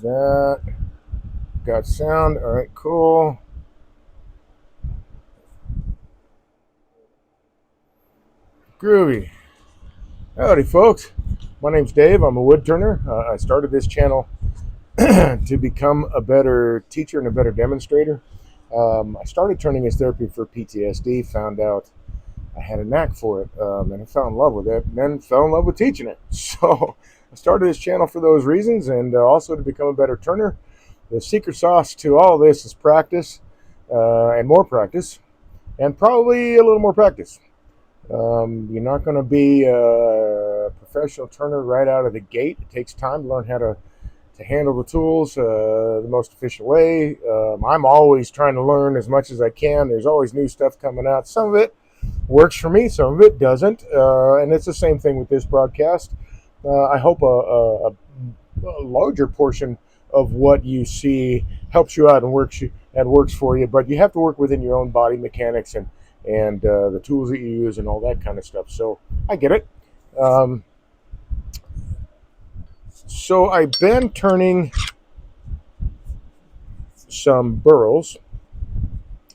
That got sound. All right, cool. Groovy. Howdy, folks. My name's Dave. I'm a wood turner. I started this channel to become a better teacher and a better demonstrator. I started turning as therapy for PTSD, found out I had a knack for it, and I fell in love with it, and then fell in love with teaching it. So I started this channel for those reasons and also to become a better turner. The secret sauce to all of this is practice and more practice, and probably a little more practice. You're not going to be a professional turner right out of the gate. It takes time to learn how to handle the tools the most efficient way. I'm always trying to learn as much as I can. There's always new stuff coming out. Some of it works for me, some of it doesn't. And it's the same thing with this broadcast. I hope a larger portion of what you see helps you out and works for you. But you have to work within your own body mechanics and the tools that you use and all that kind of stuff. So I get it. Um, so I've been turning some burls,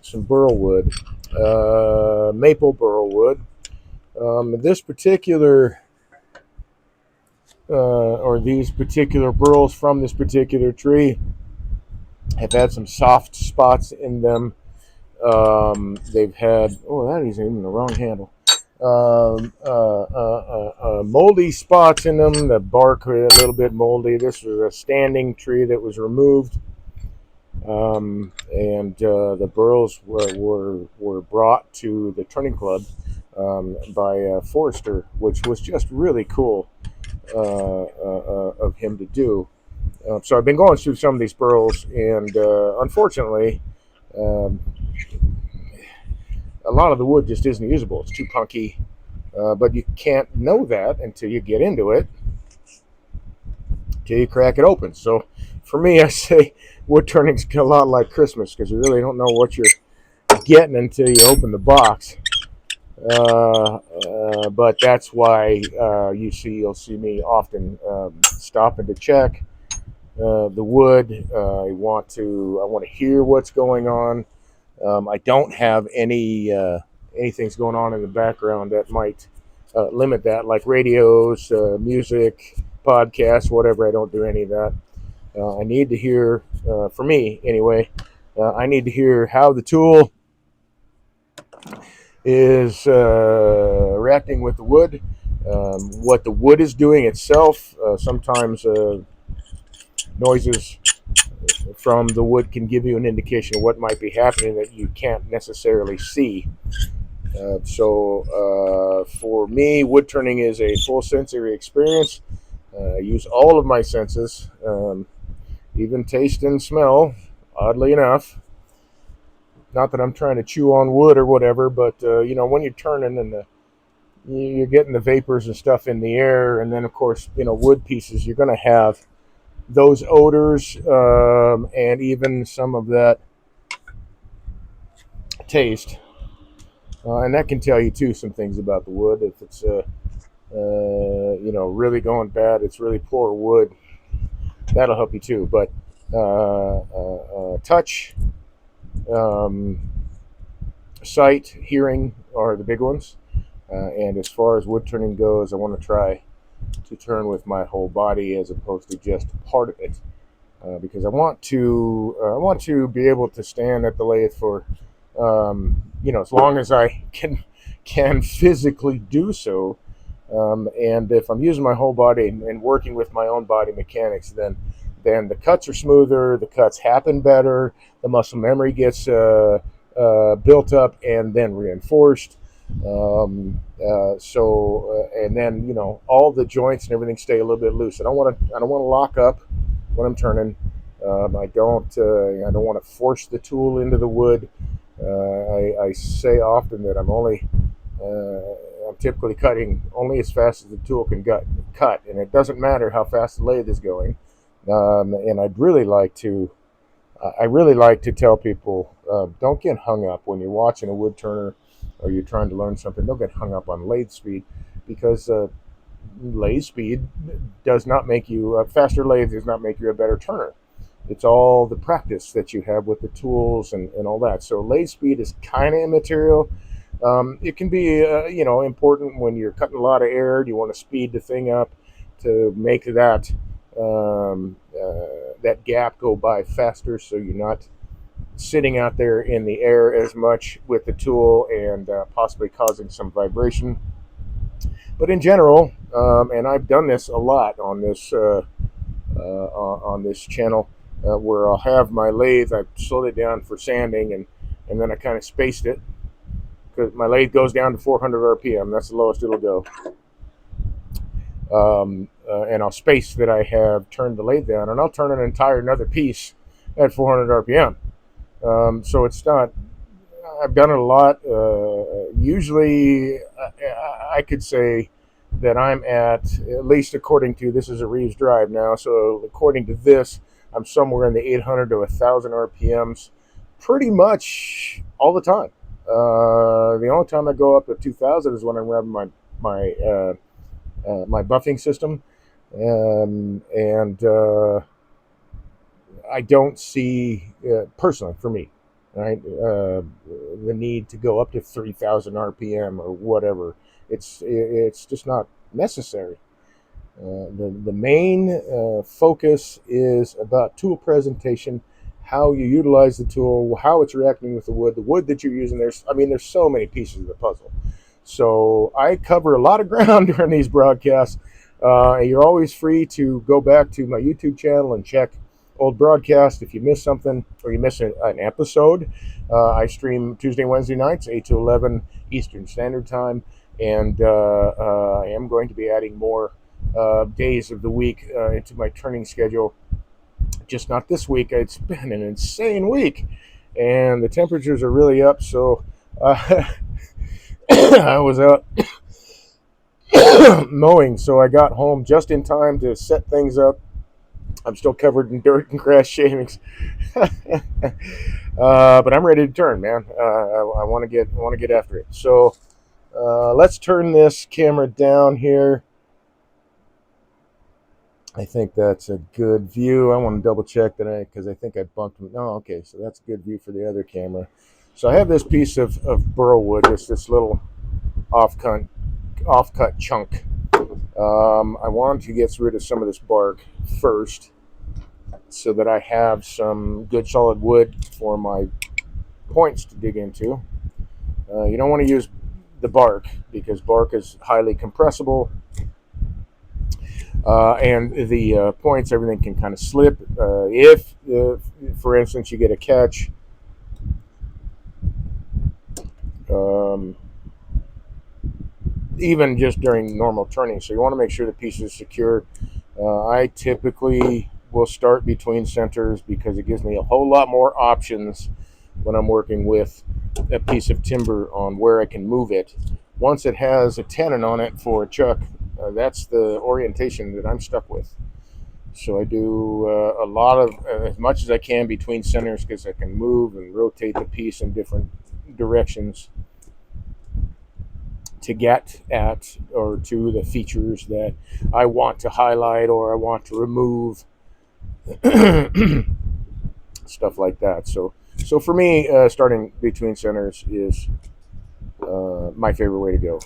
some burl wood, maple burl wood. This particular or these particular burls from this particular tree have had some soft spots in them. They've had, oh, that isn't even the wrong handle. Moldy spots in them. The bark a little bit moldy. This was a standing tree that was removed, and the burls were brought to the turning club by a forester, which was just really cool of him to do. So I've been going through some of these burls, and unfortunately, um, a lot of the wood just isn't usable. It's too punky. But you can't know that until you get into it, till you crack it open. So for me, I say wood turning's a lot like Christmas because you really don't know what you're getting until you open the box. But that's why you'll see me often stopping to check the wood. I want to hear what's going on. I don't have anything's going on in the background that might limit that, like radios, music, podcasts, whatever. I don't do any of that. I need to hear, for me anyway, I need to hear how the tool is reacting with the wood, what the wood is doing itself. Sometimes noises from the wood can give you an indication of what might be happening that you can't necessarily see. For me, wood turning is a full sensory experience. I use all of my senses, even taste and smell, oddly enough. Not that I'm trying to chew on wood or whatever, but when you're turning and you're getting the vapors and stuff in the air, and then of course, wood pieces, you're going to have those odors and even some of that taste. And that can tell you too some things about the wood. If it's really going bad, it's really poor wood. That'll help you too. But touch, um, sight, hearing are the big ones. And as far as wood turning goes, I want to try to turn with my whole body as opposed to just part of it, because I want to be able to stand at the lathe for as long as I can physically do so. And if I'm using my whole body and working with my own body mechanics, then the cuts are smoother, the cuts happen better, the muscle memory gets built up and then reinforced. And then all the joints and everything stay a little bit loose. I don't want to lock up when I'm turning. I don't want to force the tool into the wood. I say often that I'm typically cutting only as fast as the tool can cut, and it doesn't matter how fast the lathe is going. And I really like to tell people, don't get hung up when you're watching a wood turner or you're trying to learn something. Don't get hung up on lathe speed because lathe speed does not make you a faster lathe does not make you a better turner. It's all the practice that you have with the tools and all that. So lathe speed is kind of immaterial. It can be important when you're cutting a lot of air. You want to speed the thing up to make that gap go by faster, so you're not sitting out there in the air as much with the tool and possibly causing some vibration. But in general, and I've done this a lot on this channel, where I'll have my lathe. I've slowed it down for sanding, and then I kind of spaced it because my lathe goes down to 400 RPM. That's the lowest it'll go. And I'll space that I have turned the lathe down, and I'll turn an entire another piece at 400 RPM. So it's not. I've done it a lot. Usually, I could say that I'm at least according to, this is a Reeves drive now, so according to this, I'm somewhere in the 800 to 1,000 RPMs pretty much all the time. The only time I go up to 2,000 is when I'm rubbing my buffing system, and I don't see, personally for me, right, the need to go up to 3,000 RPM or whatever. It's just not necessary. The main focus is about tool presentation, how you utilize the tool, how it's reacting with the wood that you're using. There's so many pieces of the puzzle. So I cover a lot of ground during these broadcasts. And you're always free to go back to my YouTube channel and check old broadcasts if you miss something or you miss an episode. I stream Tuesday, Wednesday nights, 8 to 11 Eastern Standard Time. And I am going to be adding more days of the week into my turning schedule. Just not this week. It's been an insane week, and the temperatures are really up. So I was out mowing, so I got home just in time to set things up. I'm still covered in dirt and grass shavings, but I'm ready to turn, man. I want to get after it. So let's turn this camera down here. I think that's a good view. I want to double check that because I think I bumped. No, okay, so that's a good view for the other camera. So I have this piece of burl wood, this little offcut chunk. I want to get rid of some of this bark first, so that I have some good solid wood for my points to dig into. You don't want to use the bark because bark is highly compressible. And the points, everything can kind of slip. If, for instance, you get a catch, even just during normal turning, so you want to make sure the piece is secure. I typically will start between centers because it gives me a whole lot more options when I'm working with a piece of timber on where I can move it. Once it has a tenon on it for a chuck, that's the orientation that I'm stuck with. So I do a lot of, as much as I can between centers, because I can move and rotate the piece in different directions to get at or to the features that I want to highlight or I want to remove. Stuff like that. So for me, starting between centers is my favorite way to go.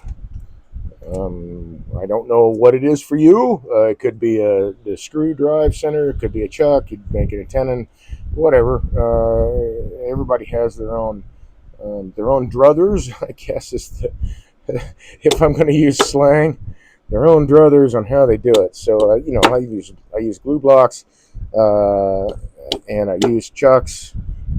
I don't know what it is for you. It could be the screw drive center. It could be a chuck. You'd make it a tenon, whatever. Everybody has their own druthers, I guess is the if I'm going to use slang, their own druthers on how they do it. So I use glue blocks, and I use chucks.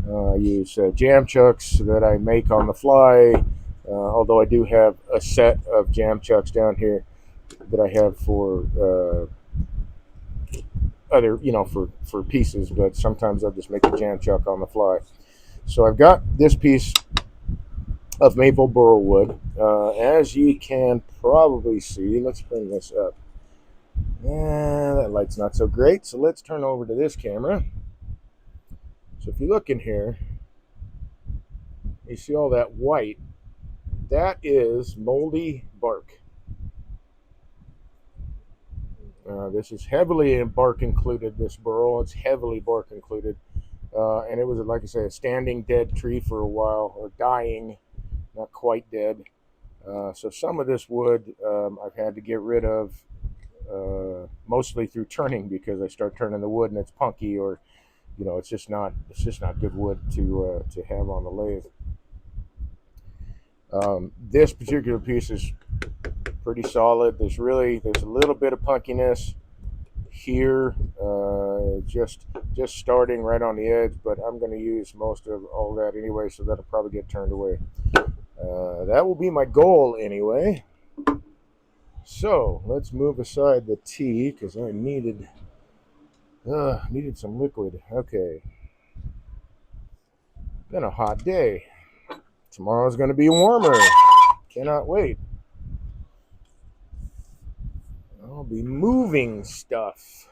I use jam chucks that I make on the fly. Although I do have a set of jam chucks down here that I have for other, for pieces, but sometimes I'll just make a jam chuck on the fly. So I've got this piece of maple burl wood. As you can probably see, let's bring this up. That light's not so great, so let's turn over to this camera. So if you look in here, you see all that white. That is moldy bark. This is heavily bark included, this burl. It's heavily bark included. And it was, like I say, a standing dead tree for a while, or dying, not quite dead. So some of this wood I've had to get rid of, mostly through turning, because I start turning the wood and it's punky, or it's just not good wood to have on the lathe. This particular piece is pretty solid. There's a little bit of punkiness here, just starting right on the edge, but I'm going to use most of all that anyway, so that'll probably get turned away. That will be my goal anyway. So let's move aside the tea, because I needed some liquid. Okay, been a hot day. Tomorrow's going to be warmer. Cannot wait. I'll be moving stuff.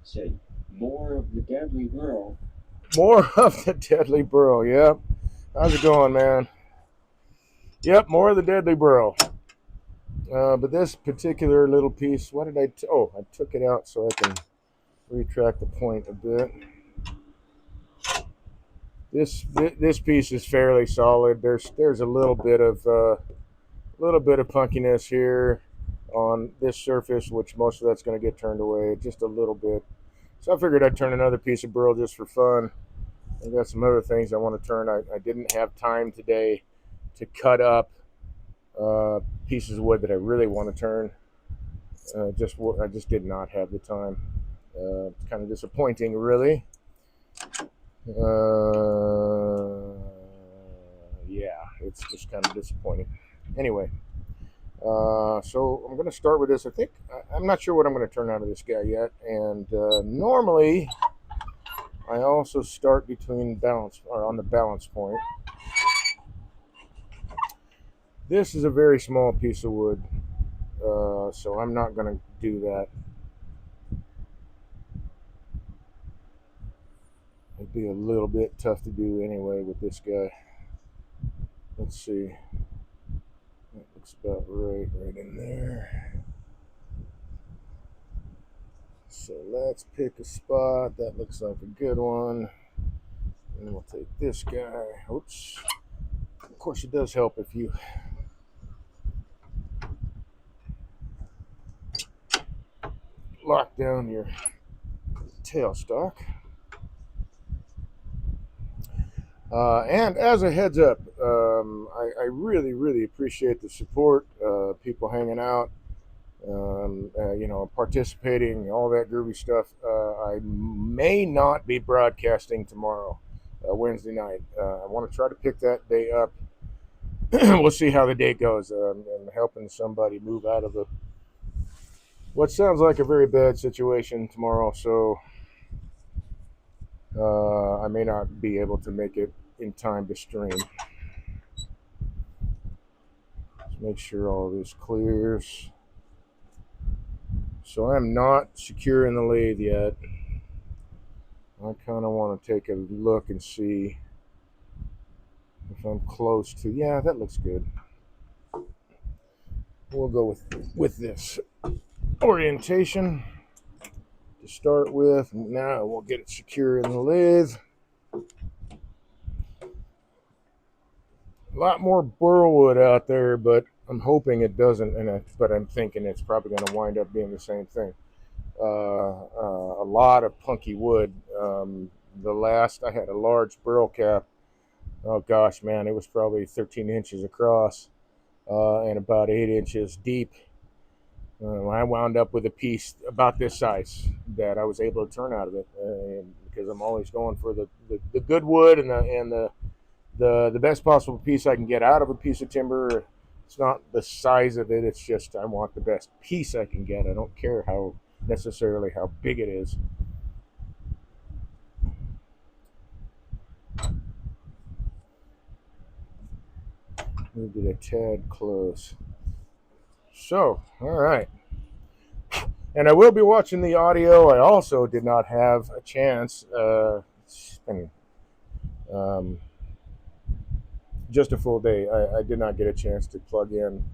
Say, more of the deadly burl. More of the deadly burl, yep. How's it going, man? Yep, more of the deadly burl. But this particular little piece, what did I... I took it out so I can retract the point a bit. This piece is fairly solid. There's a little bit of punkiness here on this surface, which most of that's going to get turned away, just a little bit. So I figured I'd turn another piece of burl just for fun. I've got some other things I want to turn. I didn't have time today to cut up pieces of wood that I really want to turn. I just did not have the time. It's kind of disappointing, really. Yeah, it's just kind of disappointing. Anyway, so I'm going to start with this. I'm not sure what I'm going to turn out of this guy yet. And normally, I also start on the balance point. This is a very small piece of wood, so I'm not going to do that. It'd be a little bit tough to do anyway with this guy. Let's see. That looks about right in there. So let's pick a spot. That looks like a good one. And we'll take this guy. Oops. Of course, it does help if you lock down your tailstock. And as a heads up, I really, really appreciate the support, people hanging out, participating, all that groovy stuff. I may not be broadcasting tomorrow, Wednesday night. I want to try to pick that day up. We'll see how the day goes. I'm helping somebody move out of what sounds like a very bad situation tomorrow, so I may not be able to make it in time to stream. Let's make sure all this clears. So I'm not secure in the lathe yet. I kind of want to take a look and see if I'm close to... Yeah, that looks good. We'll go with this orientation to start with. Now we'll get it secure in the lathe. A lot more burl wood out there, but I'm hoping it doesn't. But I'm thinking it's probably going to wind up being the same thing. A lot of punky wood. I had a large burl cap. Oh gosh, man, it was probably 13 inches across and about 8 inches deep. I wound up with a piece about this size that I was able to turn out of it, because I'm always going for the good wood and the best possible piece I can get out of a piece of timber. It's not the size of it, it's just I want the best piece I can get. I don't care necessarily how big it is. Moved it a tad close. So, all right. And I will be watching the audio. I also did not have a chance. It's been just a full day. I did not get a chance to plug in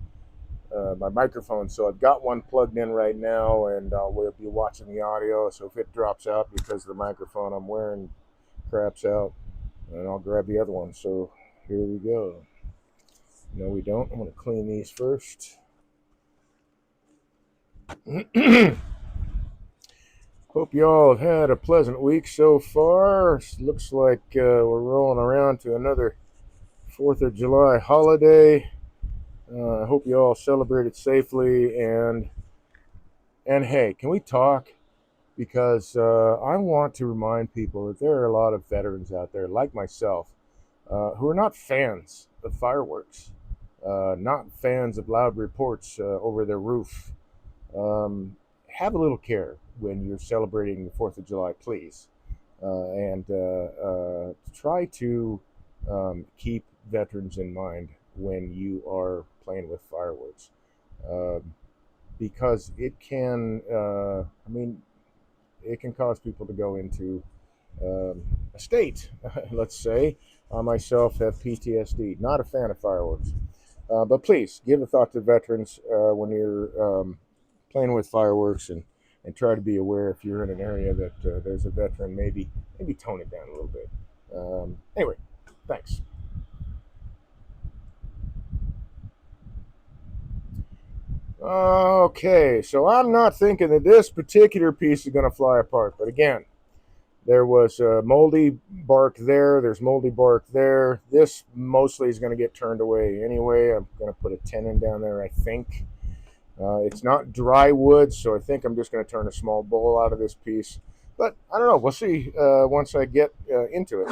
my microphone. So I've got one plugged in right now, and we'll be watching the audio. So if it drops out because the microphone I'm wearing craps out, and I'll grab the other one. So here we go. No, we don't. I'm going to clean these first. Hope you all have had a pleasant week so far. Looks like we're rolling around to another 4th of July holiday. I hope you all celebrated safely, and hey, can we talk? Because I want to remind people that there are a lot of veterans out there, like myself, who are not fans of fireworks, not fans of loud reports over their roof. Have a little care when you're celebrating the 4th of July, please. And try to keep veterans in mind when you are playing with fireworks. Because it can, it can cause people to go into a state, let's say. I myself have PTSD, not a fan of fireworks. But please give a thought to veterans when you're playing with fireworks, and try to be aware if you're in an area that there's a veteran, maybe tone it down a little bit. Anyway, thanks. Okay, so I'm not thinking that this particular piece is going to fly apart, but again, there was moldy bark there. There's moldy bark there. This mostly is going to get turned away anyway. I'm going to put a tenon down there, I think. It's not dry wood, so I think I'm just going to turn a small bowl out of this piece. But I don't know. We'll see once I get into it.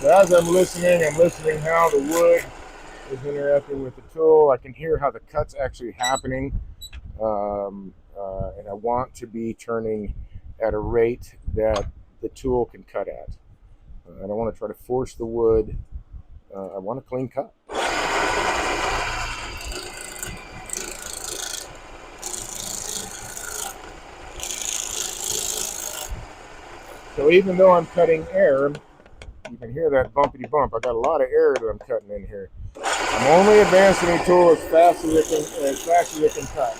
So as I'm listening how the wood is interacting with the tool. I can hear how the cut's actually happening. And I want to be turning at a rate that the tool can cut at. I don't want to try to force the wood. I want a clean cut. So even though I'm cutting air, you can hear that bumpity bump. I got a lot of air that I'm cutting in here. I'm only advancing the tool as fast as it can cut.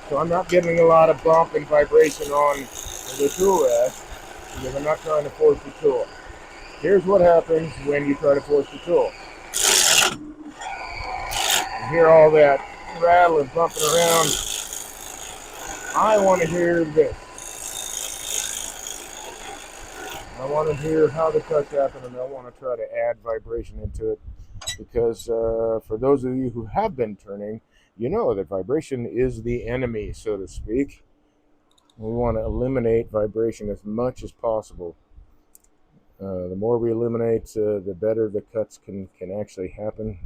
So I'm not getting a lot of bump and vibration on the tool rest because I'm not trying to force the tool. Here's what happens when you try to force the tool. You hear all that rattle and bumping around. I want to hear this. I want to hear how the cuts happen, and I want to try to add vibration into it because for those of you who have been turning, you know that vibration is the enemy, so to speak. We want to eliminate vibration as much as possible. The more we eliminate, the better the cuts can actually happen.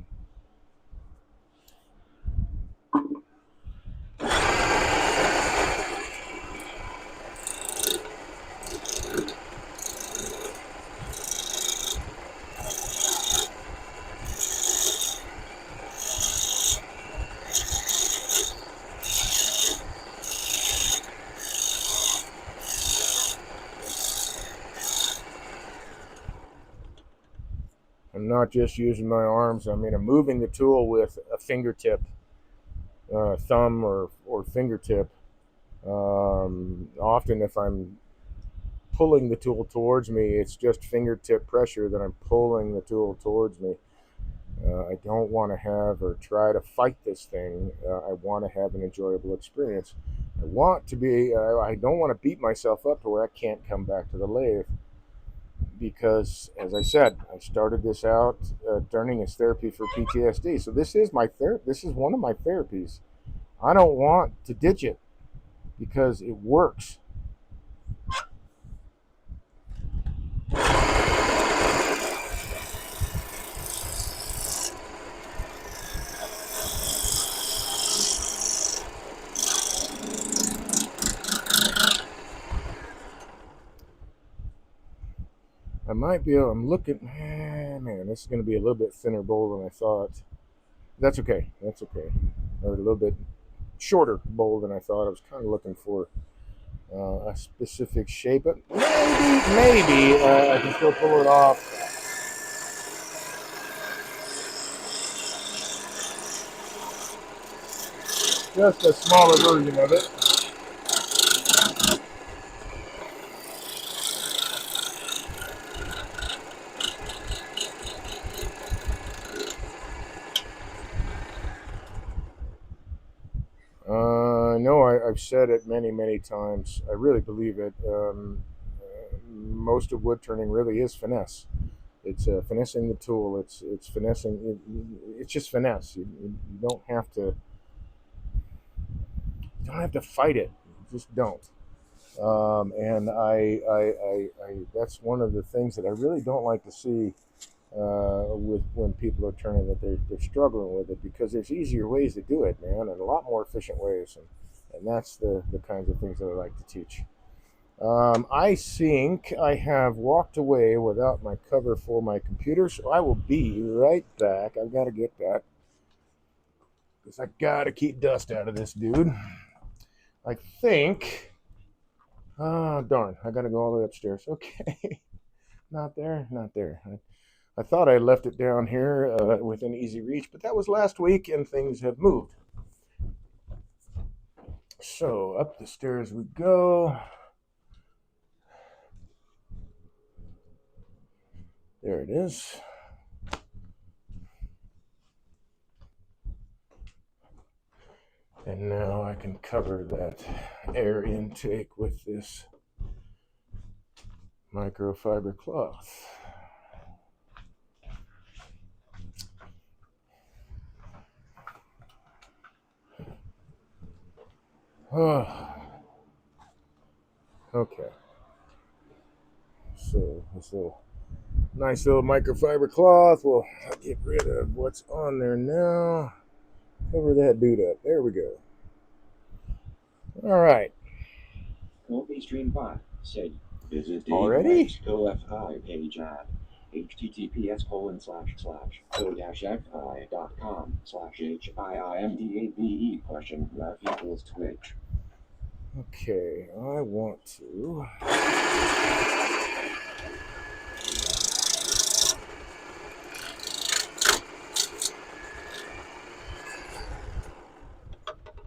I'm not just using my arms. I mean, I'm moving the tool with a fingertip, thumb or fingertip. Often, if I'm pulling the tool towards me, it's just fingertip pressure that I'm pulling the tool towards me. I don't want to have or try to fight this thing. I want to have an enjoyable experience. I want to be, I don't want to beat myself up to where I can't come back to the lathe. Because, as I said, I started this out turning as therapy for PTSD. So this is my This is one of my therapies. I don't want to ditch it because it works. I might be able. I'm looking. Man, this is going to be a little bit thinner bowl than I thought. That's okay. That's okay. or a little bit shorter bowl than I thought. I was kind of looking for a specific shape, but maybe I can still pull it off. Just a smaller version of it. No, I've said it many times. I really believe it. Most of wood turning really is finesse. It's finessing the tool. It's finessing. It's just finesse. You don't have to. You don't have to fight it. You just don't. And that's one of the things that I really don't like to see with when people are turning, that they're struggling with it, because there's easier ways to do it, man, and a lot more efficient ways, and that's the kinds of things that I like to teach. I think I have walked away without my cover for my computer, so I will be right back. I've got to get that because I got to keep dust out of this dude. I think. Oh, darn. I got to go all the way upstairs. Okay. Not there. Not there. I thought I left it down here within easy reach, but that was last week and things have moved. So up the stairs we go. There it is. And now I can cover that air intake with this microfiber cloth. Oh, okay. So this little nice little microfiber cloth will get rid of what's on there now. Cover that dude up. There we go. All right. Copy stream 5. Say, visit Dave Already? Mike's CoFI page at https://co-fi.com/HIIMDAVE ? Okay, I want to.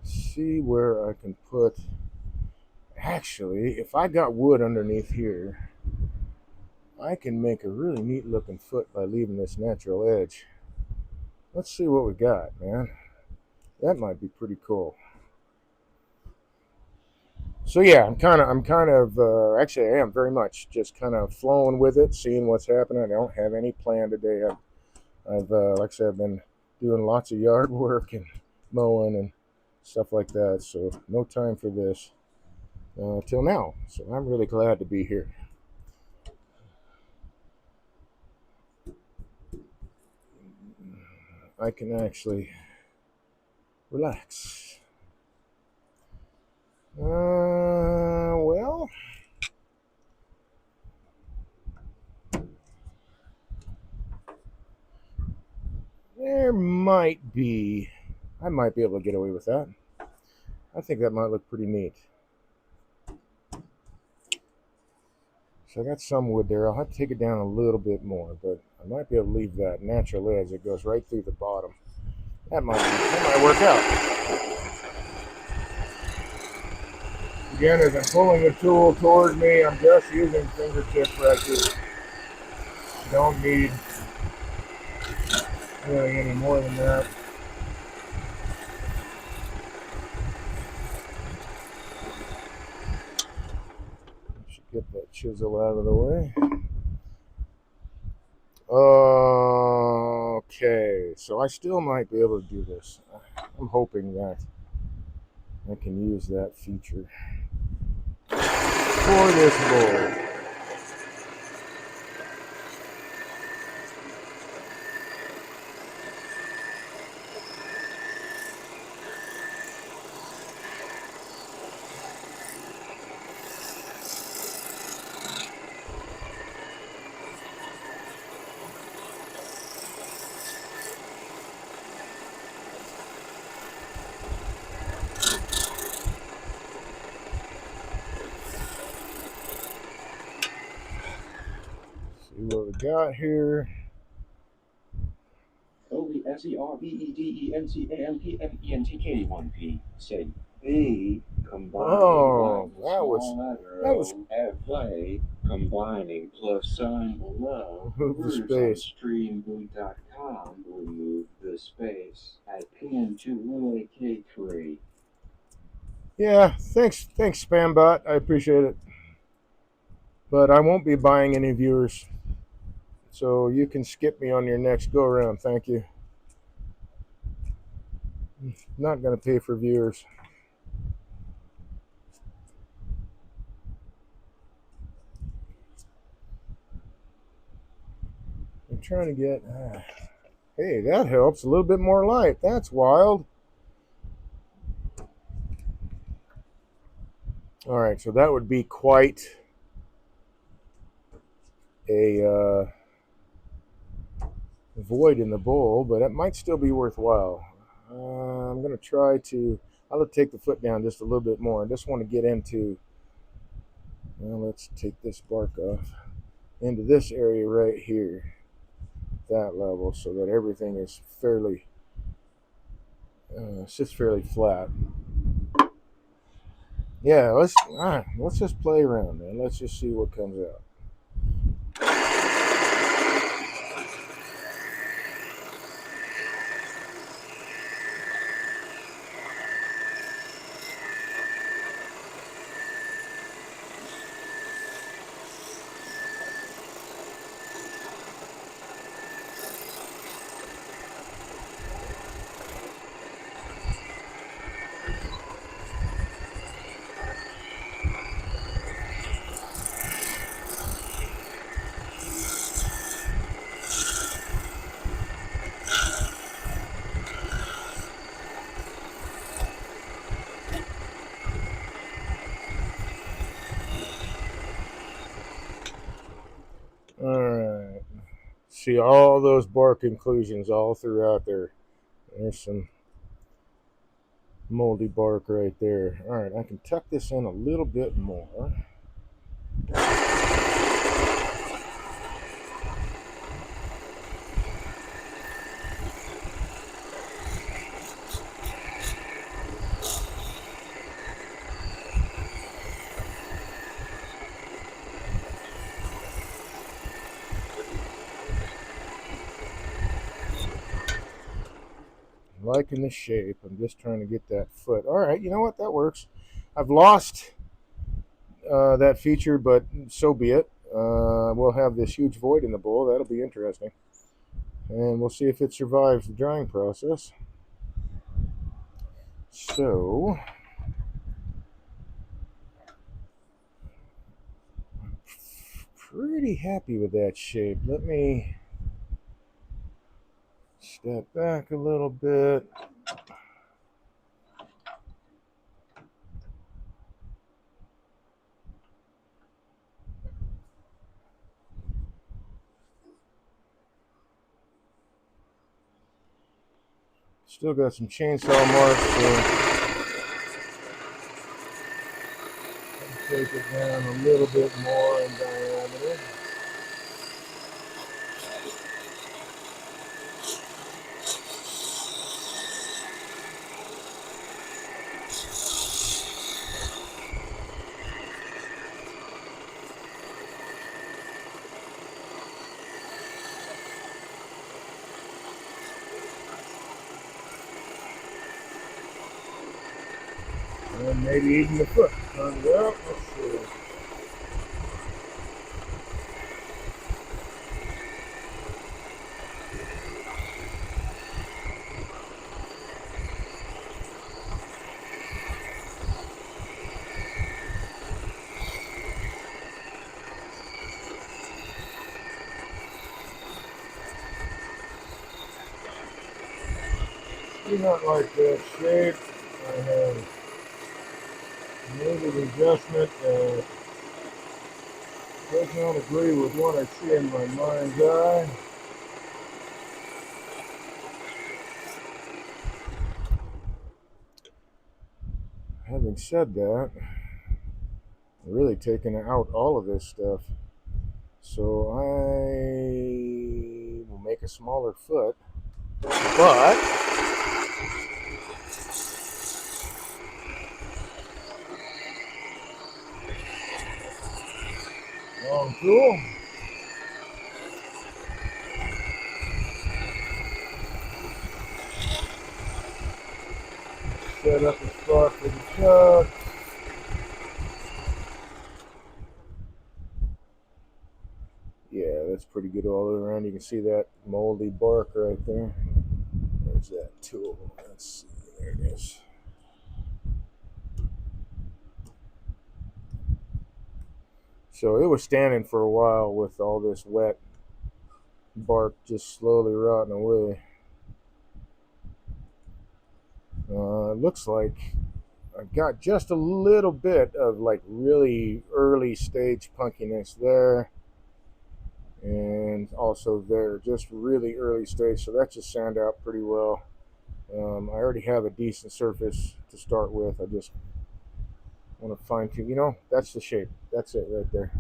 See where I can put. Actually, if I got wood underneath here, I can make a really neat looking foot by leaving this natural edge. Let's see what we got, man. That might be pretty cool. So yeah, actually I am very much just kind of flowing with it, seeing what's happening. I don't have any plan today. I've like I said, I've been doing lots of yard work and mowing and stuff like that. So no time for this till now. So I'm really glad to be here. I can actually relax. Well, there might be. I might be able to get away with that. I think that might look pretty neat. So I got some wood there. I'll have to take it down a little bit more, but I might be able to leave that natural edge that goes right through the bottom. That might work out. Again, as I'm pulling the tool toward me, I'm just using fingertip pressure. Don't need really any more than that. Should get that chisel out of the way. Okay, so I still might be able to do this. I'm hoping that I can use that feature for this bowl. got here. OVSERVEDENCAMPMENTK1P. Say B combining Oh, like the that was small letter FA combining plus sign below. move the Orders on space. streamboot.com remove the space. I pinned to AK3. Yeah, thanks, Spambot. I appreciate it. But I won't be buying any viewers, so you can skip me on your next go around. Thank you. Not going to pay for viewers. I'm trying to get. Hey, that helps. A little bit more light. That's wild. All right, so that would be quite a void in the bowl, but it might still be worthwhile. I'm going to try to. I'll take the foot down just a little bit more. I just want to get into. Well, let's take this bark off. Into this area right here, that level, so that everything is fairly. It's just fairly flat. Yeah, let's just play around, man. Let's just see what comes out. All right. See all those bark inclusions all throughout there. There's some moldy bark right there. All right, I can tuck this in a little bit more. Liking the shape. I'm just trying to get that foot. All right, you know what? That works. I've lost that feature, but so be it. We'll have this huge void in the bowl. That'll be interesting. And we'll see if it survives the drying process. So, pretty happy with that shape. Let me step back a little bit. Still got some chainsaw marks, so take it down a little bit more in diameter. And maybe even the foot comes out. Let's see. Do not like that shape. I have made an adjustment that does not agree with what I see in my mind's eye. Having said that, I'm really taking out all of this stuff. So I will make a smaller foot, but long tool. Set up a spot for the chuck. Yeah, that's pretty good all the way around. You can see that moldy bark right there. There's that tool. Let's see. There it is. So it was standing for a while with all this wet bark just slowly rotting away. It looks like I've got just a little bit of like really early stage punkiness there, and also there, just really early stage. So that just sand out pretty well. I already have a decent surface to start with. I just want to fine tune. That's the shape. That's it right there.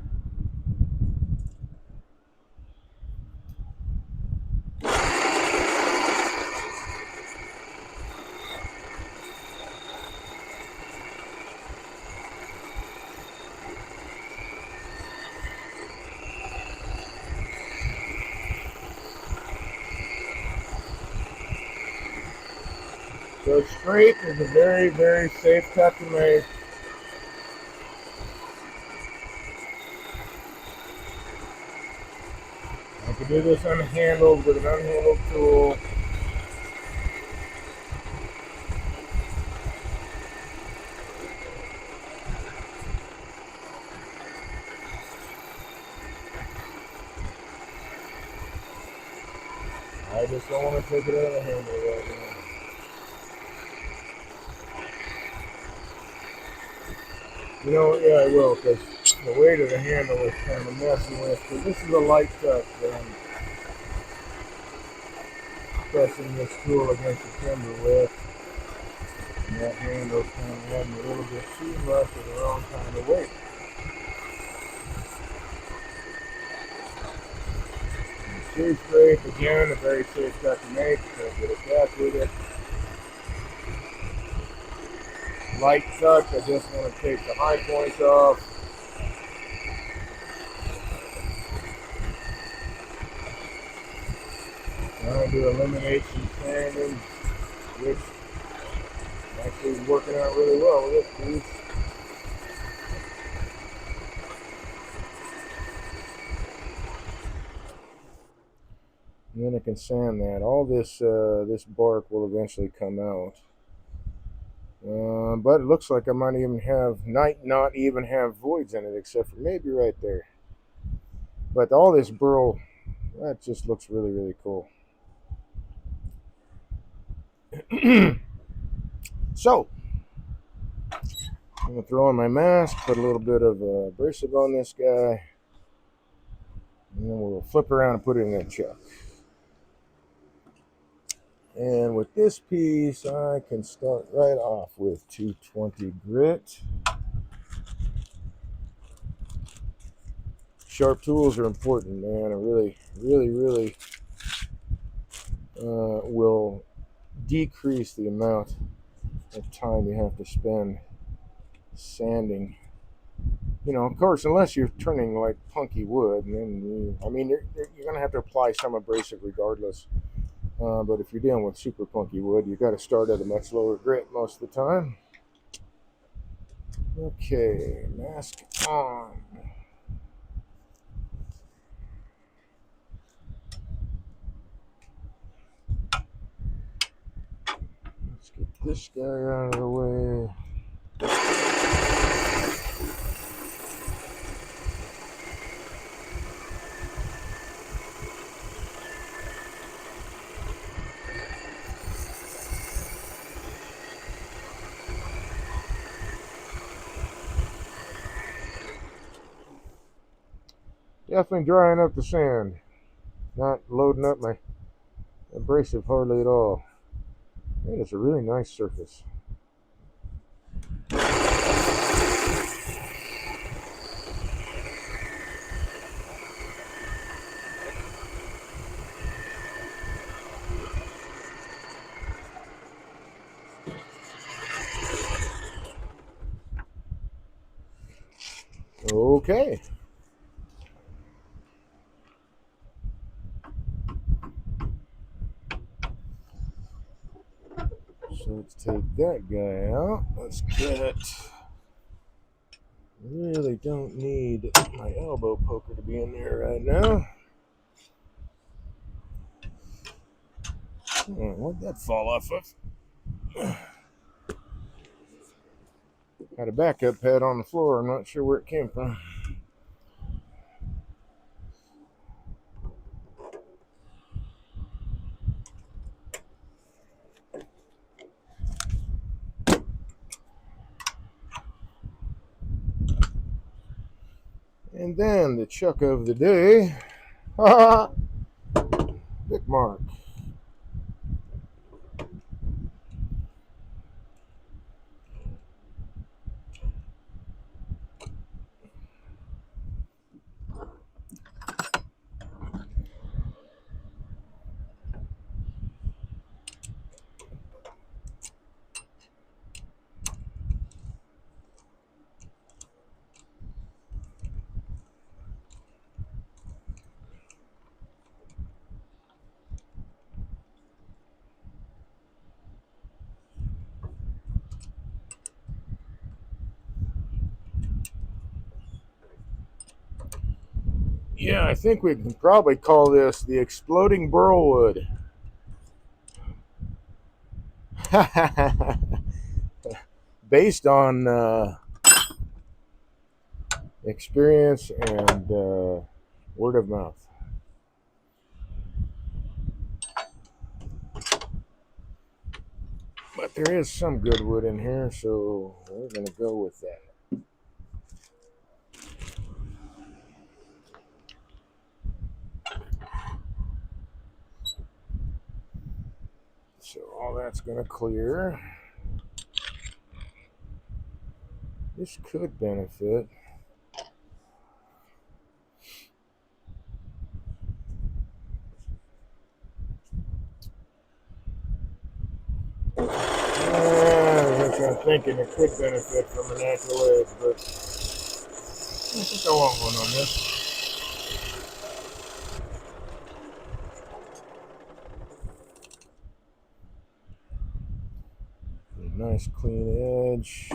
So straight is a very, very safe cut to make. I can do this unhandled with an unhandled tool. I just don't want to take it out of the handle right now. Yeah, I will, because the weight of the handle is kind of messing with. Because this is a light touch that I'm pressing this tool against the timber with. And that handle's kind of having a little bit too much of the wrong kind of weight. Two scrape, again, a very safe cut to make. So get a catch with it. Light touch, I just want to take the high points off. Trying to eliminate some sanding, which actually is working out really well with this piece. And then I can sand that. All this bark will eventually come out. But it looks like I might not even have voids in it, except for maybe right there. But all this burl, that just looks really, really cool. So, I'm going to throw on my mask, put a little bit of abrasive on this guy, and then we'll flip around and put it in that chuck. And with this piece, I can start right off with 220 grit. Sharp tools are important, man. It really, really, really will decrease the amount of time you have to spend sanding. Of course, unless you're turning like punky wood, and then you're going to have to apply some abrasive regardless. But if you're dealing with super punky wood, you got to start at a much lower grit most of the time. Okay, mask on. Let's get this guy out of the way. Definitely drying up the sand. Not loading up my abrasive hardly at all. Man, it's a really nice surface. Okay. So let's take that guy out. Let's get. Really don't need my elbow poker to be in there right now. Where'd that fall off of? Had a backup pad on the floor. I'm not sure where it came from. And then the chuck of the day. Big mark. Yeah, I think we can probably call this the exploding burlwood. Based on experience and word of mouth. But there is some good wood in here, so we're going to go with that. So all that's going to clear. This could benefit. That's what I'm thinking. It could benefit from a natural edge, but I think I want one on this. A nice clean edge.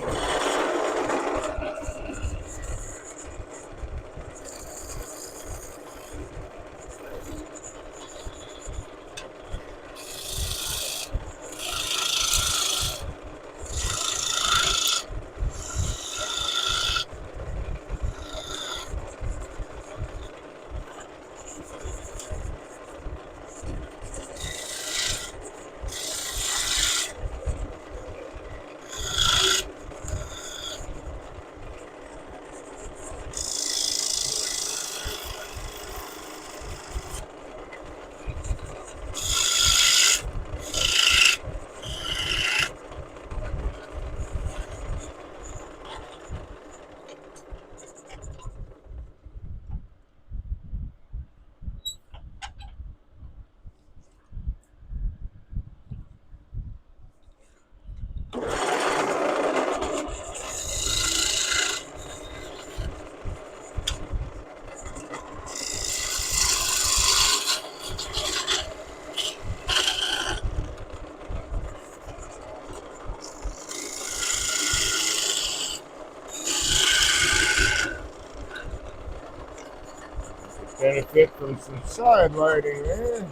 Benefit from some side lighting there.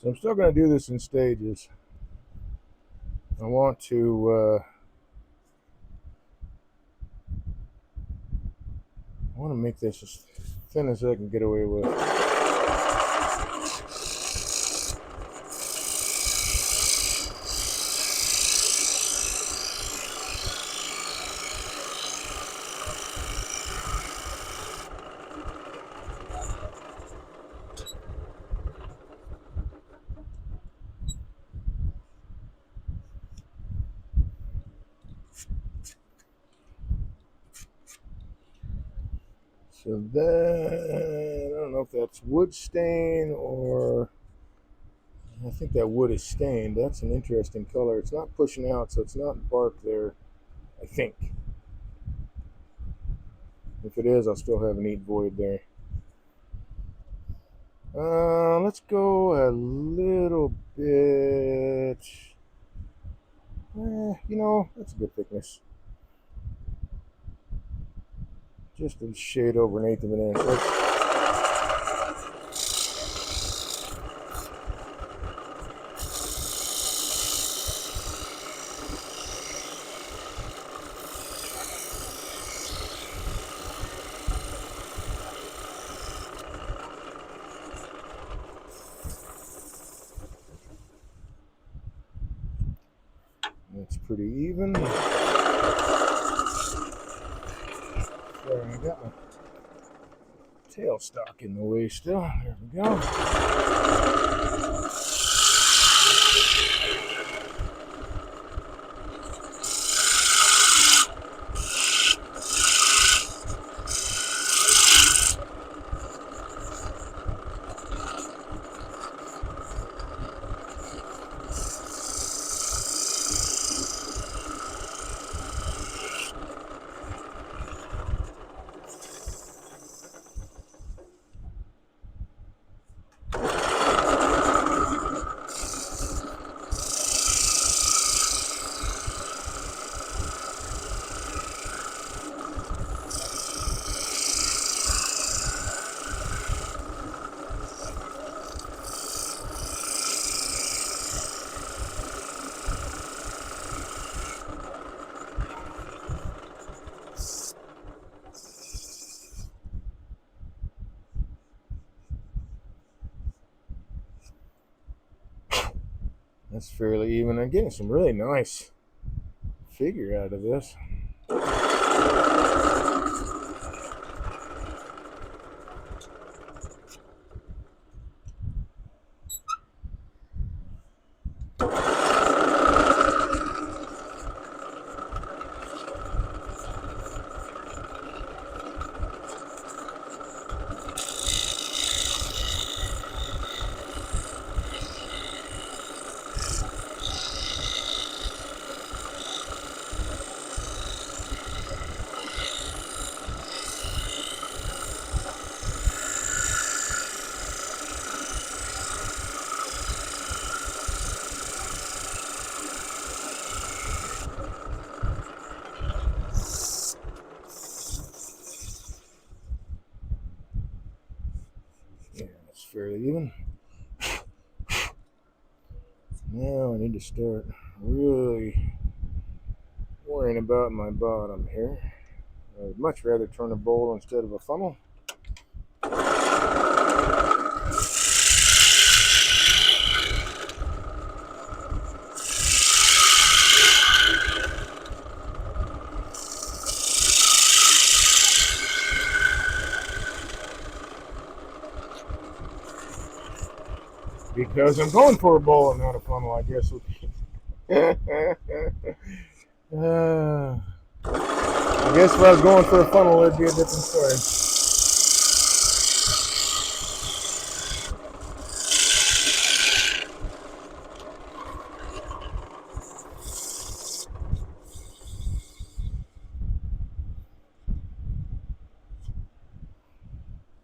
So I'm still going to do this in stages. I want to make this thin as I can get away with. So that, I don't know if that's wood stain or I think that wood is stained. That's an interesting color. It's not pushing out, so it's not bark there, I think. If it is, I'll still have a neat void there. Let's go a little bit. That's a good thickness. Just a shade over an eighth of an inch. That's pretty even. Sorry, I got my tailstock in the way still. There we go. That's fairly even. I'm getting some really nice figure out of this. Yeah, it's fairly even. Now I need to start really worrying about my bottom here. I would much rather turn a bowl instead of a funnel. Because I'm going for a bowl and not a funnel, I guess would be. I guess if I was going for a funnel, it'd be a different story.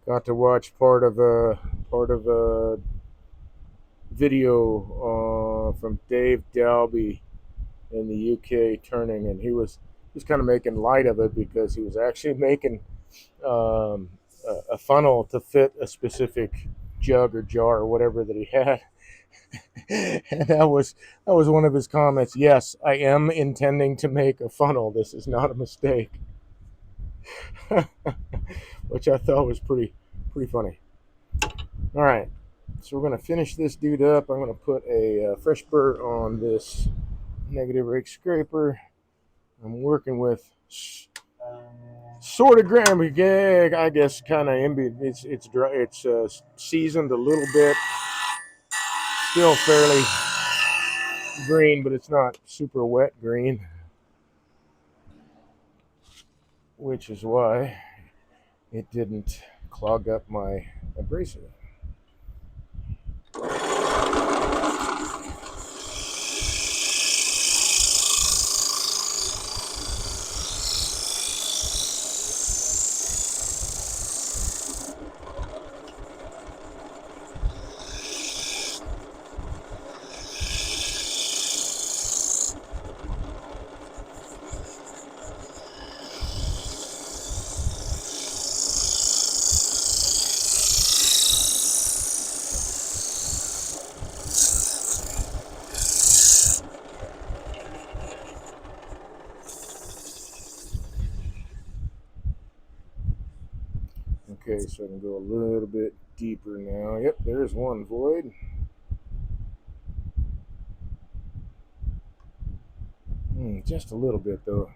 Got to watch part of a video from Dave Dalby in the UK turning, and he was kind of making light of it because he was actually making a funnel to fit a specific jug or jar or whatever that he had. And that was one of his comments. Yes, I am intending to make a funnel. This is not a mistake. Which I thought was Pretty funny. All right, so we're gonna finish this dude up. I'm gonna put a fresh burr on this negative rake scraper. I'm working with sort of gram, I guess, kind of it's dry. It's seasoned a little bit. Still fairly green, but it's not super wet green, which is why it didn't clog up my abrasive. Okay, so I can go a little bit deeper now. Yep, there's one void. Just a little bit though.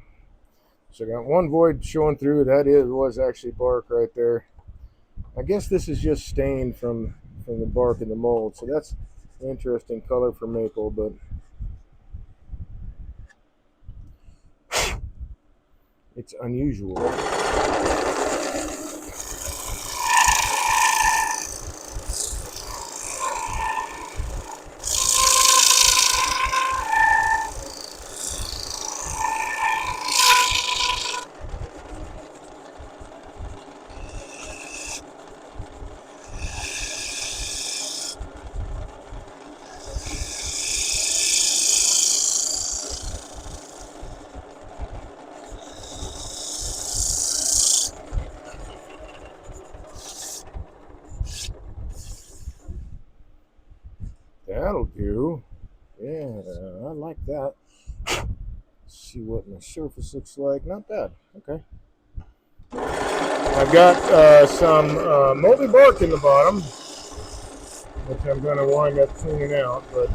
So I got one void showing through. Was actually bark right there. I guess this is just stained from the bark in the mold. So that's an interesting color for maple, but it's unusual. That'll do. Yeah, I like that. Let's see what my surface looks like. Not bad. Okay. I've got some moldy bark in the bottom, which I'm going to wind up cleaning out. But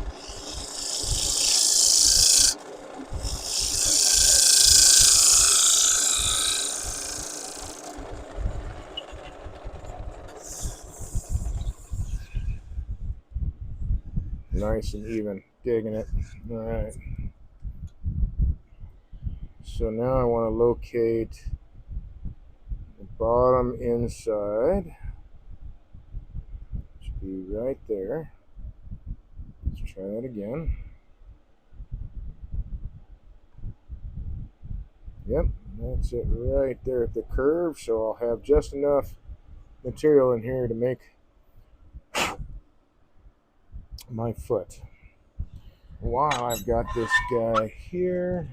nice and even. Digging it. All right. So now I want to locate the bottom inside. Should be right there. Let's try that again. Yep, that's it right there at the curve. So I'll have just enough material in here to make my foot. While I've got this guy here,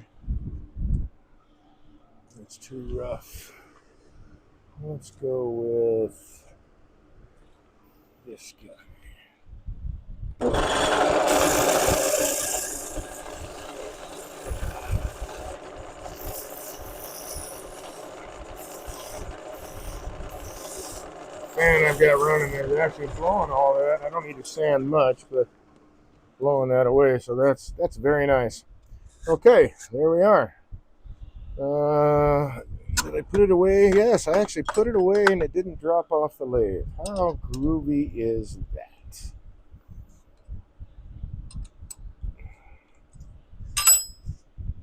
it's too rough. Let's go with this guy. And I've got running there. They're actually blowing all that. I don't need to sand much, but blowing that away. So that's very nice. Okay, there we are. Did I put it away? Yes, I actually put it away and it didn't drop off the lathe. How groovy is that?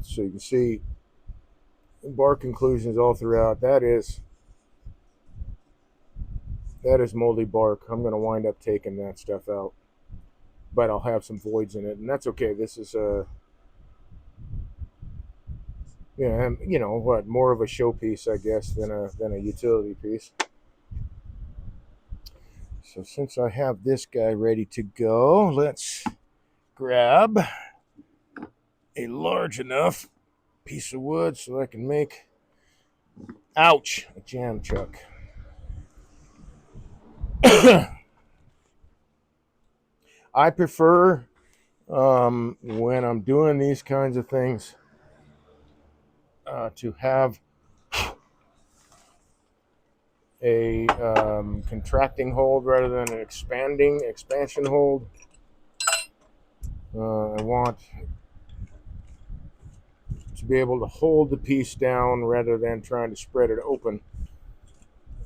So you can see bark inclusions all throughout. That is moldy bark. I'm going to wind up taking that stuff out, but I'll have some voids in it, and that's okay. This is what, more of a showpiece, I guess, than a utility piece. So since I have this guy ready to go, let's grab a large enough piece of wood so I can make, ouch, a jam chuck. I prefer, when I'm doing these kinds of things, to have a contracting hold rather than an expansion hold. I want to be able to hold the piece down rather than trying to spread it open.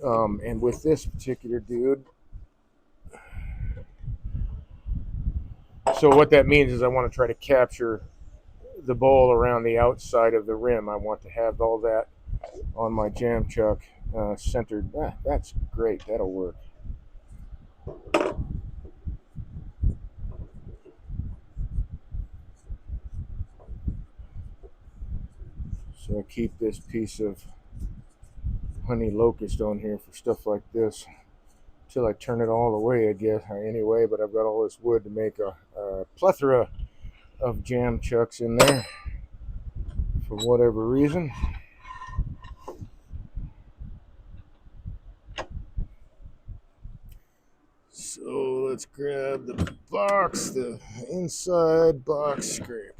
And with this particular dude, so what that means is I want to try to capture the bowl around the outside of the rim. I want to have all that on my jam chuck centered. That's great. That'll work. So I keep this piece of honey locust on here for stuff like this till I turn it all the way, I guess, anyway. But I've got all this wood to make a plethora of jam chucks in there for whatever reason. So let's grab the box, the inside box scraper.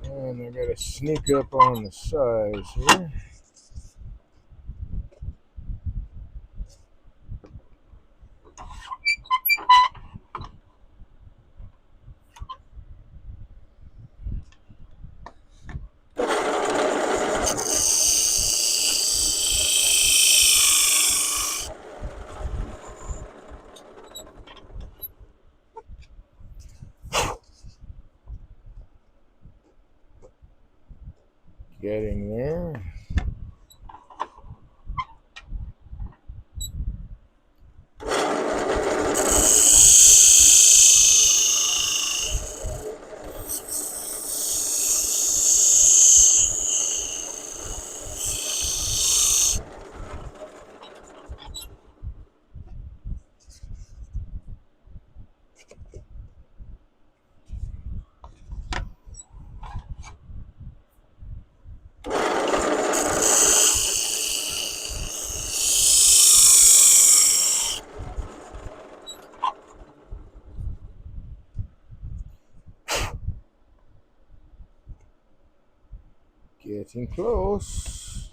And I gotta sneak up on the size here. Getting there. Getting close.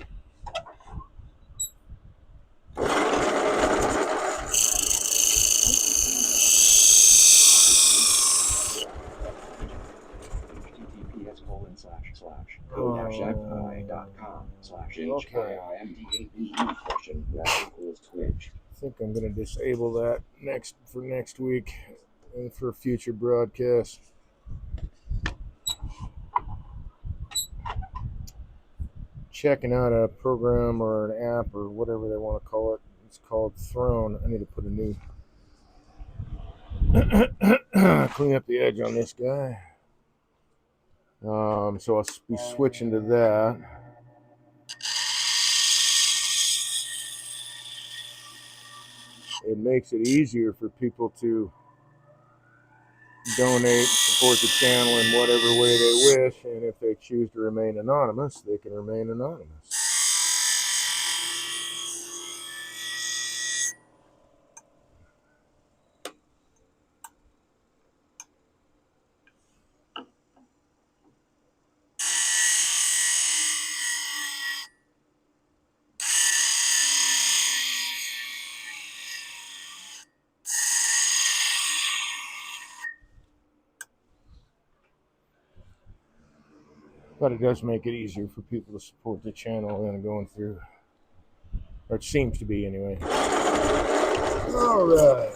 https://go/HIIMDAB/Twitch. I think I'm going to disable that for next week and for future broadcasts. Checking out a program or an app or whatever they want to call it. It's called Throne. I need to put a new clean up the edge on this guy. So I'll be switching to that. It makes it easier for people to donate, support the channel in whatever way they wish, and if they choose to remain anonymous, they can remain anonymous. But it does make it easier for people to support the channel than going through, or it seems to be anyway. All right.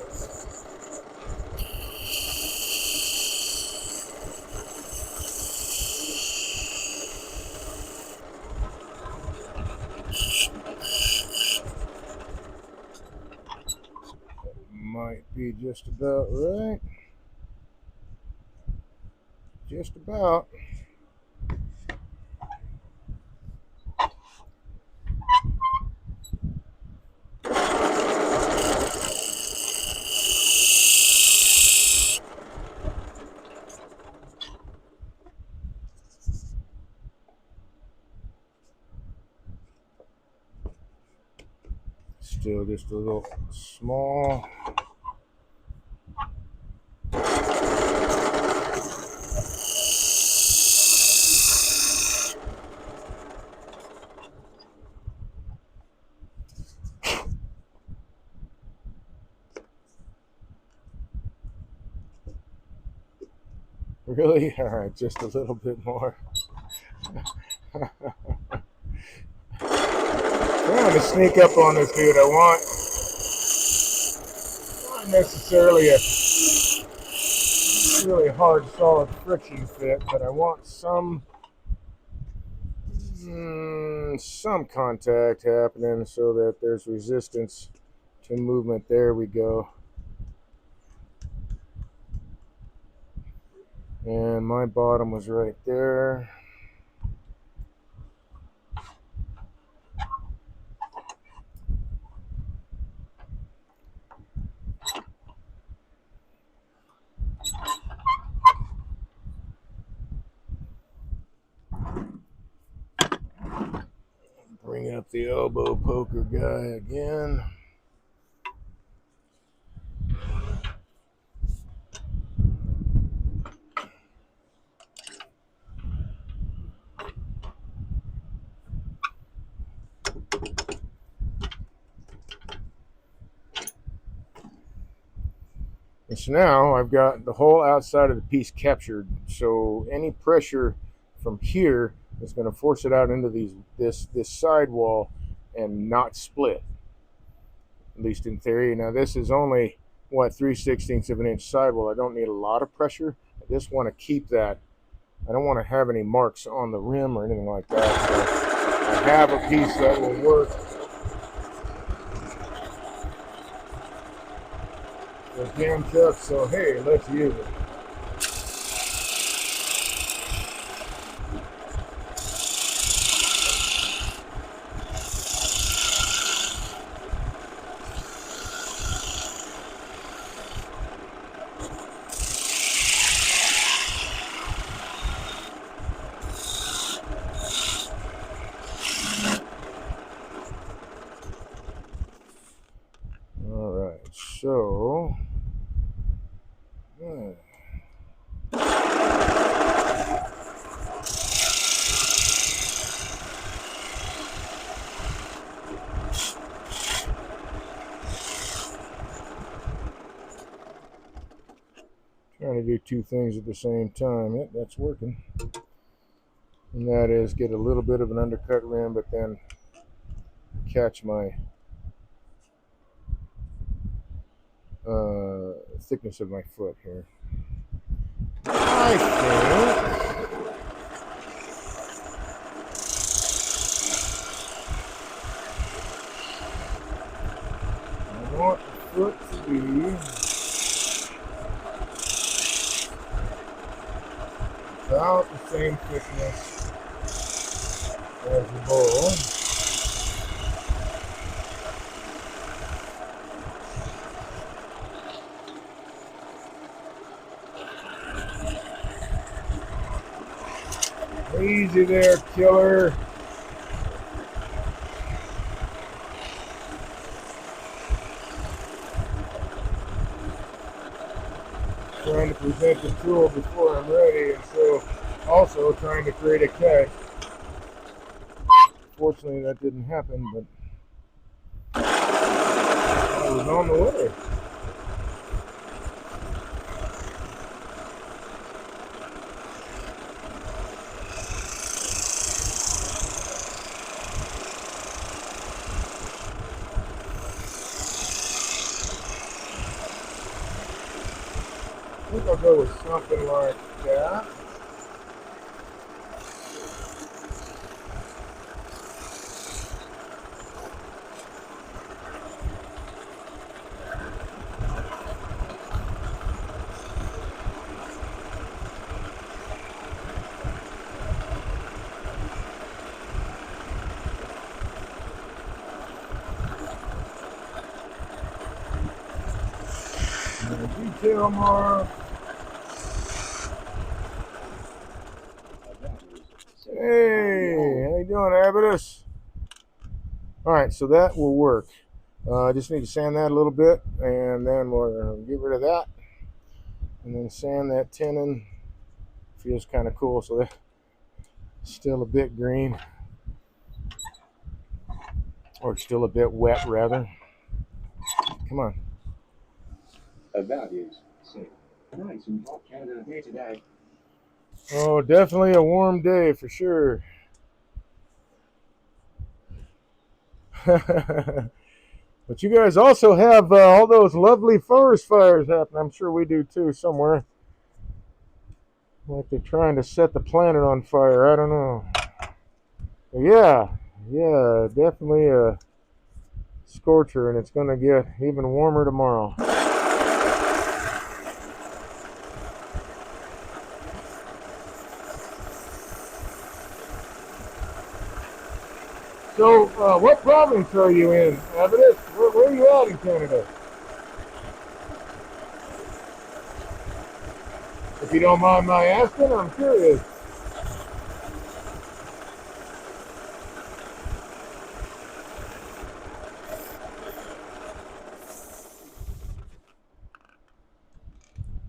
Might be just about right. Just about. still just a little small. Really? All right, just a little bit more. Trying to sneak up on this dude. I want not necessarily a really hard, solid friction fit, but I want some contact happening so that there's resistance to movement. There we go. And my bottom was right there. Bring up the elbow poker guy again. And so now I've got the whole outside of the piece captured. So any pressure from here is going to force it out into this sidewall and not split. At least in theory. Now this is only 3/16 of an inch sidewall. I don't need a lot of pressure. I just want to keep that. I don't want to have any marks on the rim or anything like that. So I have a piece that will work. The jam chuck, so hey, let's use it. All right, so trying to do two things at the same time. Yep, that's working. And that is get a little bit of an undercut rim, but then catch my thickness of my foot here. I want the foot to be about the same thickness as the bowl. Easy there, killer. Trying to present the tool before I'm ready, and so also trying to create a catch. Fortunately, that didn't happen, but I was on the way. I think I'll go with something like that. Detail mark. Hey, how you doing, Abatus? All right, so that will work. I just need to sand that a little bit, and then we'll get rid of that, and then sand that tenon. Feels kind of cool, so that's still a bit green, or still a bit wet rather. Come on. About is safe. Nice and hot Canada day today. Oh, definitely a warm day for sure. But you guys also have all those lovely forest fires happening. I'm sure we do too somewhere. Like they're trying to set the planet on fire. I don't know. Yeah, yeah, definitely a scorcher, and it's going to get even warmer tomorrow. So, what province are you in, Evidence? Where are you at in Canada? If you don't mind my asking, I'm curious.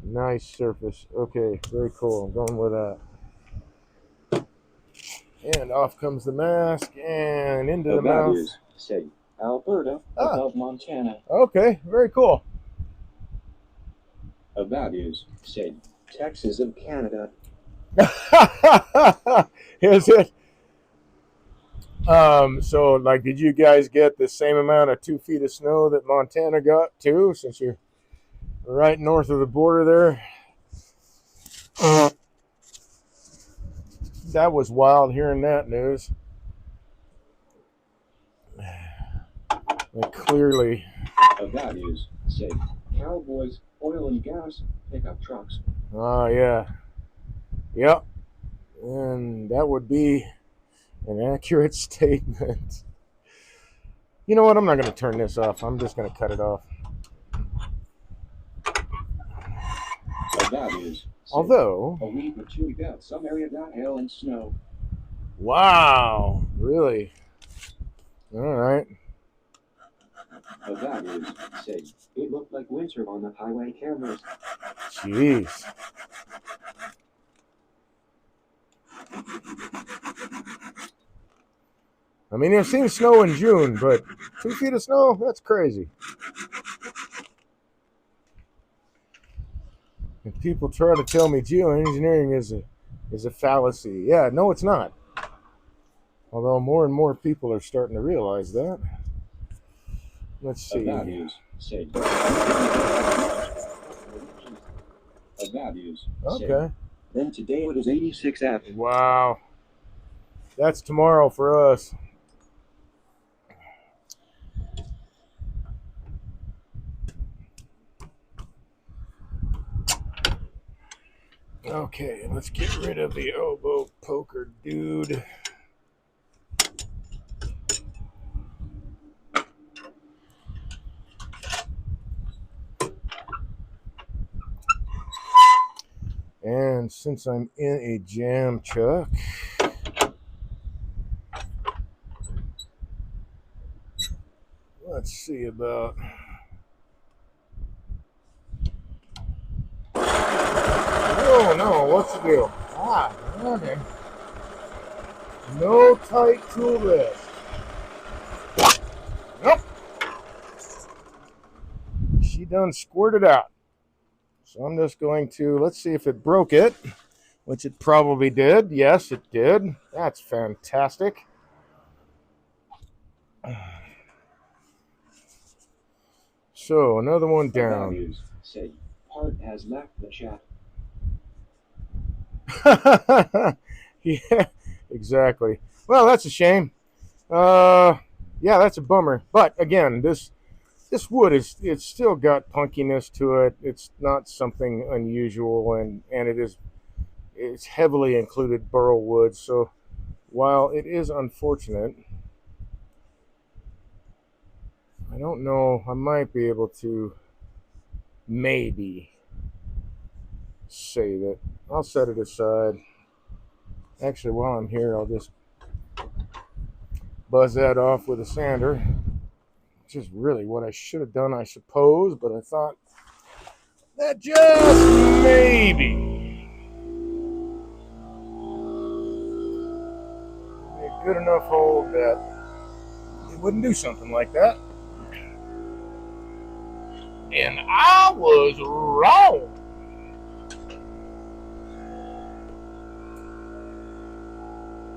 Nice surface. Okay, very cool. I'm going with that. And off comes the mask and into the About mouth. is safe. Alberta above Montana. Okay, very cool. About is safe. Texas and Canada. Is it? So, like, did you guys get the same amount of 2 feet of snow that Montana got too, since you're right north of the border there? That was wild hearing that news. Like, clearly. About is safe. Cowboys, oil and gas, pickup trucks. Oh, yeah. Yep. And that would be an accurate statement. You know what? I'm not going to turn this off. I'm just going to cut it off. About is safe. Although, a week or two ago, some area got hail and snow. wow, really? All right. About is safe. It looked like winter on the highway cameras. Jeez. I mean, I've seen snow in June, but 2 feet of snow? That's crazy. And people try to tell me geoengineering is a fallacy. Yeah, no, it's not. Although more and more people are starting to realize that. Let's see. About is safe. About is safe. Okay. Then today it is 86 F. Wow. That's tomorrow for us. Okay, let's get rid of the elbow poker dude. And since I'm in a jam chuck, let's see about... Oh no, what's the deal? Ah, okay. No tight tool rest. Nope. She done squirted out. So I'm just going to, let's see if it broke it, which it probably did. Yes, it did. That's fantastic. So another one down. Values say part has left the chat. Yeah, exactly. Well, that's a shame. Yeah, that's a bummer. But again, this wood it's still got punkiness to it. It's not something unusual, and it's heavily included burl wood. So while it is unfortunate, I don't know. I might be able to maybe save it. I'll set it aside. Actually, while I'm here, I'll just buzz that off with a sander. which is really what I should have done, I suppose, but I thought that just maybe be a good enough hold that it wouldn't do something like that. And I was wrong.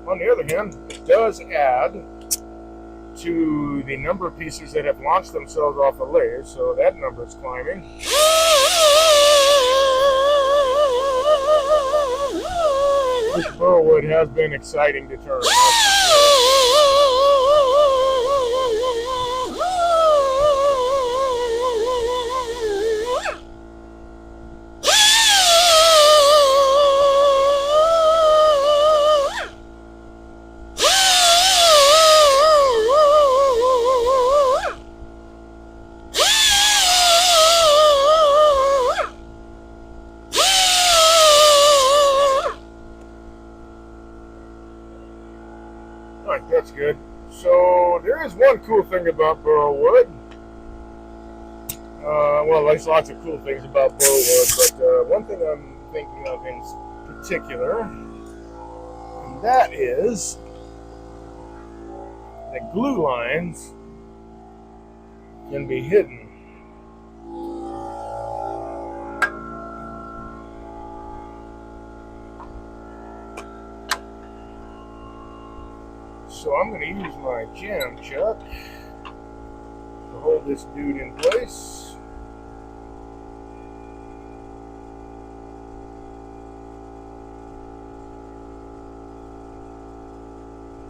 On the other hand, it does add to the number of pieces that have launched themselves off the lathe, so that number is climbing. This burlwood has been exciting to turn. Alright, that's good. So there is one cool thing about burlwood. Well, there's lots of cool things about burlwood, but one thing I'm thinking of in particular, and that is that glue lines can be hidden. So I'm going to use my jam chuck to hold this dude in place.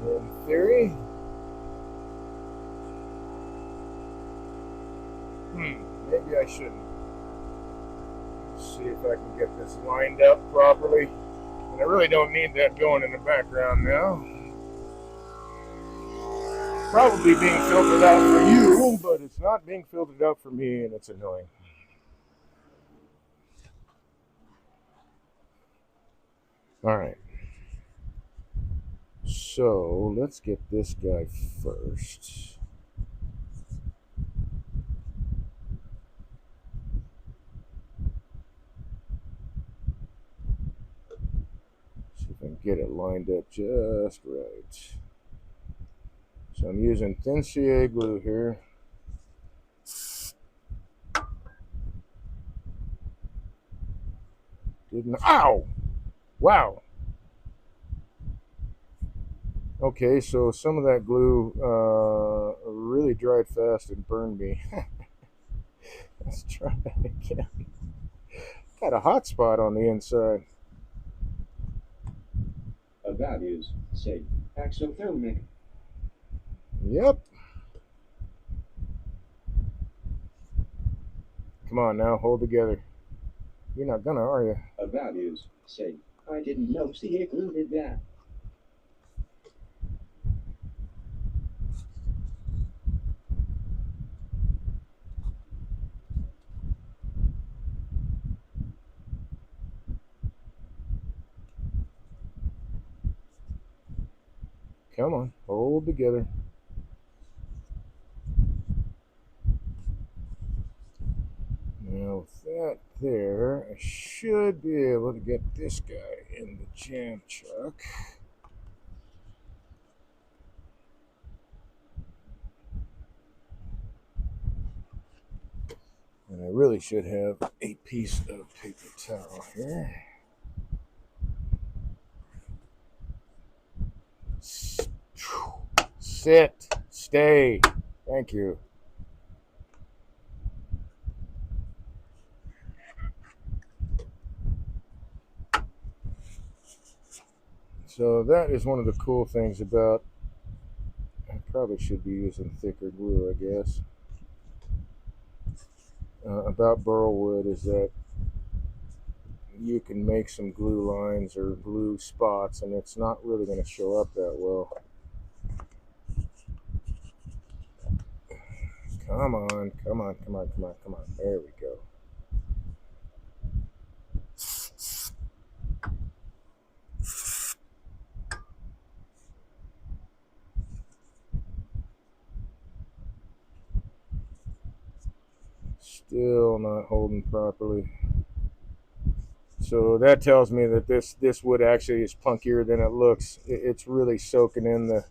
In theory, maybe I shouldn't. Let's see if I can get this lined up properly. And I really don't need that going in the background now. Probably being filtered out for you, but it's not being filtered out for me, and it's annoying. Alright. So, let's get this guy first. See if I can get it lined up just right. So I'm using thin CA glue here. Ow! Wow! Okay, so some of that glue really dried fast and burned me. Let's try that again. Got a hot spot on the inside. Values say exothermic. Yep. Come on now, hold together. You're not gonna, are you? Values say I didn't know CA glue did that. Come on, hold together. Now with that there, I should be able to get this guy in the jam chuck. And I really should have a piece of paper towel here. Sit, stay. Thank you. So that is one of the cool things about, I probably should be using thicker glue, I guess, about burlwood is that you can make some glue lines or glue spots and it's not really going to show up that well. Come on, come on, come on, come on, come on. There we go. Still not holding properly. So that tells me that this wood actually is punkier than it looks. It's really soaking in the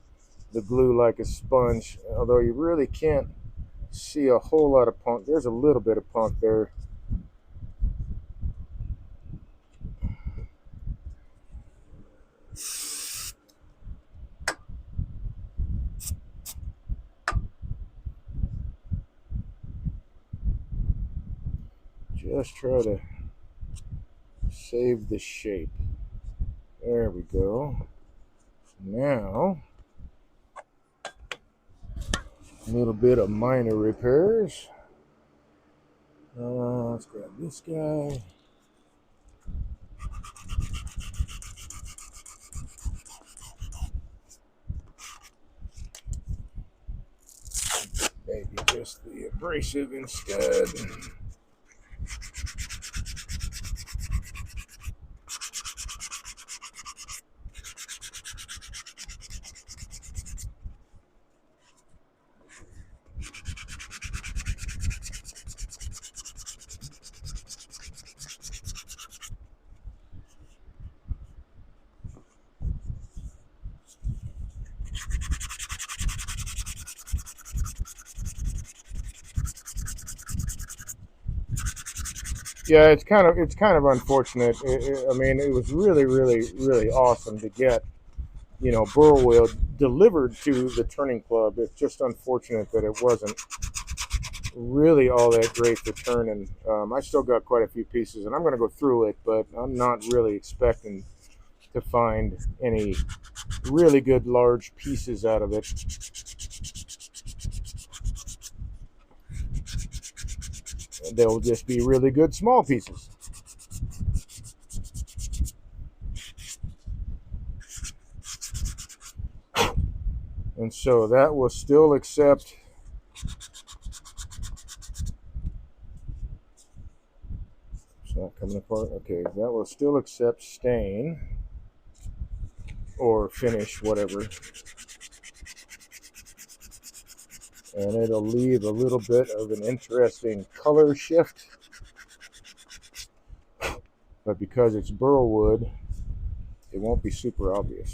glue like a sponge, although you really can't see a whole lot of punk. There's a little bit of punk there. Just try to save the shape. There we go. Now, a little bit of minor repairs. Let's grab this guy. Maybe just the abrasive instead. Yeah, it's kind of unfortunate. I mean, it was really awesome to get burl wheel delivered to the turning club. It's just unfortunate that it wasn't really all that great for turning. I still got quite a few pieces, and I'm going to go through it, but I'm not really expecting to find any really good large pieces out of it. They'll just be really good small pieces. And so that will still accept it's not coming apart. Okay, that will still accept stain or finish, whatever. And it'll leave a little bit of an interesting color shift. But because it's burl wood, it won't be super obvious.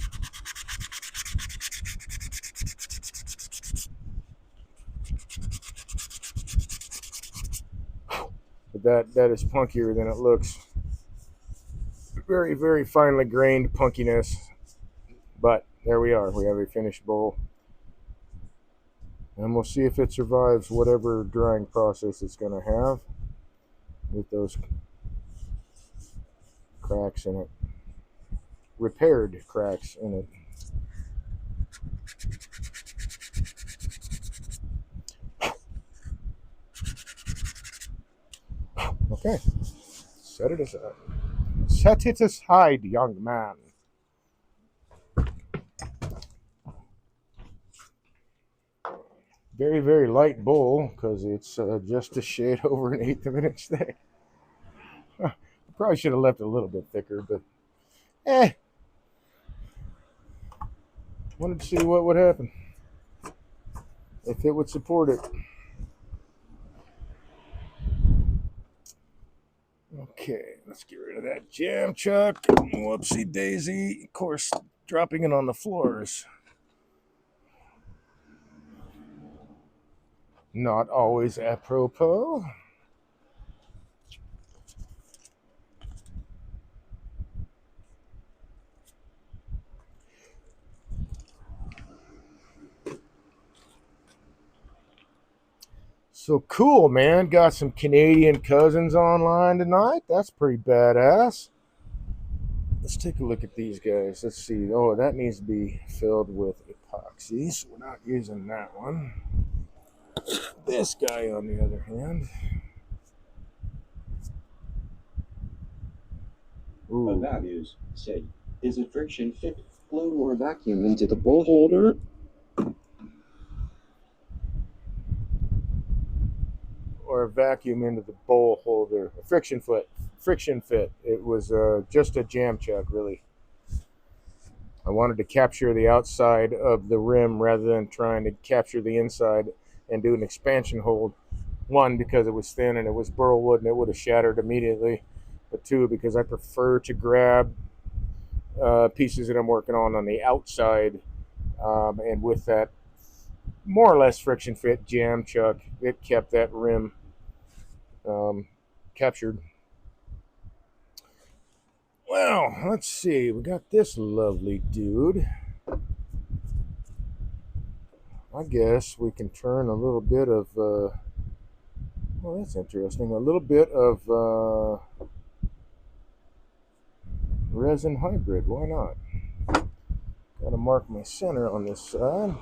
But that is punkier than it looks. Very finely grained punkiness. But there we are. We have a finished bowl. And we'll see if it survives whatever drying process it's going to have with those cracks in it. Repaired cracks in it. Okay. Set it aside. Set it aside, young man. Very light bowl because it's just a shade over 1/8 of an inch thick. I probably should have left it a little bit thicker, but wanted to see what would happen if it would support it. Okay, let's get rid of that jam chuck. Whoopsie daisy. Of course, dropping it on the floors. Not always apropos. So cool, man. Got some Canadian cousins online tonight. That's pretty badass. Let's take a look at these guys. Let's see. Oh, that needs to be filled with epoxy, so we're not using that one. This guy, on the other hand. The values say, is it friction fit, flow, or vacuum into the bowl holder? Or a vacuum into the bowl holder. A friction fit. It was just a jam chuck, really. I wanted to capture the outside of the rim rather than trying to capture the inside and do an expansion hold. One, because it was thin and it was burl wood and it would have shattered immediately. But two, because I prefer to grab pieces that I'm working on the outside, and with that more or less friction fit jam chuck, it kept that rim captured. Well, let's see. We got this lovely dude. I guess we can turn a little bit of, well, that's interesting. A little bit of resin hybrid. Why not? Gotta mark my center on this side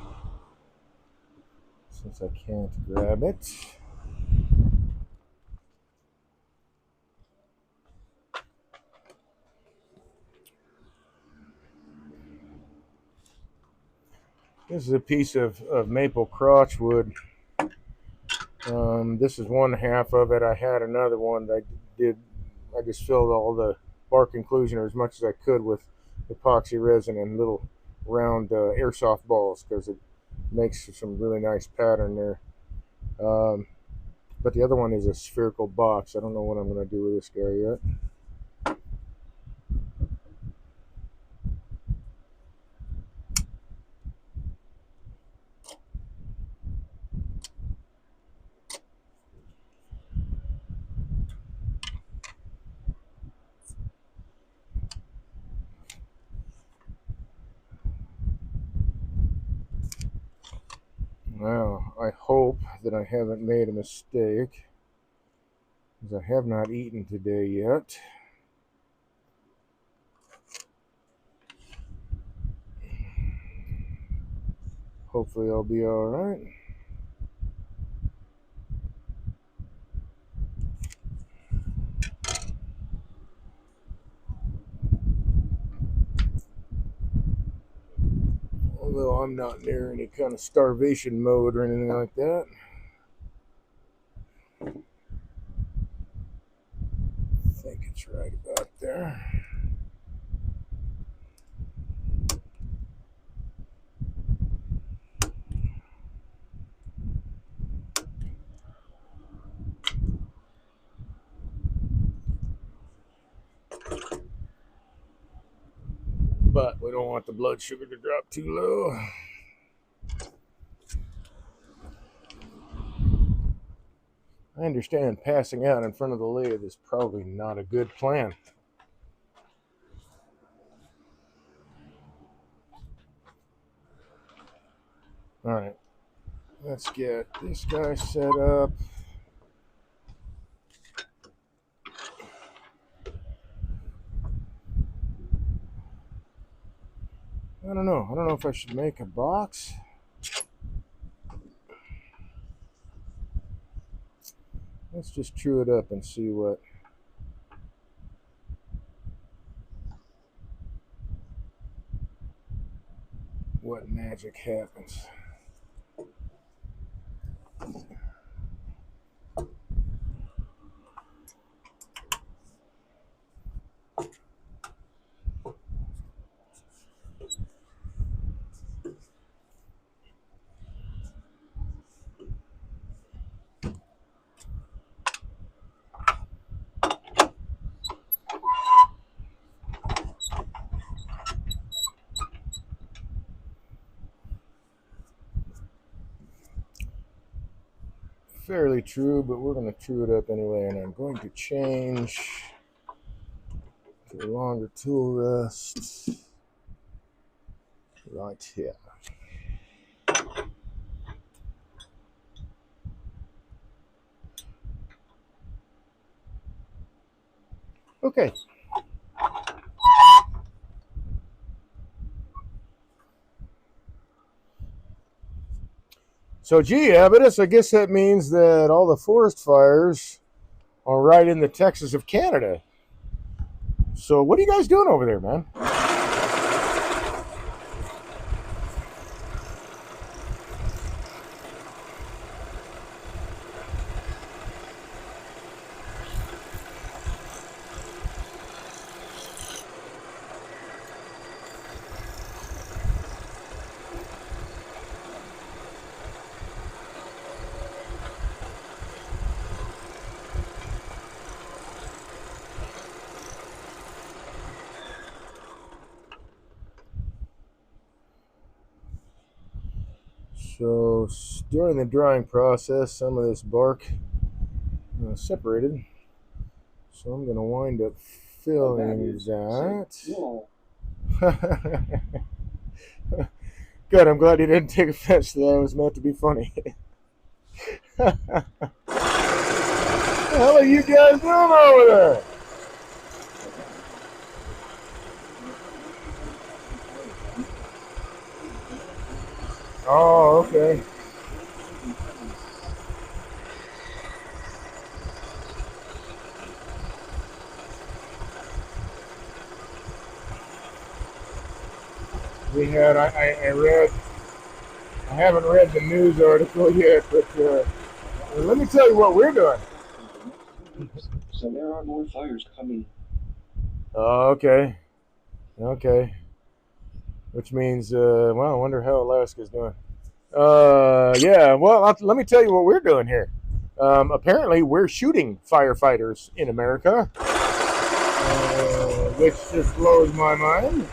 since I can't grab it. This is a piece of maple crotch wood. This is one half of it. I had another one that I just filled all the bark inclusion as much as I could with epoxy resin and little round airsoft balls because it makes some really nice pattern there. But the other one is a spherical box. I don't know what I'm going to do with this guy yet. Well, I hope that I haven't made a mistake, because I have not eaten today yet. Hopefully I'll be alright. Although I'm not near any kind of starvation mode or anything like that. I think it's right about there. But we don't want the blood sugar to drop too low. I understand passing out in front of the lathe is probably not a good plan. Alright, let's get this guy set up. I don't know. I don't know if I should make a box. Let's just true it up and see what magic happens. Fairly true, but we're going to true it up anyway, and I'm going to change to a longer tool rest right here. Okay. So, gee, Abatus, I guess that means that all the forest fires are right in the Texas of Canada. So, what are you guys doing over there, man? So during the drying process, some of this bark separated. So I'm going to wind up filling that. Good, I'm glad you didn't take offense to that. It was meant to be funny. What the hell are you guys doing over there? Oh, okay. We had, I read, I haven't read the news article yet, but let me tell you what we're doing. So there are more fires coming. Oh, okay. Okay. Which means, well, I wonder how Alaska's doing. Yeah, well, let me tell you what we're doing here. Apparently, we're shooting firefighters in America, which just blows my mind.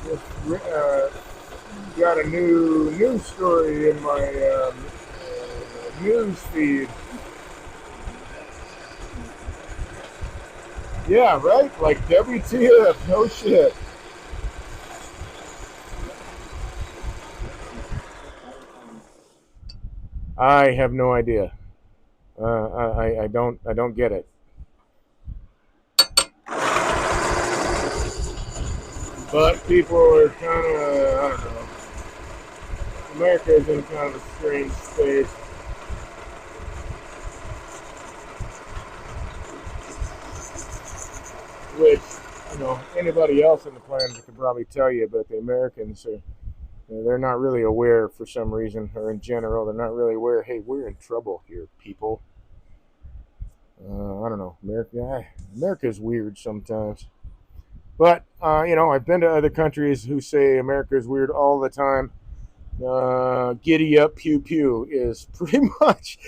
Just got a new news story in my news feed. Yeah, right? Like WTF, no shit. I have no idea. I don't get it. But people are kind of, I don't know. America is in kind of a strange space. Which, anybody else on the planet could probably tell you, but the Americans are, they're not really aware for some reason, or in general, they're not really aware. Hey, we're in trouble here, people. I don't know. America is weird sometimes. But I've been to other countries who say America is weird all the time. Giddy up, pew pew is pretty much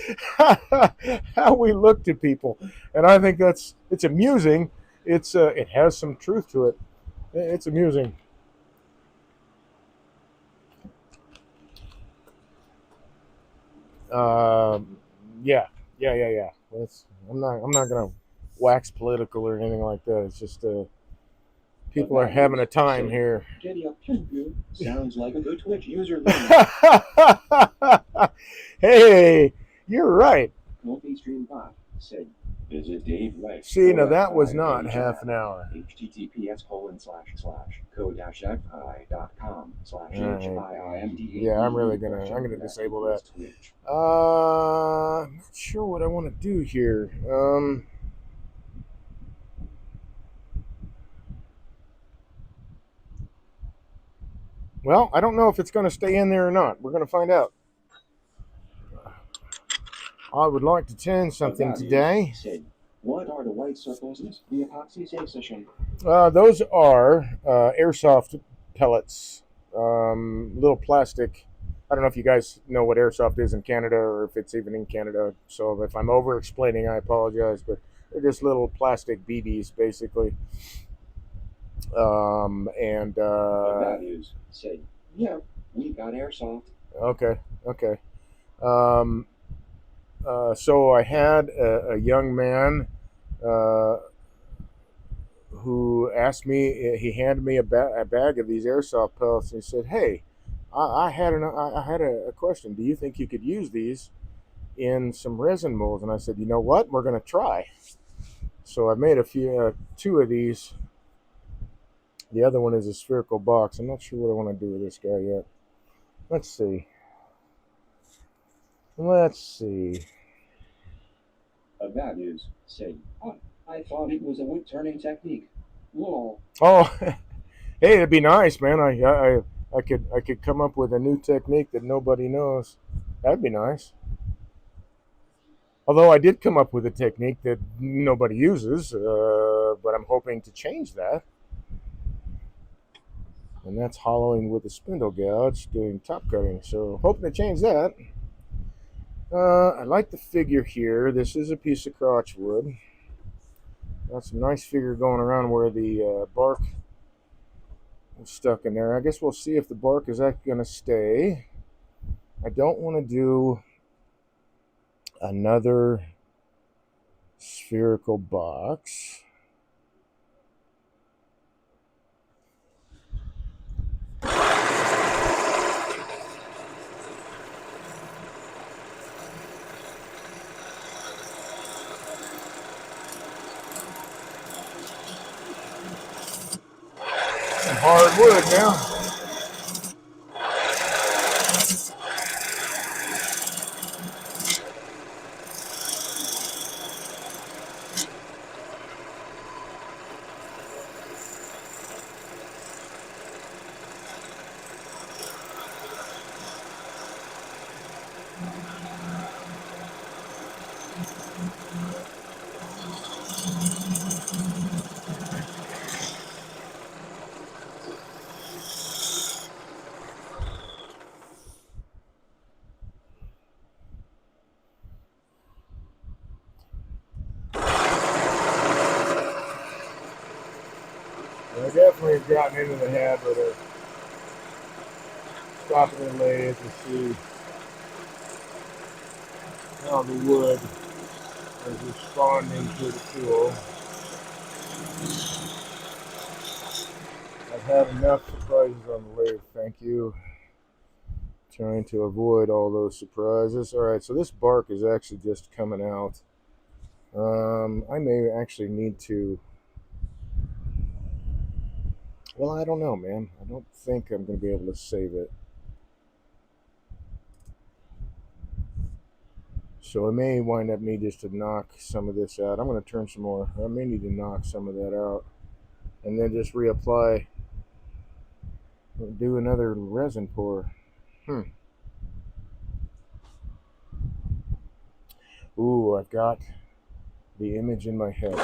how we look to people, and I think it's amusing. It has some truth to it. It's amusing. Um, yeah, yeah. I'm not gonna wax political or anything like that. It's just people are having a time here. Giddy up, pew pew. Sounds like a good Twitch user. Hey, you're right. Multi-stream bot said, visit Dave Life. See, now that was not half an hour. https://co-fi.com/HIIMDA. Yeah, I'm gonna disable that. I'm not sure what I want to do here. Well, I don't know if it's going to stay in there or not. We're going to find out. I would like to change something today. What are the white circles in the epoxy safe session? Those are airsoft pellets, little plastic. I don't know if you guys know what airsoft is in Canada or if it's even in Canada. So if I'm over explaining, I apologize. But they're just little plastic BBs, basically. And values said, yeah, we got airsoft. Okay. Um, so I had a young man who asked me. He handed me a bag of these airsoft pellets, and he said, "Hey, I had a question. Do you think you could use these in some resin molds?" And I said, "You know what? We're going to try." So I made two of these. The other one is a spherical box. I'm not sure what I want to do with this guy yet. Let's see. Values say, I thought it was a wood turning technique. Lol. Oh, hey, it'd be nice, man. I could come up with a new technique that nobody knows. That'd be nice. Although I did come up with a technique that nobody uses, but I'm hoping to change that. And that's hollowing with a spindle gouge, doing top cutting. So hoping to change that. I like the figure here. This is a piece of crotch wood. Got some nice figure going around where the bark stuck in there. I guess we'll see if the bark is actually going to stay. I don't want to do another spherical box. Some hard wood now. I definitely have gotten into the habit of stopping the lathe to see how the wood is responding to the tool. I've had enough surprises on the lathe, thank you. Trying to avoid all those surprises. Alright, so this bark is actually just coming out. I may actually need to... Well, I don't know, man. I don't think I'm going to be able to save it. So I may wind up needing just to knock some of this out. I'm going to turn some more. I may need to knock some of that out. And then just reapply. Do another resin pour. Ooh, I've got the image in my head.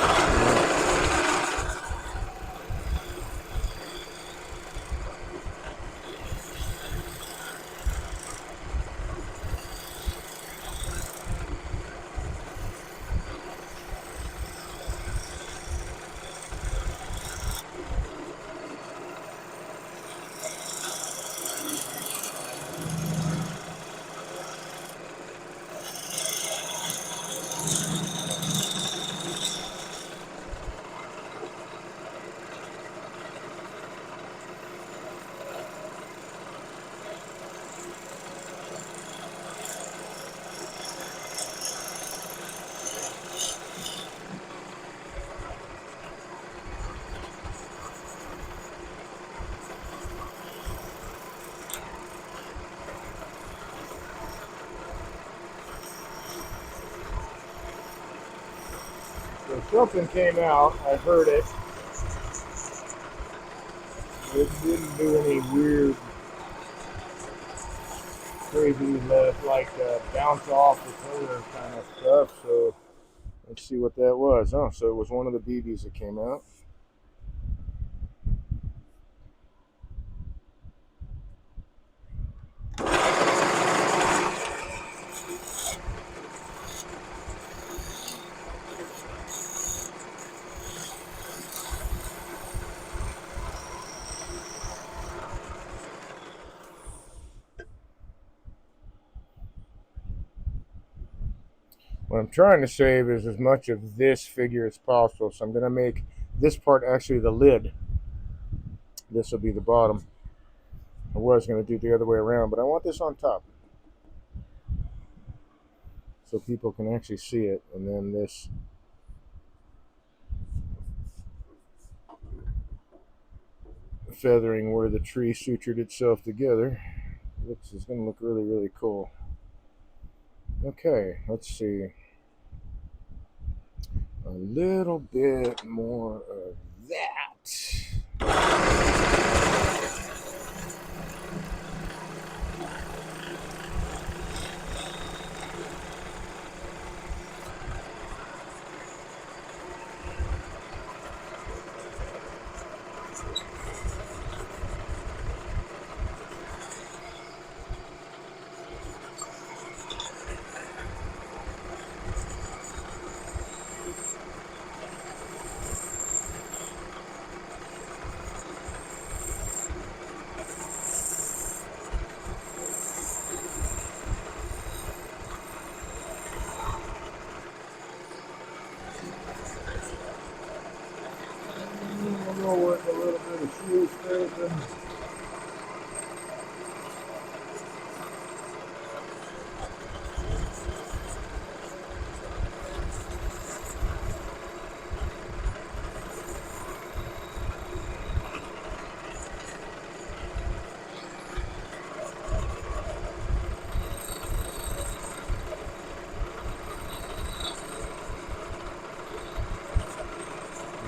So something came out. I heard it. It didn't do any weird, crazy, bounce off the color kind of stuff. So let's see what that was. Oh, so it was one of the BBs that came out. What I'm trying to save is as much of this figure as possible. So I'm going to make this part actually the lid. This will be the bottom. I was going to do it the other way around, but I want this on top. So people can actually see it. And then this feathering where the tree sutured itself together. It's going to look really, really cool. Okay, let's see. A little bit more of that. open.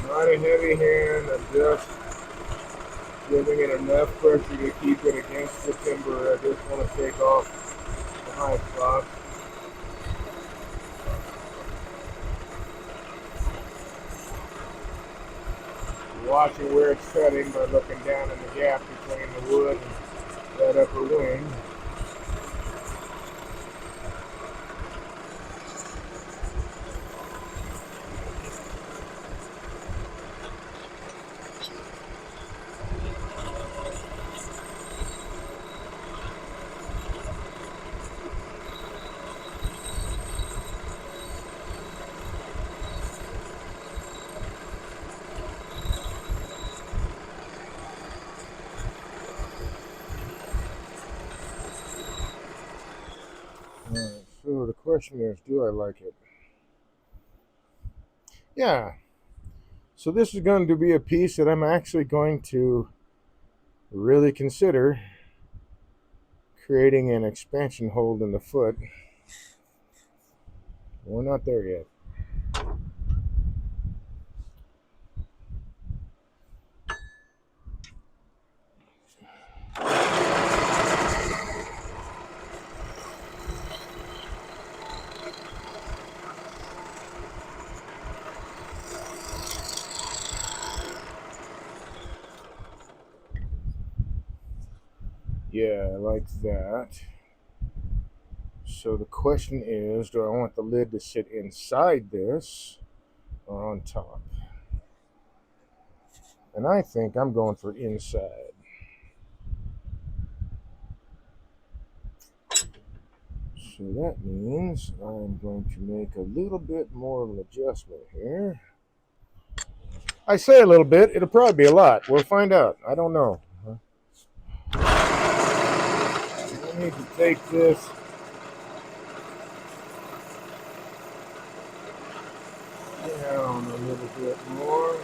Not a heavy hand, I'm just giving it enough pressure to keep it against the timber. I just want to take off the high spot. Watching where it's cutting by looking down in the gap between the wood and that upper wing. Alright, so the question is, do I like it? Yeah. So this is going to be a piece that I'm actually going to really consider creating an expansion hold in the foot. We're not there yet. Yeah, I like that. So the question is, do I want the lid to sit inside this or on top? And I think I'm going for inside. So that means I'm going to make a little bit more of an adjustment here. I say a little bit, it'll probably be a lot. We'll find out. I don't know. I need to take this down a little bit more.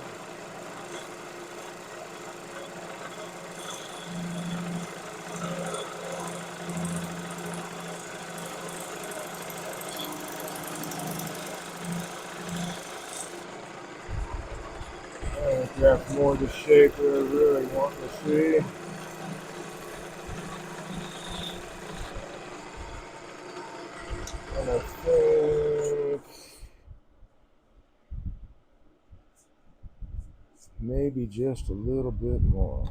And grab more of the shape that I really want to see. And I think maybe just a little bit more.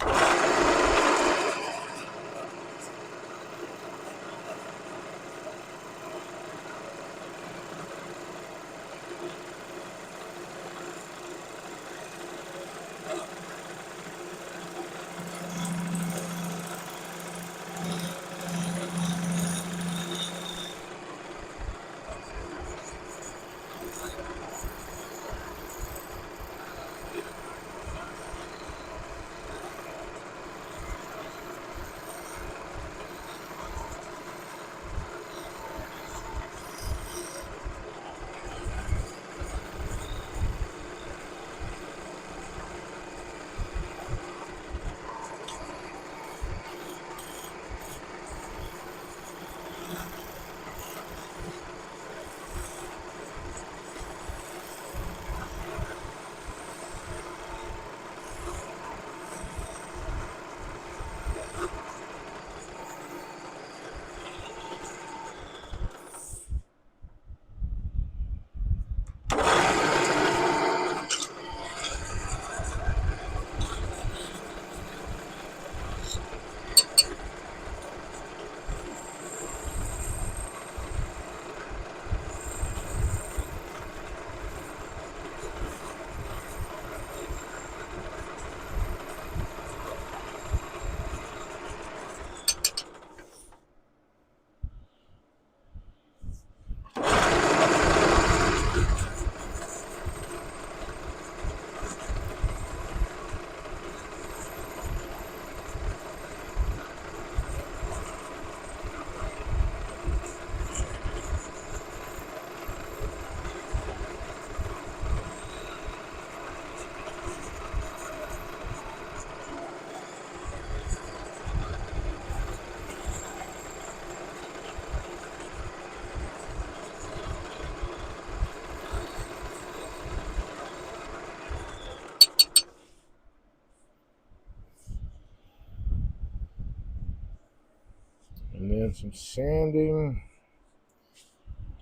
and some sanding.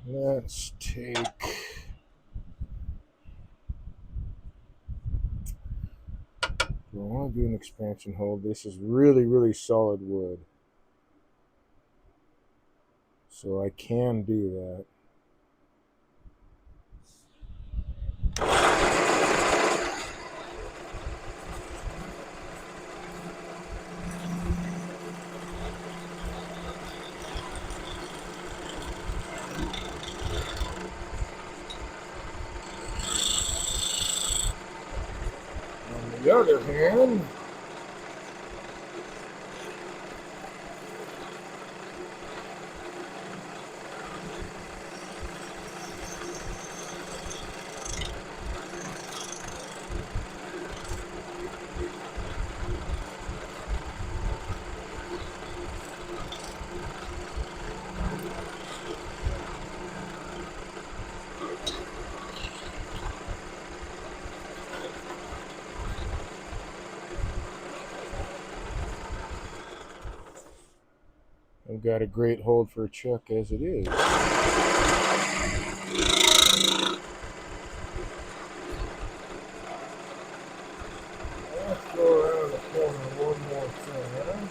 Let's take I want to do an expansion hole. This is really, really solid wood, so I can do that. On the other hand, I've got a great hold for a chuck as it is. Let's go around the corner one more time.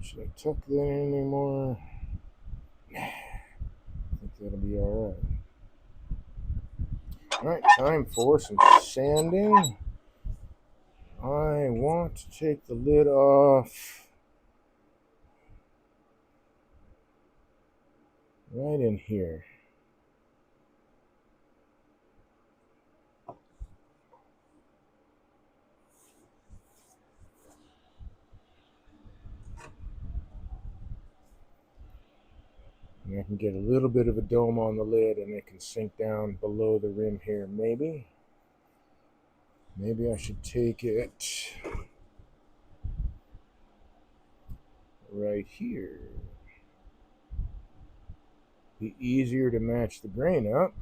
Should I tuck that in anymore? Nah, I think that'll be alright. Alright, time for some sanding. I want to take the lid off right in here. And I can get a little bit of a dome on the lid and it can sink down below the rim here, maybe. Maybe I should take it right here. Be easier to match the grain up.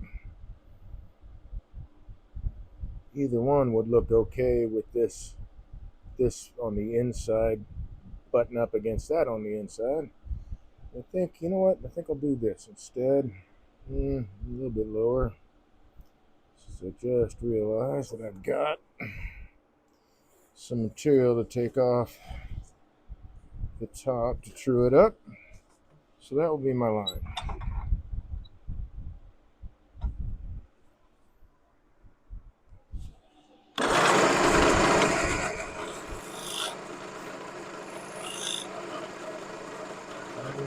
Either one would look okay with this on the inside, button up against that on the inside. I think, you know what? I think I'll do this instead. A little bit lower. So just realized that I've got some material to take off the top to true it up. So that will be my line.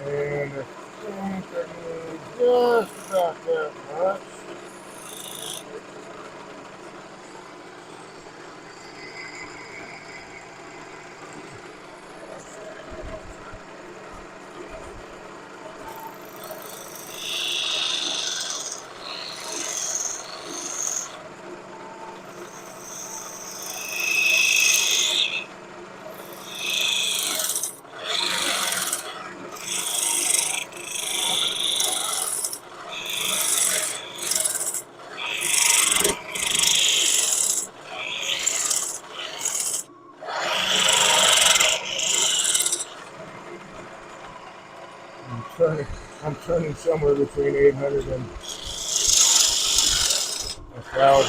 And I think I need just about that much. I'm turning somewhere between 800 and 1,000.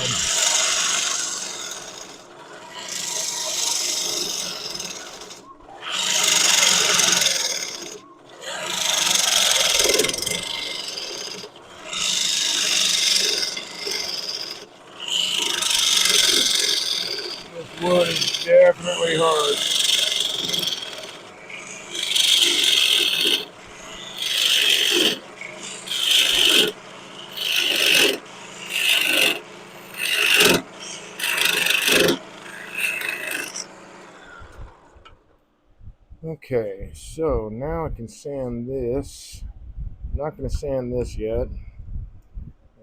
This wood is definitely hard. Okay, so now I can sand this. I'm not going to sand this yet.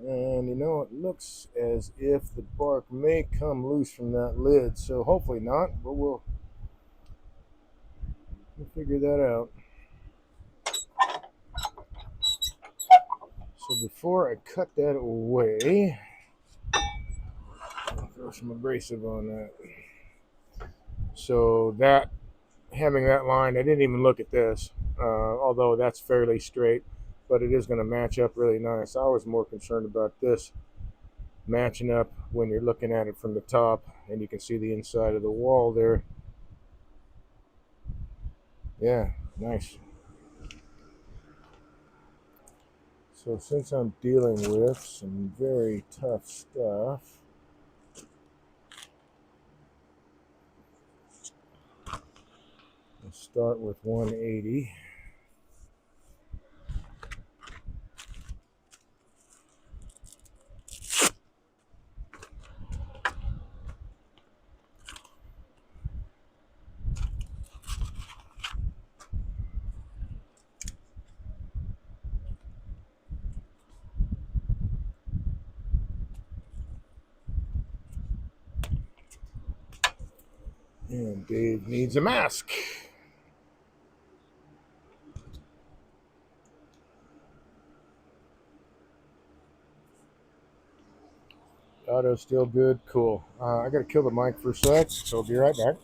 And you know, it looks as if the bark may come loose from that lid, so hopefully not, but we'll figure that out. So before I cut that away, I'll throw some abrasive on that. So that, having that line, I didn't even look at this, although that's fairly straight, but it is going to match up really nice. I was more concerned about this matching up when you're looking at it from the top, and you can see the inside of the wall there. Yeah, nice. So since I'm dealing with some very tough stuff, let's start with 180. And Dave needs a mask. Auto's still good. Cool. I got to kill the mic for a sec, so I'll be right back.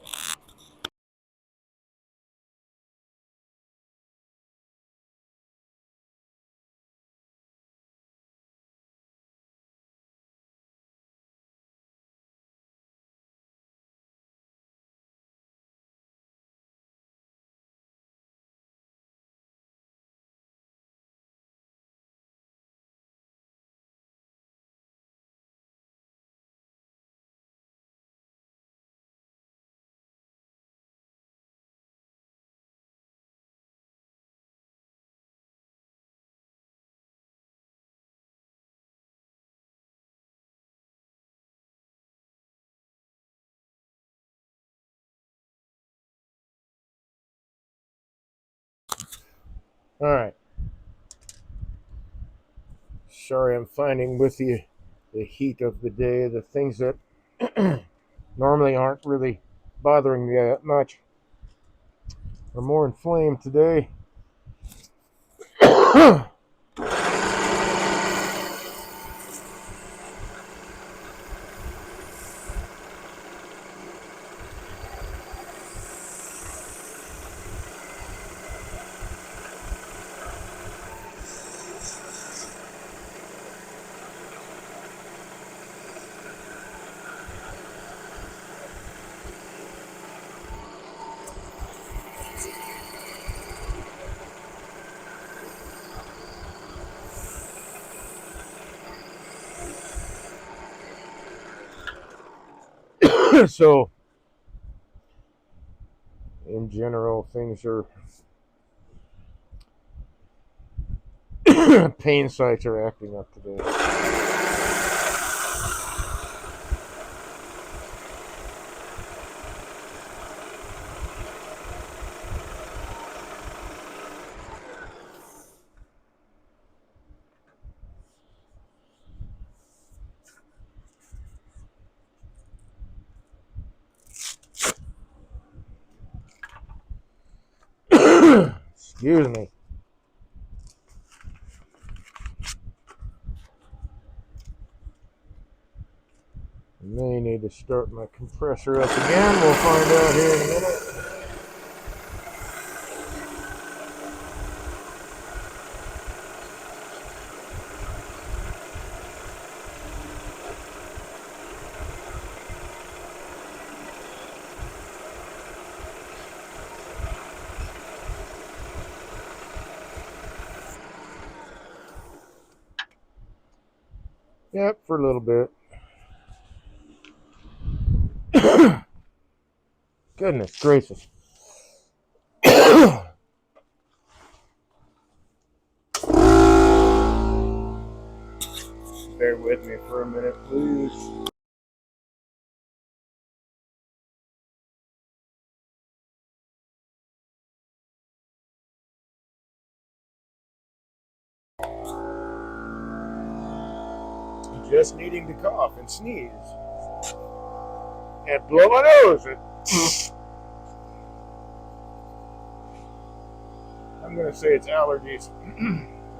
All right. Sorry, I'm finding with the heat of the day, the things that normally aren't really bothering me that much are more inflamed today. So, in general, things are pain sites are acting up today. Excuse me. I may need to start my compressor up again. We'll find out here in a minute. Yep, for a little bit. Goodness gracious. Bear with me for a minute, please. just needing to cough and sneeze and blow my nose. I'm going to say it's allergies.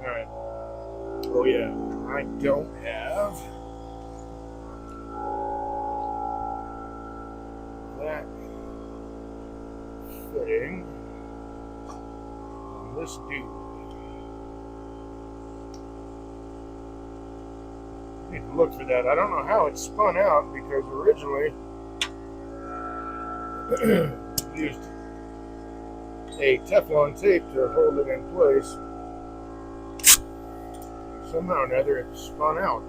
All right. Oh, yeah. I don't have that thing on this dude. I need to look for that. I don't know how it spun out because originally used a Teflon tape to hold it in place. Somehow or another it spun out.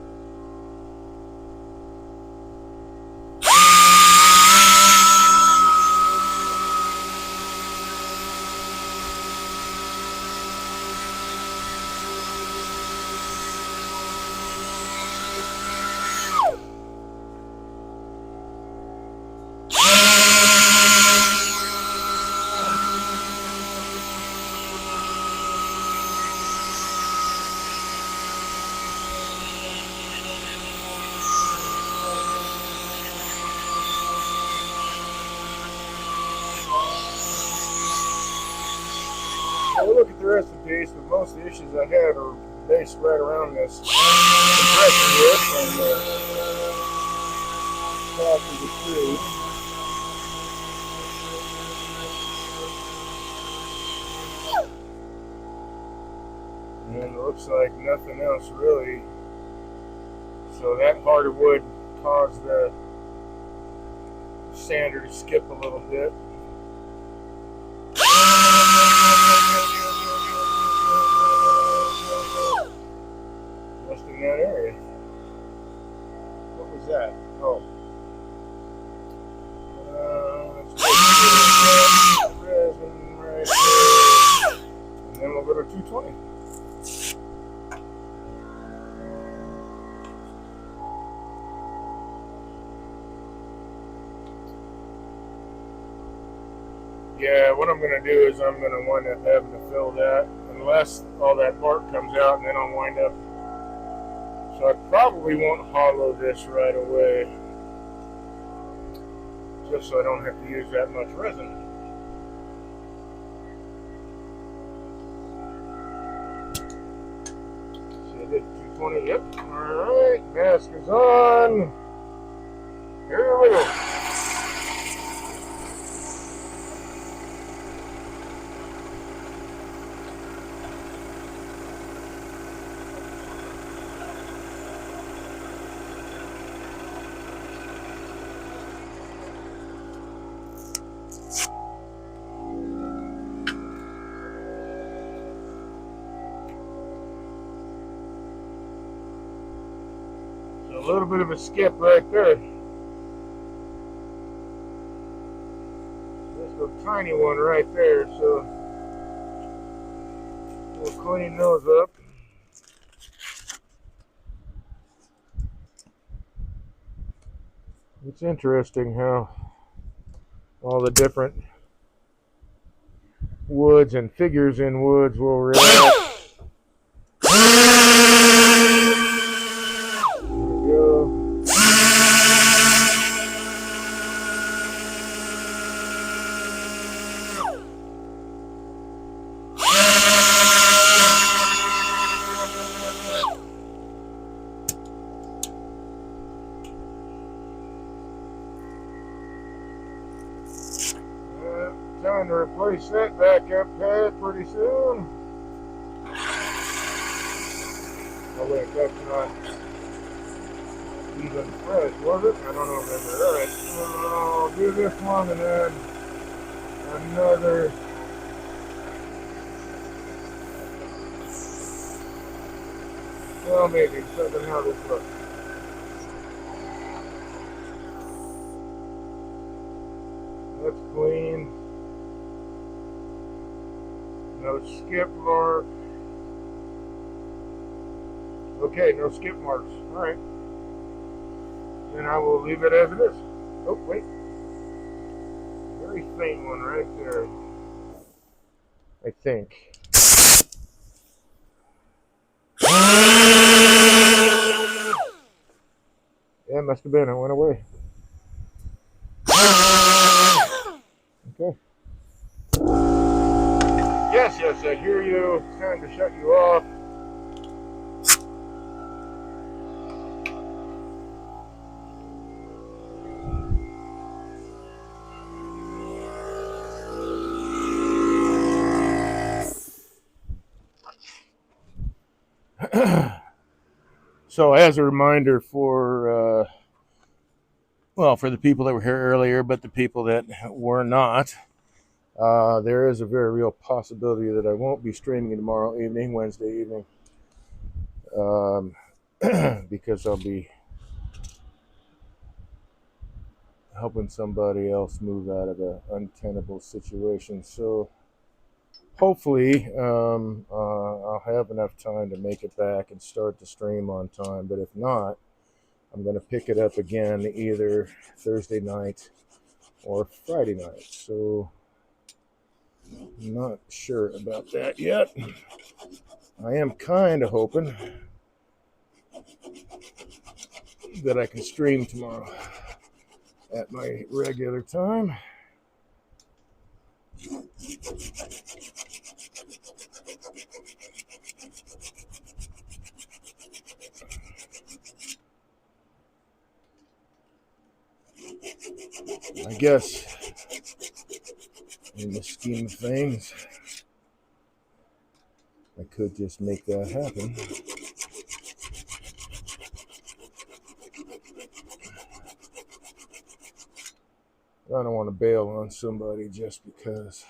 We'll look at the rest of the piece, but most of the issues I had are based right around this compression disc and the top of the screw. And it looks like nothing else really. So that part of wood caused the sander to skip a little bit. Just in that area. What was that? Oh. Let's go to resin right there. And then we'll go to 220. Yeah, what I'm going to do is I'm going to wind up having to fill that unless all that bark comes out, and then I'll wind up. So I probably won't hollow this right away, just so I don't have to use that much resin. So I did 220, yep. Alright, mask is on. Here we go. A little bit of a skip right there. Just a tiny one right there, so we'll clean those up. It's interesting how all the different woods and figures in woods will react. Time to replace that backup pad pretty soon. Oh wait, that's not even fresh, was it? I don't know. Alright, I'll do this one and then another. Well, maybe, something how this looks. That's clean. No skip mark. Okay, no skip marks. Alright. Then I will leave it as it is. Oh, wait. Very faint one right there. I think. Must have been. It went away. Okay. Yes, yes, I hear you. It's time to shut you off. So, as a reminder for for the people that were here earlier, but the people that were not, there is a very real possibility that I won't be streaming tomorrow evening, Wednesday evening, um, because I'll be helping somebody else move out of an untenable situation. So hopefully I'll have enough time to make it back and start the stream on time. But if not, I'm going to pick it up again either Thursday night or Friday night. So I'm not sure about that yet. I am kind of hoping that I can stream tomorrow at my regular time. I guess in the scheme of things, I could just make that happen. I don't want to bail on somebody just because.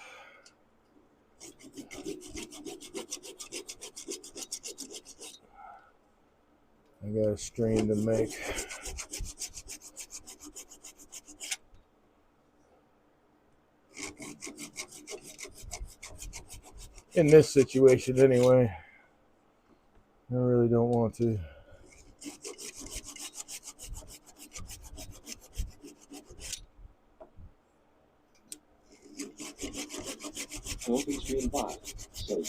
I got a stream to make. In this situation, anyway, I really don't want to. Coffee Stream Bot. So,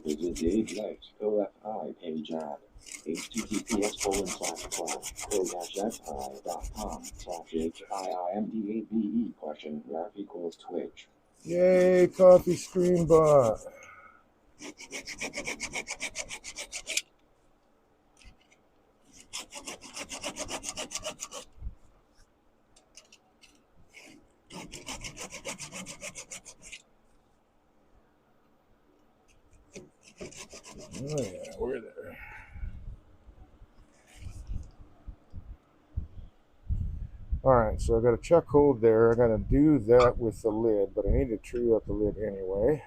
visit Dave Life's OFI page at https://pro-fi.com/HIIMDABE?ref=Twitch. Yay, coffee stream bot. Oh yeah, we're there. Alright, so I got a chuck hold there. I gotta do that with the lid, but I need to true up the lid anyway.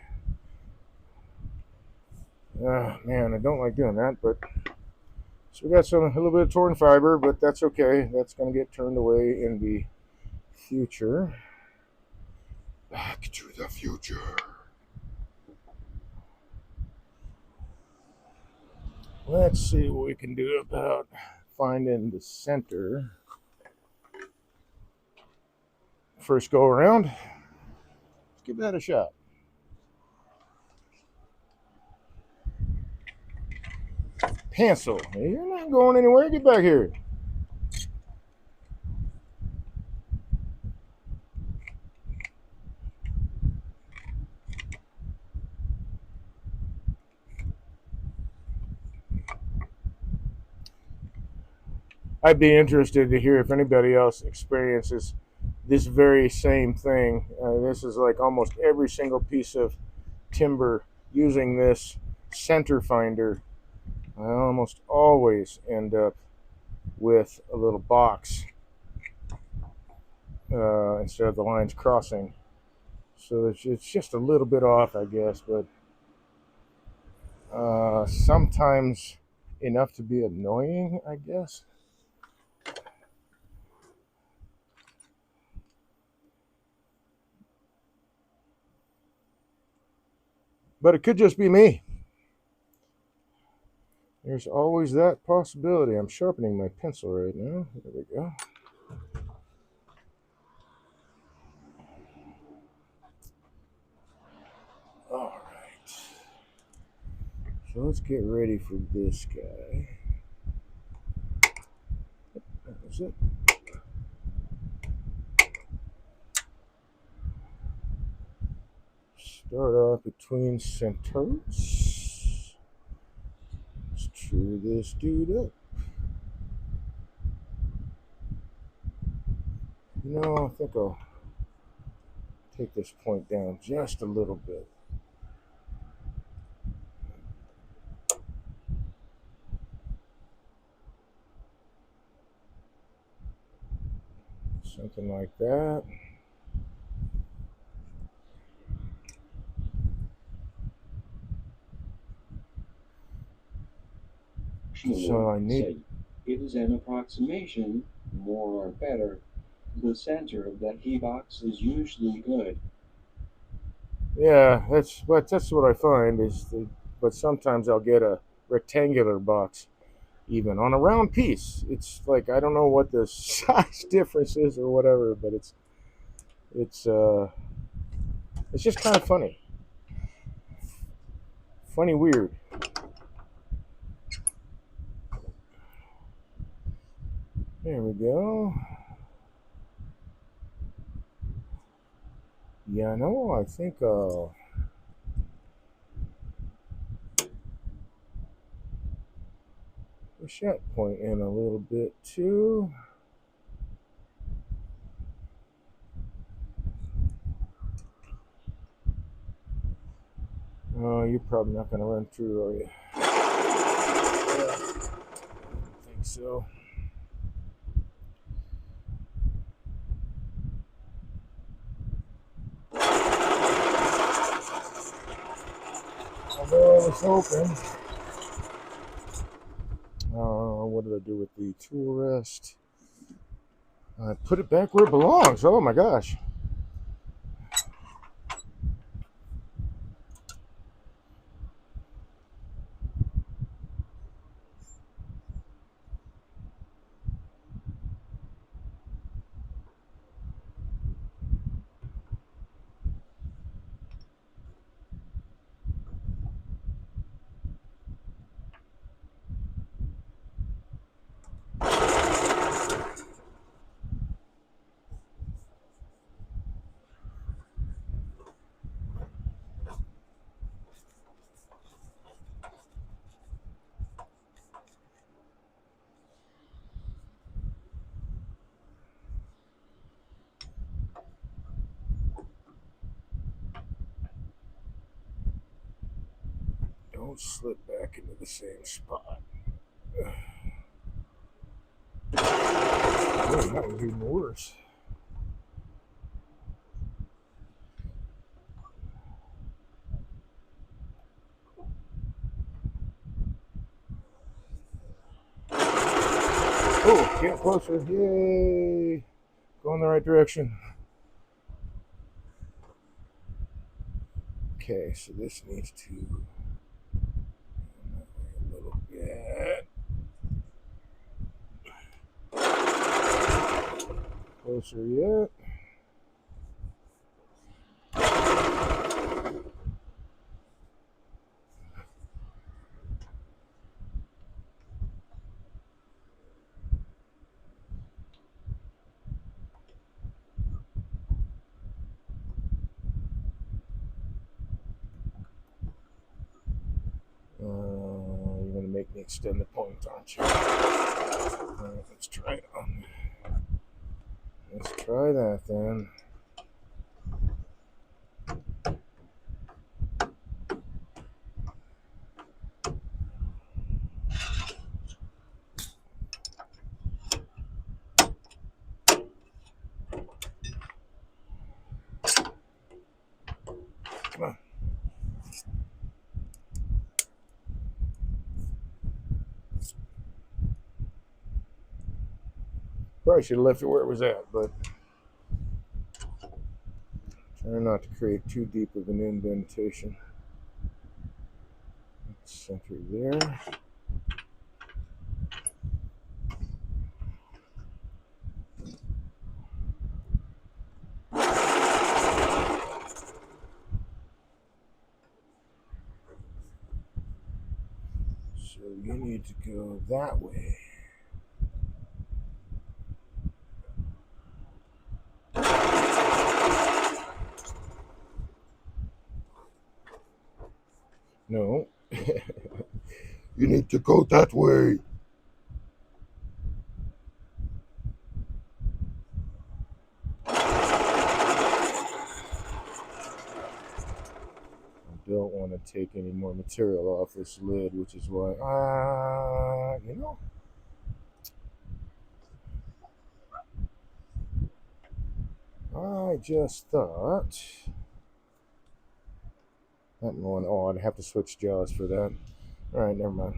Man, I don't like doing that, but so we got a little bit of torn fiber, but that's okay. That's gonna get turned away in the future. Back to the future. Let's see what we can do about finding the center. First go around. Let's give that a shot. Pencil. Hey, you're not going anywhere. Get back here. I'd be interested to hear if anybody else experiences this very same thing. This is like almost every single piece of timber using this center finder. I almost always end up with a little box instead of the lines crossing. So it's just a little bit off, I guess, but sometimes enough to be annoying, I guess. But it could just be me. There's always that possibility. I'm sharpening my pencil right now. There we go. All right. So let's get ready for this guy. That was it. Start off between centers. Let's true this dude up. You know, I think I'll take this point down just a little bit. Something like that. So I need. Say, it is an approximation, more or better. The center of that key box is usually good. Yeah, that's what I find is the. But sometimes I'll get a rectangular box, even on a round piece. It's like I don't know what the size difference is or whatever, but it's it's just kind of funny, weird. There we go. Yeah, no, I think push that point in a little bit too. Oh, you're probably not going to run through, are you? I think so. Although I was hoping. What did I do with the tool rest? I put it back where it belongs. Oh my gosh. Don't slip back into the same spot. Oh, that was even worse. Oh, get closer. Yay. Go in the right direction. Okay, so this needs to a little bit closer yet. You're going to make me extend the point, aren't you? Alright, let's try it on. Let's try that then. Come on. Probably should have left it where it was at, but try not to create too deep of an indentation. Let's center there. So you need to go that way. You need to go that way. Don't want to take any more material off this lid, which is why I just thought that one. Oh, I'd have to switch jaws for that. All right, never mind.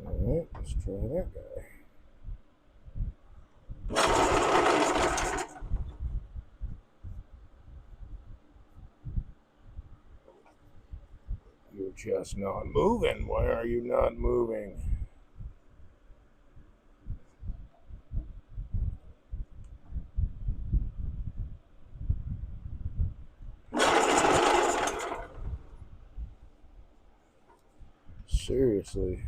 All right, let's try that guy. You're just not moving. Why are you not moving? Seriously.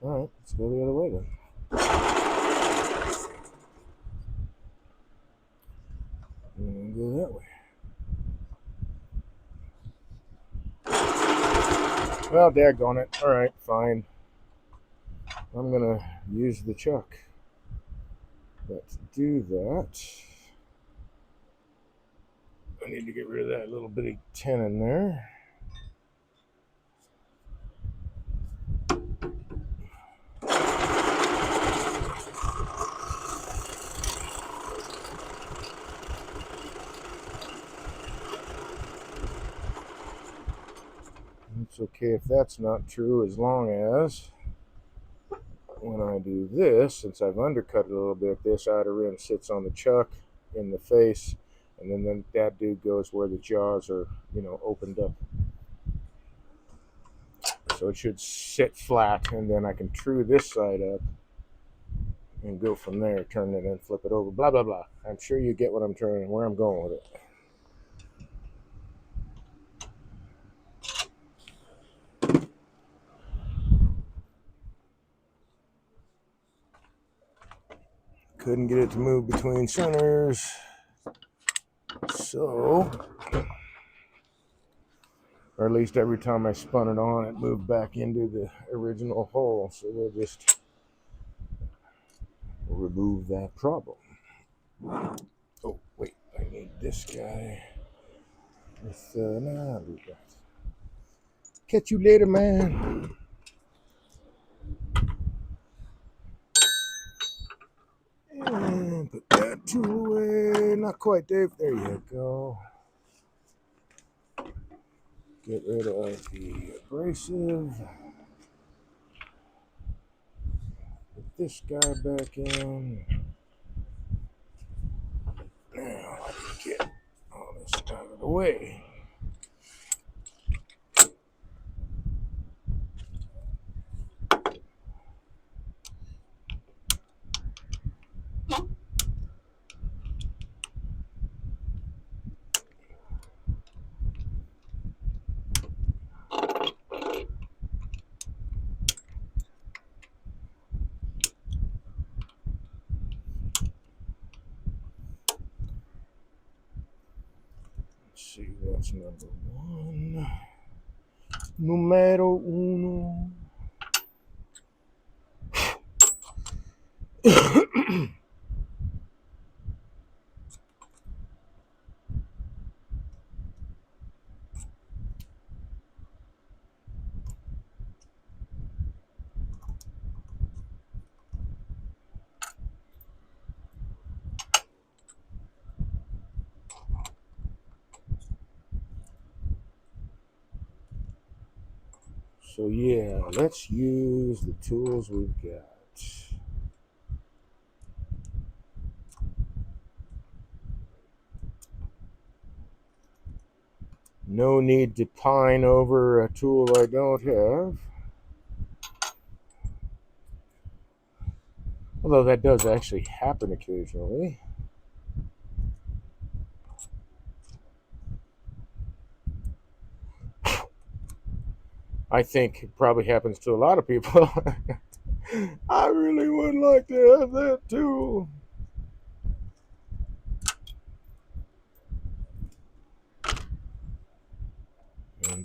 All right, let's go the other way then. And go that way. Well, daggone it. All right, fine. I'm gonna use the chuck. But to do that, I need to get rid of that little bitty tenon there. It's okay if that's not true, as long as when I do this, since I've undercut it a little bit, this outer rim sits on the chuck in the face, and then that dude goes where the jaws are, opened up. So it should sit flat, and then I can true this side up and go from there, turn it and flip it over, blah, blah, blah. I'm sure you get what I'm trying, where I'm going with it. Couldn't get it to move between centers, so, or at least every time I spun it on, it moved back into the original hole. So we'll just remove that problem. Oh, wait, I need this guy. With, nah, leave that. Catch you later, man. And put that tool away. Not quite, Dave. There you go. Get rid of the abrasive. Put this guy back in. Now I can get all this out of the way. See, that's number one. Numero uno. So yeah, let's use the tools we've got. No need to pine over a tool I don't have. Although that does actually happen occasionally. I think it probably happens to a lot of people. I really would like to have that tool.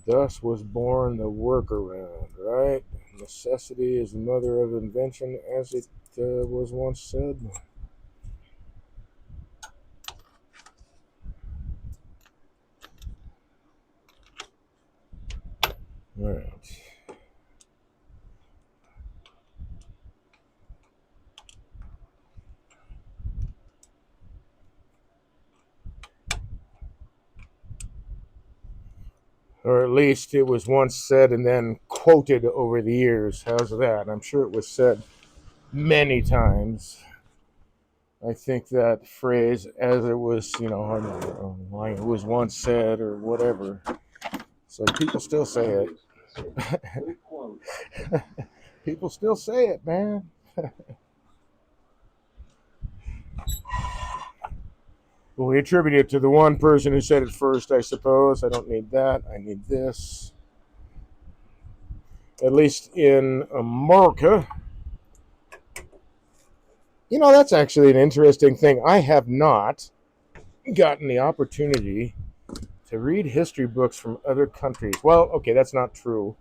Thus was born the workaround, right? Necessity is the mother of invention, as it was once said. All right. Or at least it was once said and then quoted over the years. How's that? I'm sure it was said many times. I think that phrase, as it was, like it was once said or whatever. So people still say it. People still say it, man. Well, we attribute it to the one person who said it first, I suppose. I don't need that. I need this. At least in America. That's actually an interesting thing. I have not gotten the opportunity to read history books from other countries. Well, okay, that's not true.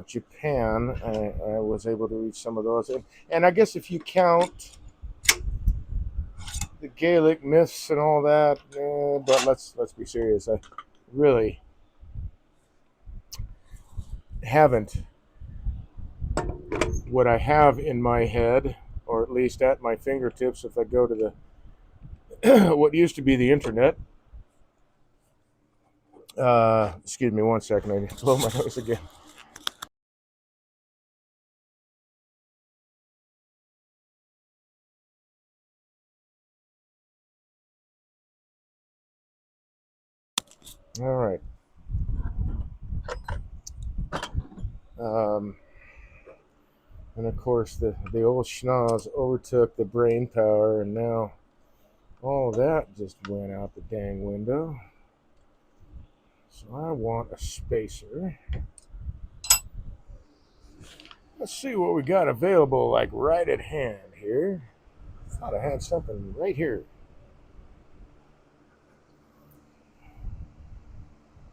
Japan, I was able to read some of those. And I guess if you count the Gaelic myths and all that, but let's be serious. I really haven't. What I have in my head, or at least at my fingertips, if I go to the what used to be the internet. Excuse me 1 second. I need to blow my nose again. All right. Um, and of course, the old schnoz overtook the brain power, and now all that just went out the dang window. So I want a spacer. Let's see what we got available, like right at hand here. Thought I had something right here.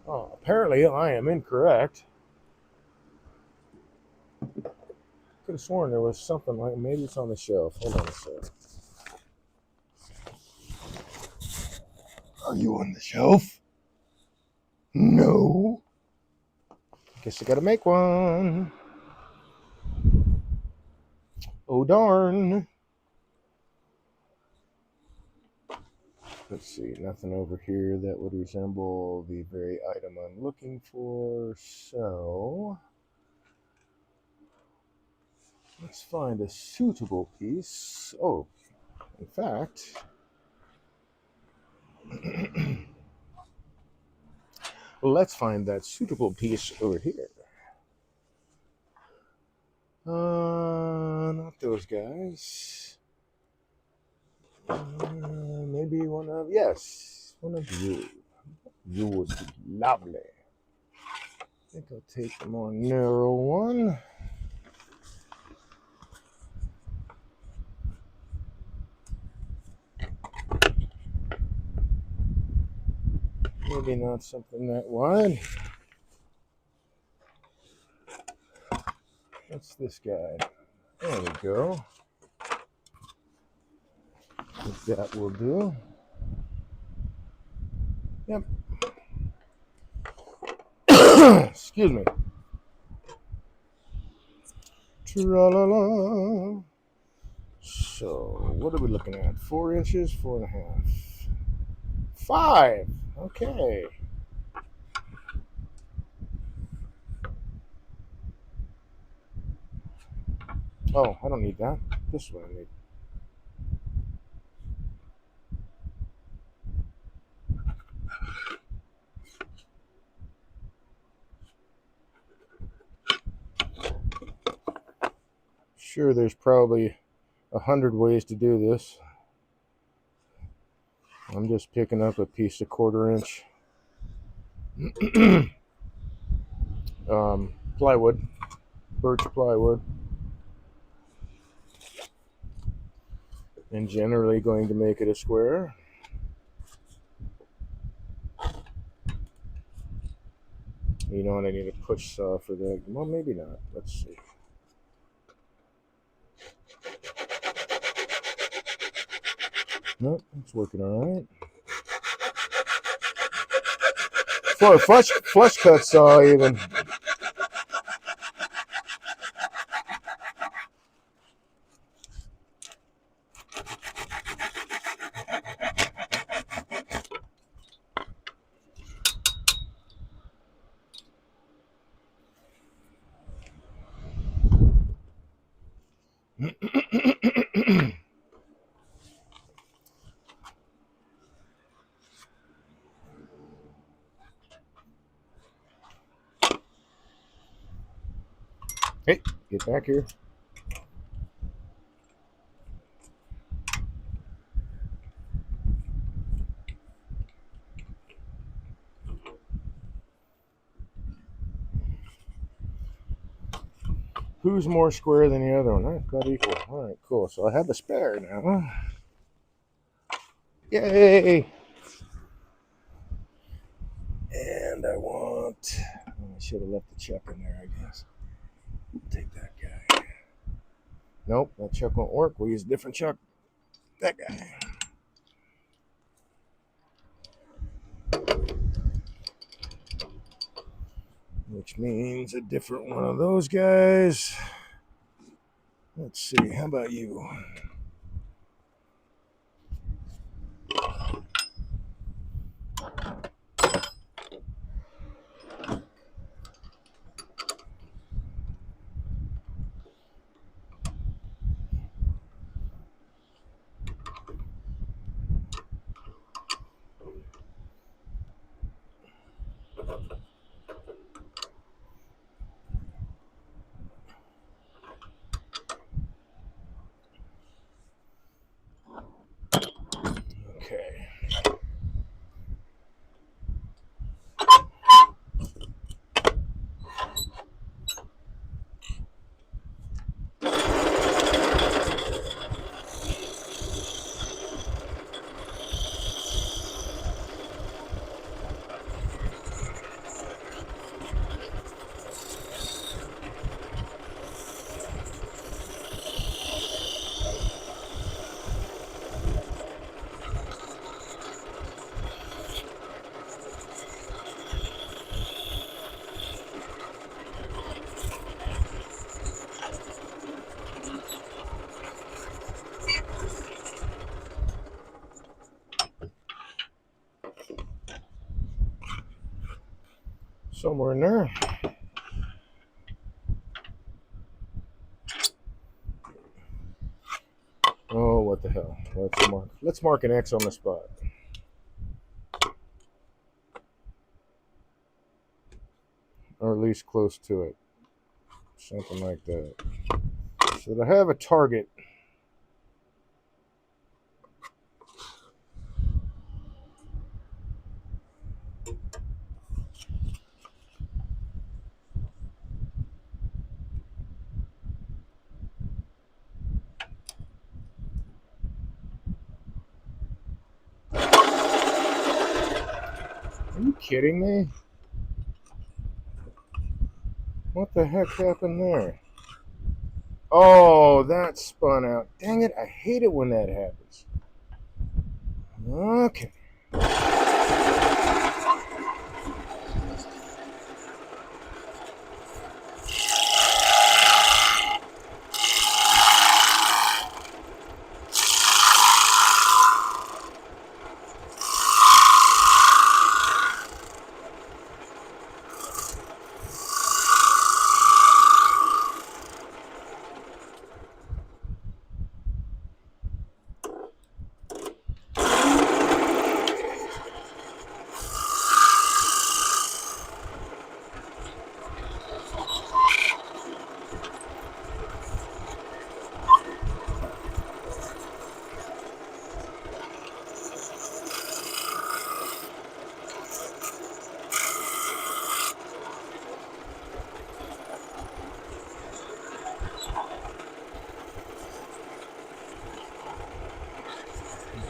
Oh, apparently I am incorrect. Could have sworn there was something like, maybe it's on the shelf. Hold on a sec. Are you on the shelf? No. Guess I gotta make one. Oh darn. Let's see, nothing over here that would resemble the very item I'm looking for. So let's find a suitable piece. Oh, in fact, let's find that suitable piece over here. Not those guys. Maybe one of, yes, one of you. You would be lovely. I think I'll take the more narrow one. Maybe not something that wide. What's this guy? There we go. I think that will do. Yep. Excuse me. Tra-la-la. So, what are we looking at? 4 inches, 4.5. 5. Okay. Oh, I don't need that. This one I need. Sure, there's probably 100 ways to do this. I'm just picking up a piece of 1/4 inch plywood, birch plywood, and generally going to make it a square. You know what? I need a push saw for that. Well, maybe not. Let's see. Nope, it's working all right. For a flush cut saw, even. Hey, get back here. Who's more square than the other one? I've got equal. All right, cool. So I have a spare now. Yay! And I want. I should have left the chuck in there, I guess. Take that guy. Nope, that chuck won't work. We'll use a different chuck. That guy. Which means a different one of those guys. Let's see. How about you? Okay. Somewhere in there. Oh, what the hell? Let's mark an X on the spot. Or at least close to it. Something like that. So that I have a target. Are you kidding me? What the heck happened there? Oh, that spun out. Dang it, I hate it when that happens. Okay.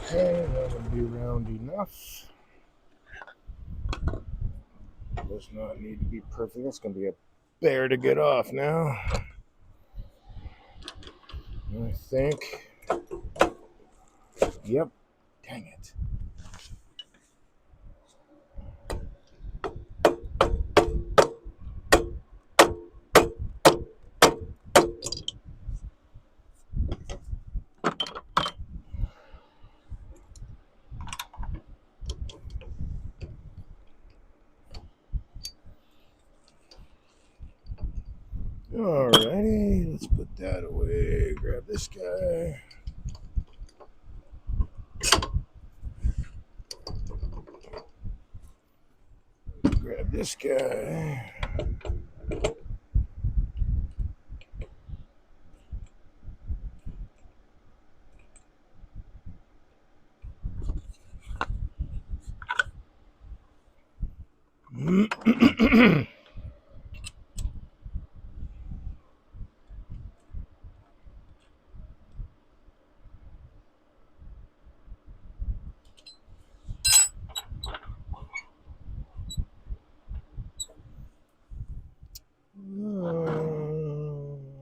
Okay, that would be round enough. does not need to be perfect. That's going to be a bear to get off now. I think. Yep. Dang it. Alrighty, let's put that away. Grab this guy. Grab this guy.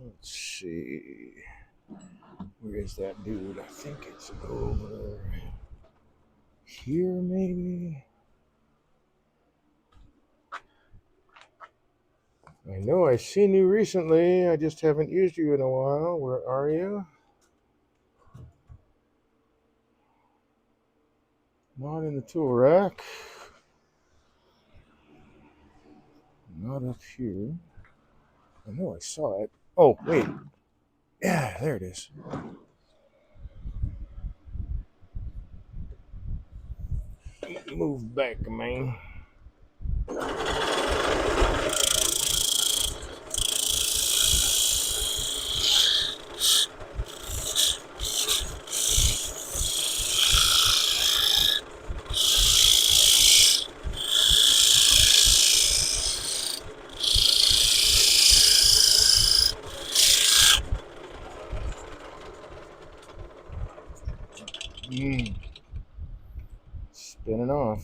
Let's see. Where is that dude? I think it's over here, maybe. I know I've seen you recently. I just haven't used you in a while. Where are you? Not in the tool rack. Not up here. I know I saw it. Oh, wait. Yeah, there it is. Move back, man. Spinning off.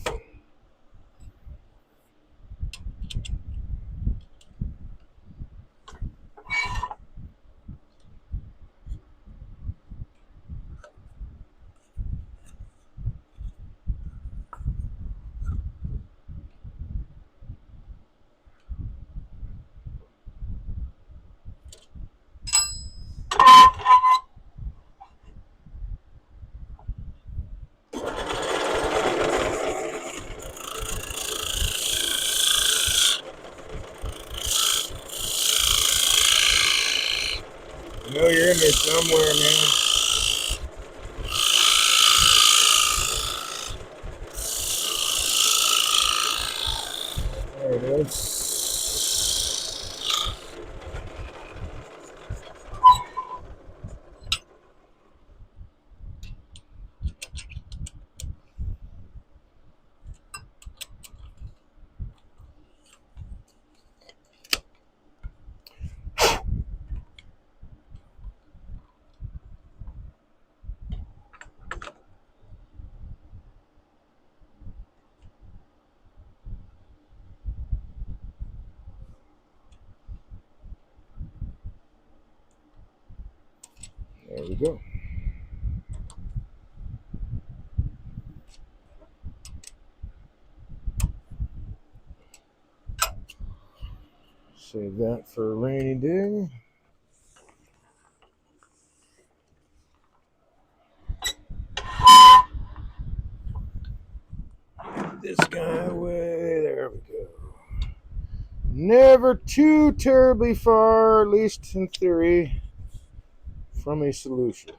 I know you're in there somewhere, man. There it is. There we go. Save that for a rainy day. This guy away. There we go. Never too terribly far, at least in theory, from a solution.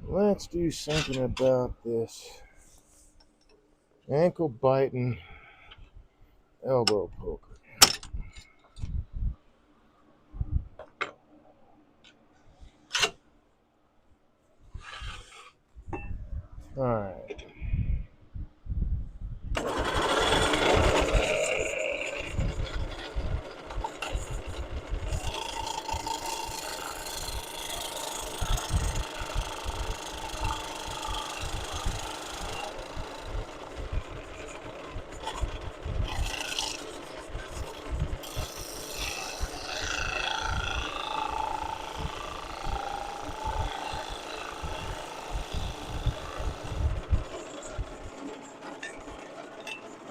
Let's do something about this ankle biting elbow poker. All right.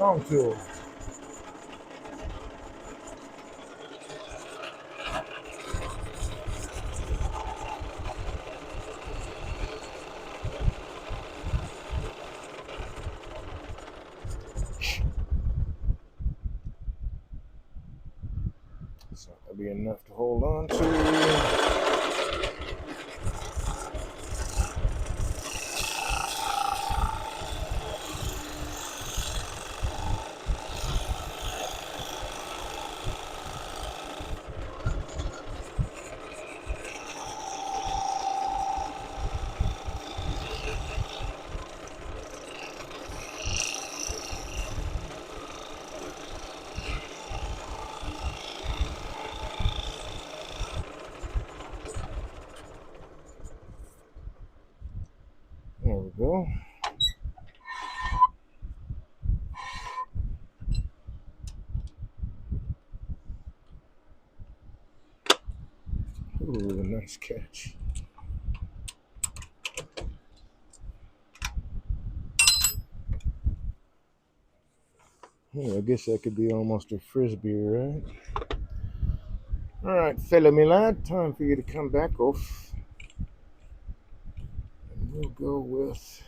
Wrong tool. It's not going to be enough to hold on to. There we go. Ooh, nice catch. Yeah, I guess that could be almost a frisbee, right? All right, fellow me lad, time for you to come back off. And we'll go with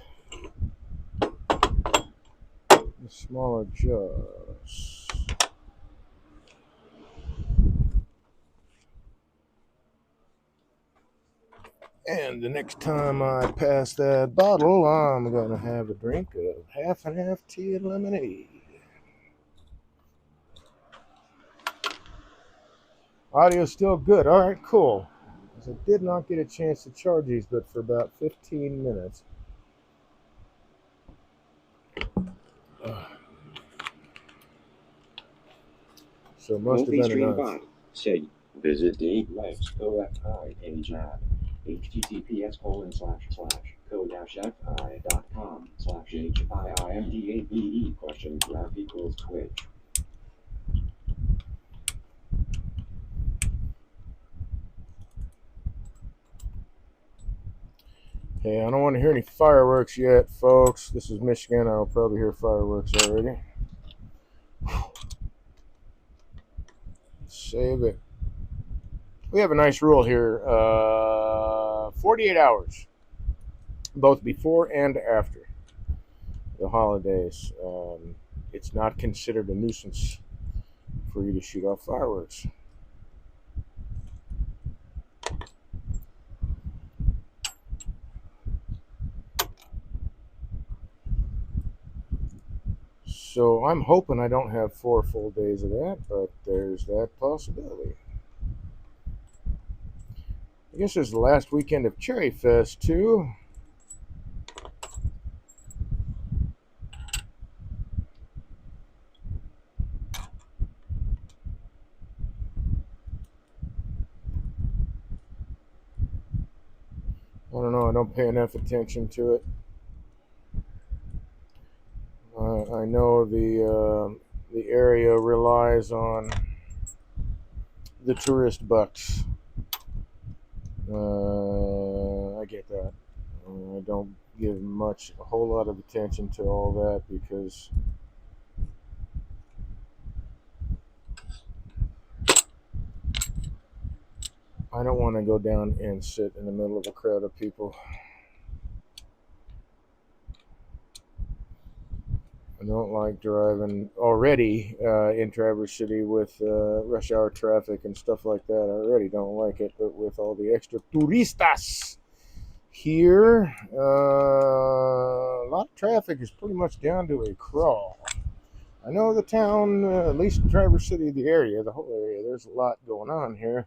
the smaller jaws. And the next time I pass that bottle, I'm going to have a drink of half and half tea and lemonade. Audio's still good. All right, cool. I did not get a chance to charge these, but for about 15 minutes. So it must have been Stream enough. bot said visit Dave Life's co-fi page at https://co-fi.com/HIIMDABE ? Hey, I don't want to hear any fireworks yet, folks. This is Michigan. I'll probably hear fireworks already. Save it. We have a nice rule here. 48 hours, both before and after the holidays. It's not considered a nuisance for you to shoot off fireworks. So I'm hoping I don't have 4 full days of that, but there's that possibility. I guess it's the last weekend of Cherry Fest, too. I don't know. I don't pay enough attention to it. I know the area relies on the tourist bucks. I get that. I don't give a whole lot of attention to all that because I don't want to go down and sit in the middle of a crowd of people. I don't like driving already in Traverse City with rush hour traffic and stuff like that. I already don't like it, but with all the extra turistas here, a lot of traffic is pretty much down to a crawl. I know the town, at least in Traverse City, the whole area, there's a lot going on here.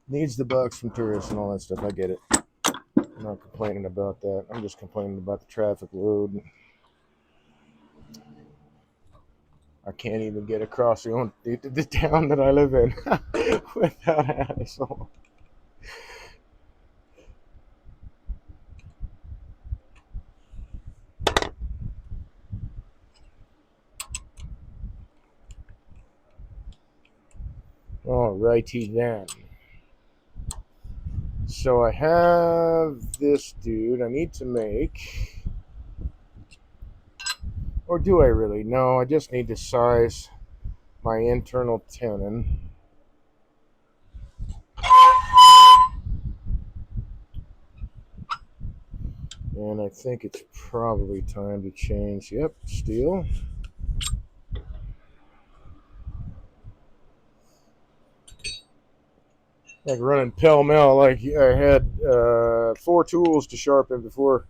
Needs the bucks from tourists and all that stuff. I get it. I'm not complaining about that. I'm just complaining about the traffic load. I can't even get across the town that I live in without a hassle. Alrighty then. So I have this dude I need to make. Or do I really? No, I just need to size my internal tenon. And I think it's probably time to change. Yep, steel. Like running pell-mell, like I had 4 tools to sharpen before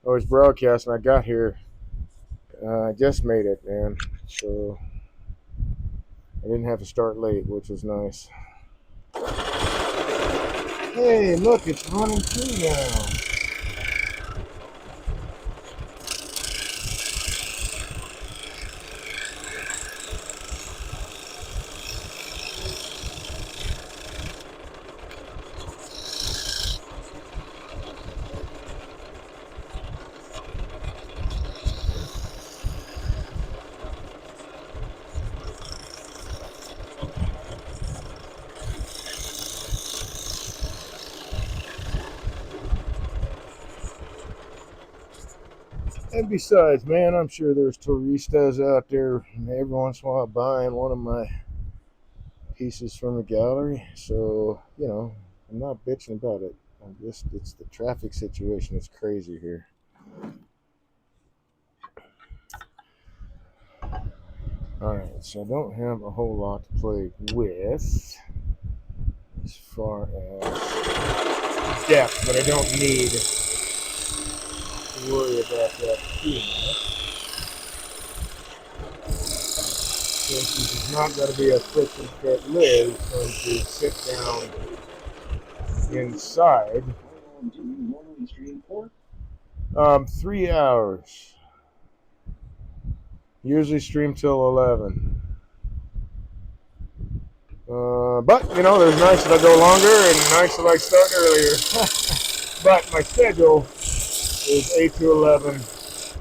I was broadcasting. I got here. I just made it, man. So I didn't have to start late, which was nice. Hey, look, it's running through now. And besides, man, I'm sure there's touristas out there every once in a while buying one of my pieces from the gallery. So, I'm not bitching about it. It's the traffic situation that's crazy here. Alright, so I don't have a whole lot to play with as far as depth, but I don't need to worry about that too much. Since this is not going to be a friction fit lid, it's going to sit down inside. How long do you normally stream for? 3 hours. Usually stream till 11. But, there's nights that I go longer and nights that I start earlier. But my schedule is 8 to 11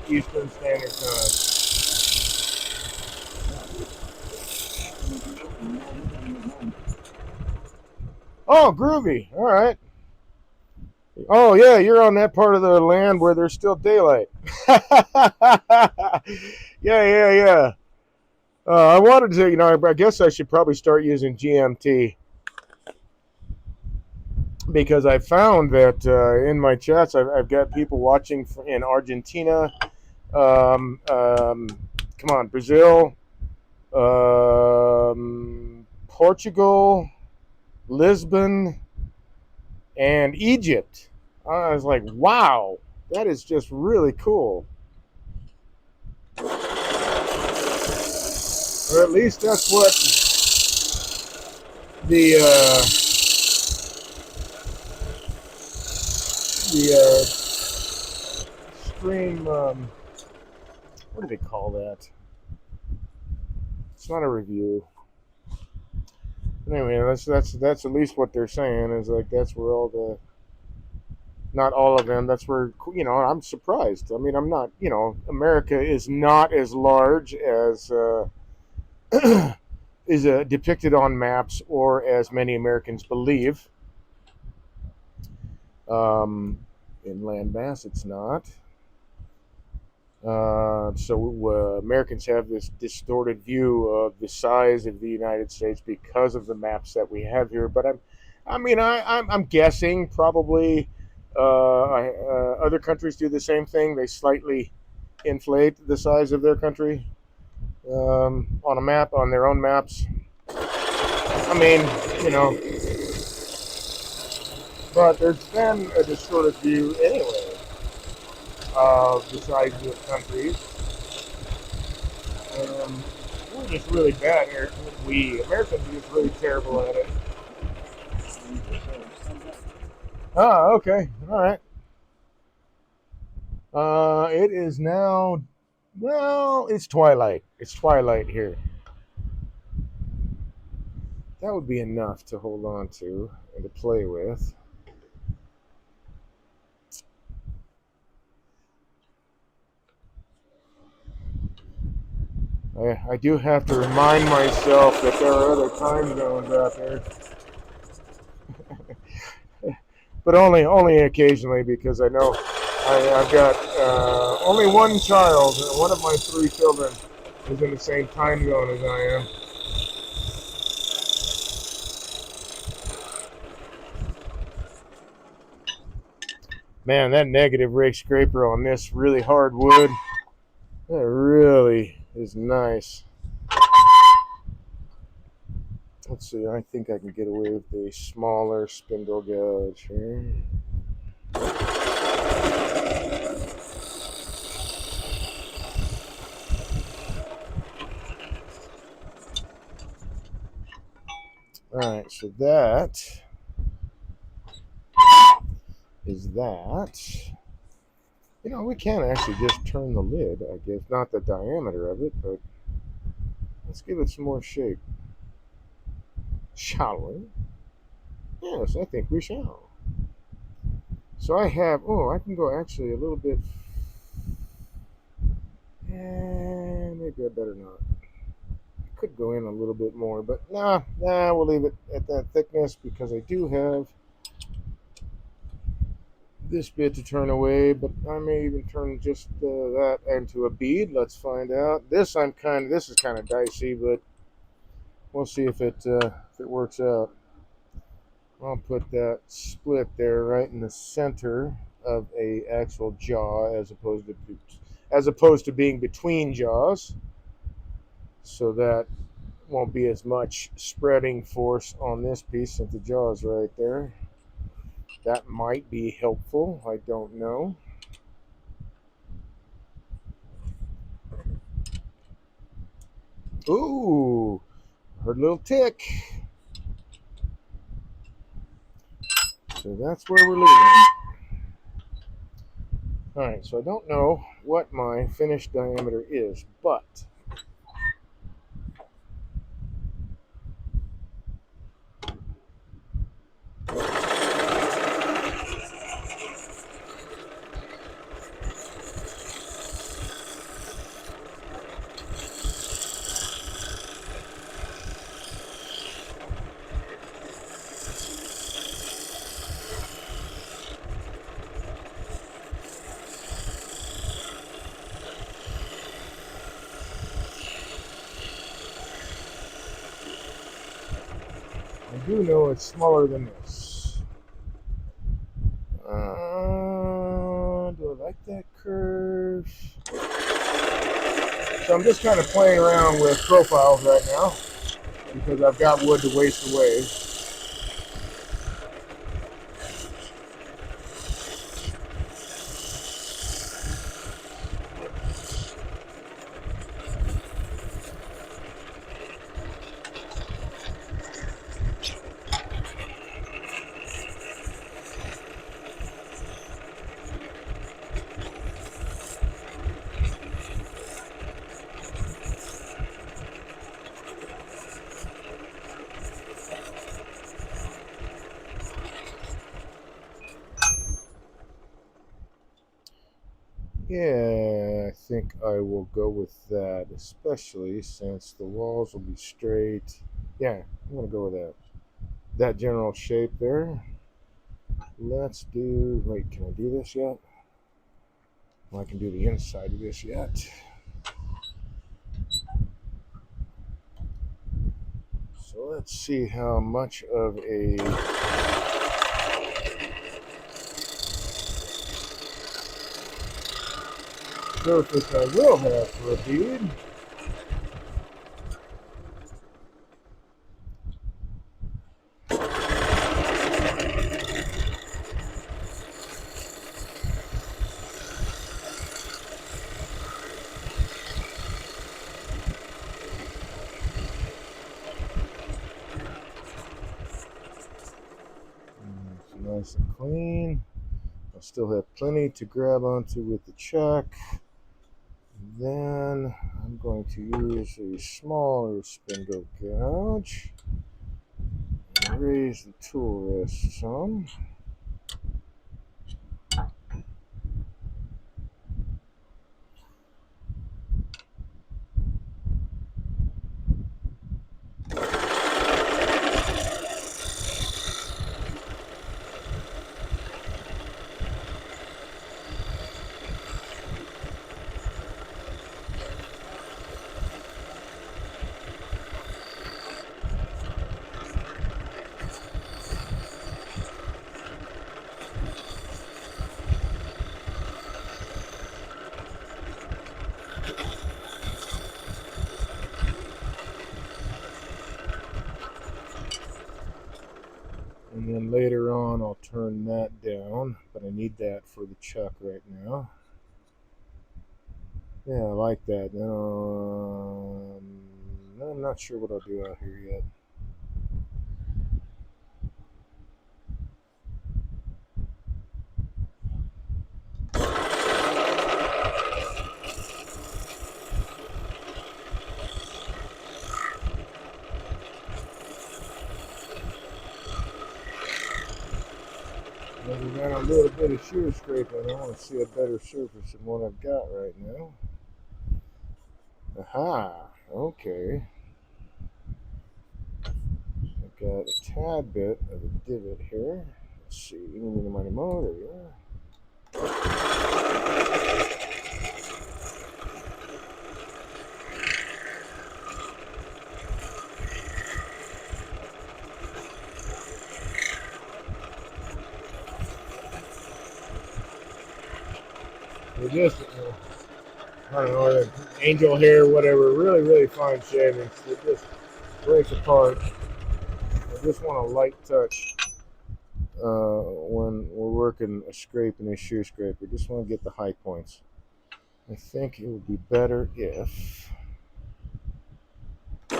Eastern Standard Time. Oh, groovy. All right. Oh, yeah, you're on that part of the land where there's still daylight. Yeah. I wanted to, I guess I should probably start using GMT because I found that in my chats, I've got people watching in Argentina, come on, Brazil, Portugal, Lisbon, and Egypt. I was like, wow, that is just really cool. Or at least that's what the stream. What do they call that? It's not a review. Anyway, that's at least what they're saying is like that's where all the, not all of them. That's where I'm surprised. I mean, I'm not. America is not as large as is depicted on maps or as many Americans believe. In landmass, it's not. So Americans have this distorted view of the size of the United States because of the maps that we have here. But I'm guessing probably other countries do the same thing. They slightly inflate the size of their country on a map, on their own maps. But there's been a distorted view anyway of the size of countries. We're just really bad here. We Americans are just really terrible at it. Oh, okay. All right. It is now, well, it's twilight. It's twilight here. That would be enough to hold on to and to play with. I do have to remind myself that there are other time zones out there. But only occasionally, because I know I've got only one child. One of my three children is in the same time zone as I am. Man, that negative rake scraper on this really hard wood, that really is nice. Let's see, I think I can get away with a smaller spindle gouge here. Alright, so that is that. You know, we can actually just turn the lid, I guess. Not the diameter of it, but let's give it some more shape. Shall we? Yes, I think we shall. So I have, I can go actually a little bit, maybe I better not. I could go in a little bit more, but nah, we'll leave it at that thickness because I do have this bit to turn away, but I may even turn just that into a bead. Let's find out. This is kind of dicey, but we'll see if it works out. I'll put that split there right in the center of a actual jaw as opposed to being between jaws, so that won't be as much spreading force on this piece since the jaw is right there. That might be helpful. I don't know. Ooh, heard a little tick. So that's where we're leaving it. Alright, so I don't know what my finished diameter is, but I do know it's smaller than this. Do I like that curve? So I'm just kind of playing around with profiles right now because I've got wood to waste away. Yeah, I think I will go with that, especially since the walls will be straight. Yeah, I'm going to go with that. That general shape there. Let's do, wait, can I do this yet? Well, I can do the inside of this yet. So let's see how much of a surface I will have for a bead. It's nice and clean. I still have plenty to grab onto with the chuck. Then I'm going to use a smaller spindle gouge and raise the tool rest some. turn that down, but I need that for the chuck right now. Yeah, I like that. I'm not sure what I'll do out here yet. We got a little bit of shear scraping. I want to see a better surface than what I've got right now. Aha, okay. I've got a tad bit of a divot here. Let's see, there we are. We just, I don't know, angel hair, whatever, really, really fine shavings. It just breaks apart. I just want a light touch when we're working a scrape and a shear scraper. Just want to get the high points. I think it would be better if I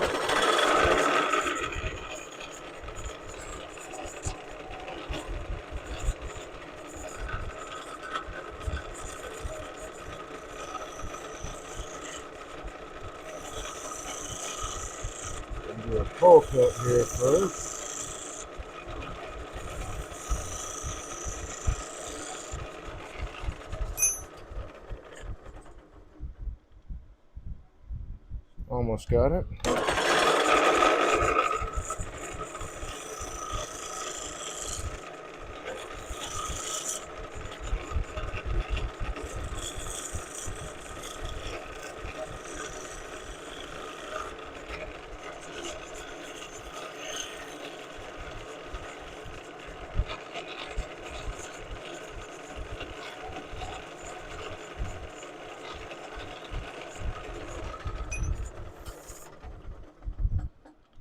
do a pull cut here first. Almost got it.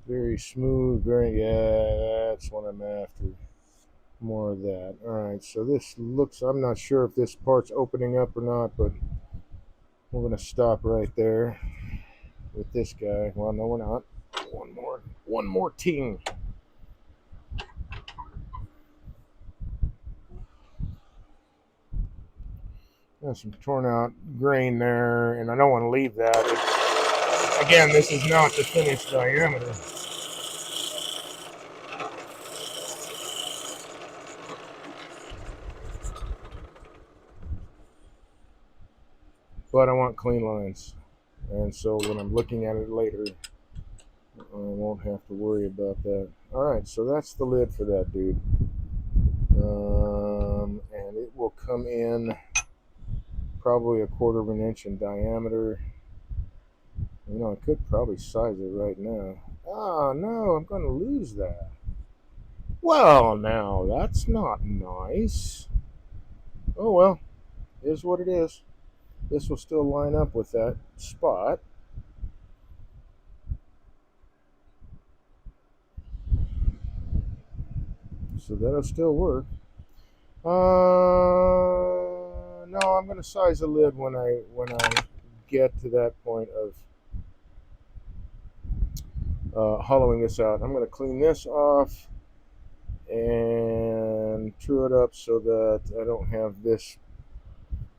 Very smooth, yeah, that's what I'm after. More of that. Alright, so this looks, I'm not sure if this part's opening up or not, but we're going to stop right there with this guy. Well, no, we're not. One more ting. Got some torn out grain there, and I don't want to leave that. Again, this is not the finished diameter. But I want clean lines. And so when I'm looking at it later, I won't have to worry about that. Alright, so that's the lid for that dude. And it will come in probably 1/4 of an inch in diameter. You know, I could probably size it right now. Oh no, I'm going to lose that. Well, now that's not nice. Oh well, it is what it is. This will still line up with that spot. So that'll still work. No, I'm going to size the lid when I get to that point of hollowing this out. I'm going to clean this off and true it up so that I don't have this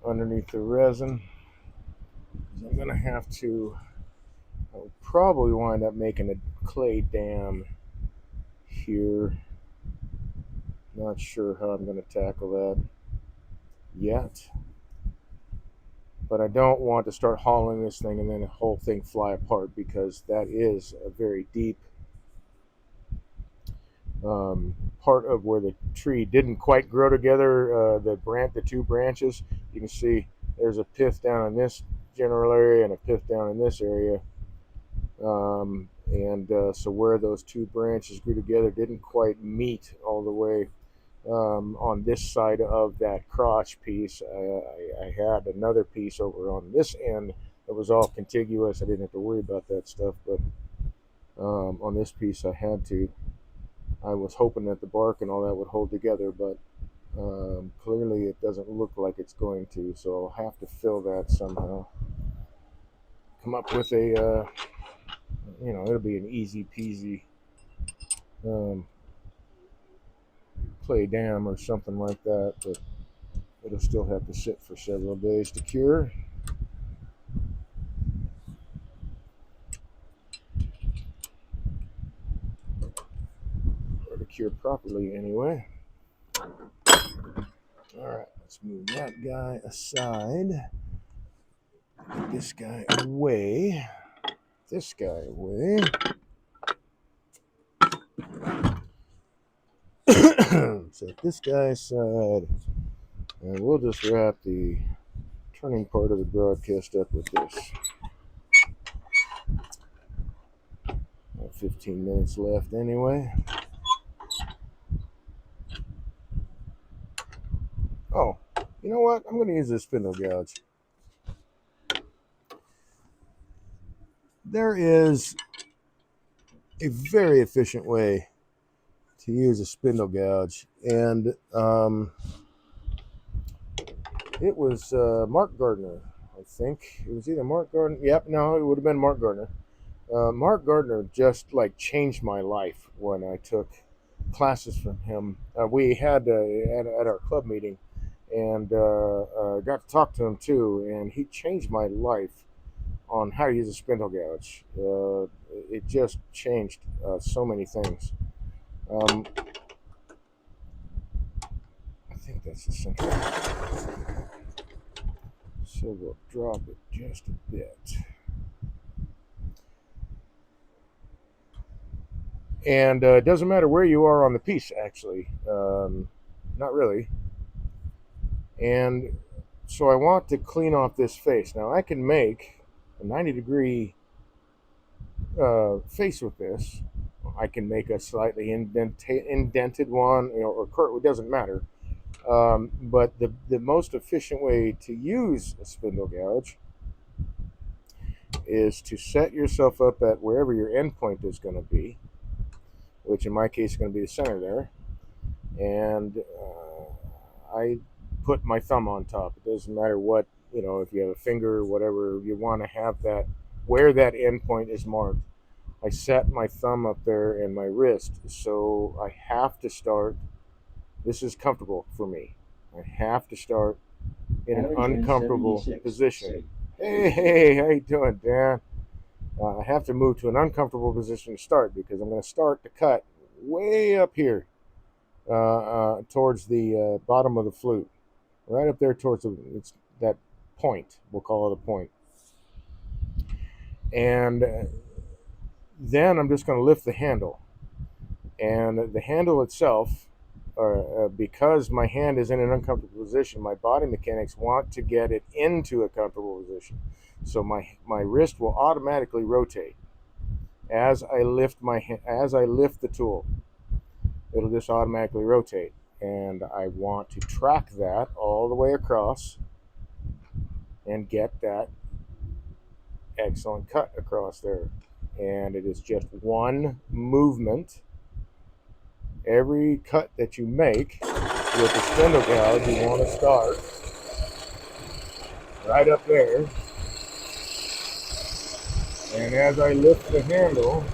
underneath the resin. I'm going to have to, I'll probably wind up making a clay dam here. Not sure how I'm going to tackle that yet. But I don't want to start hauling this thing and then the whole thing fly apart, because that is a very deep part of where the tree didn't quite grow together. The two branches, you can see there's a pith down in this general area and a pith down in this area. So where those two branches grew together didn't quite meet all the way on this side of that crotch piece. I had another piece over on this end that was all contiguous. I didn't have to worry about that stuff, but on this piece I had to. I was hoping that the bark and all that would hold together, but clearly it doesn't look like it's going to, so I'll have to fill that somehow. Come up with a, it'll be an easy peasy um, clay dam or something like that, but it'll still have to sit for several days to cure. Or to cure properly anyway. Alright, let's move that guy aside. Get this guy away. This guy away. Set this guy aside. And we'll just wrap the turning part of the broadcast up with this. 15 minutes left anyway. Oh, you know what? I'm going to use this spindle gouge. There is a very efficient way to use a spindle gouge, and it was Mark Gardner, I think. It was either Mark Gardner. Yep, no, it would have been Mark Gardner. Mark Gardner just like changed my life when I took classes from him. We had at our club meeting, and got to talk to him too, and he changed my life on how to use a spindle gouge. It just changed so many things. I think that's the center. So we'll drop it just a bit. And it doesn't matter where you are on the piece, actually. Not really. And so I want to clean off this face. Now I can make a 90-degree face with this. I can make a slightly indented one, or curved. It doesn't matter. But the most efficient way to use a spindle gouge is to set yourself up at wherever your endpoint is going to be, which in my case is going to be the center there. And I put my thumb on top. It doesn't matter what, if you have a finger or whatever, you want to have that where that endpoint is marked. I set my thumb up there and my wrist, so I have to start. This is comfortable for me. I have to start in an uncomfortable position. Hey, how you doing, Dan? I have to move to an uncomfortable position to start because I'm going to start the cut way up here towards the bottom of the flute, right up there towards it's that point. We'll call it a point. And then I'm just going to lift the handle. And the handle itself, because my hand is in an uncomfortable position, my body mechanics want to get it into a comfortable position. So my wrist will automatically rotate as I lift the tool. It'll just automatically rotate, and I want to track that all the way across and get that excellent cut across there. And it is just one movement. Every cut that you make with the spindle gouge, you want to start right up there. And as I lift the handle,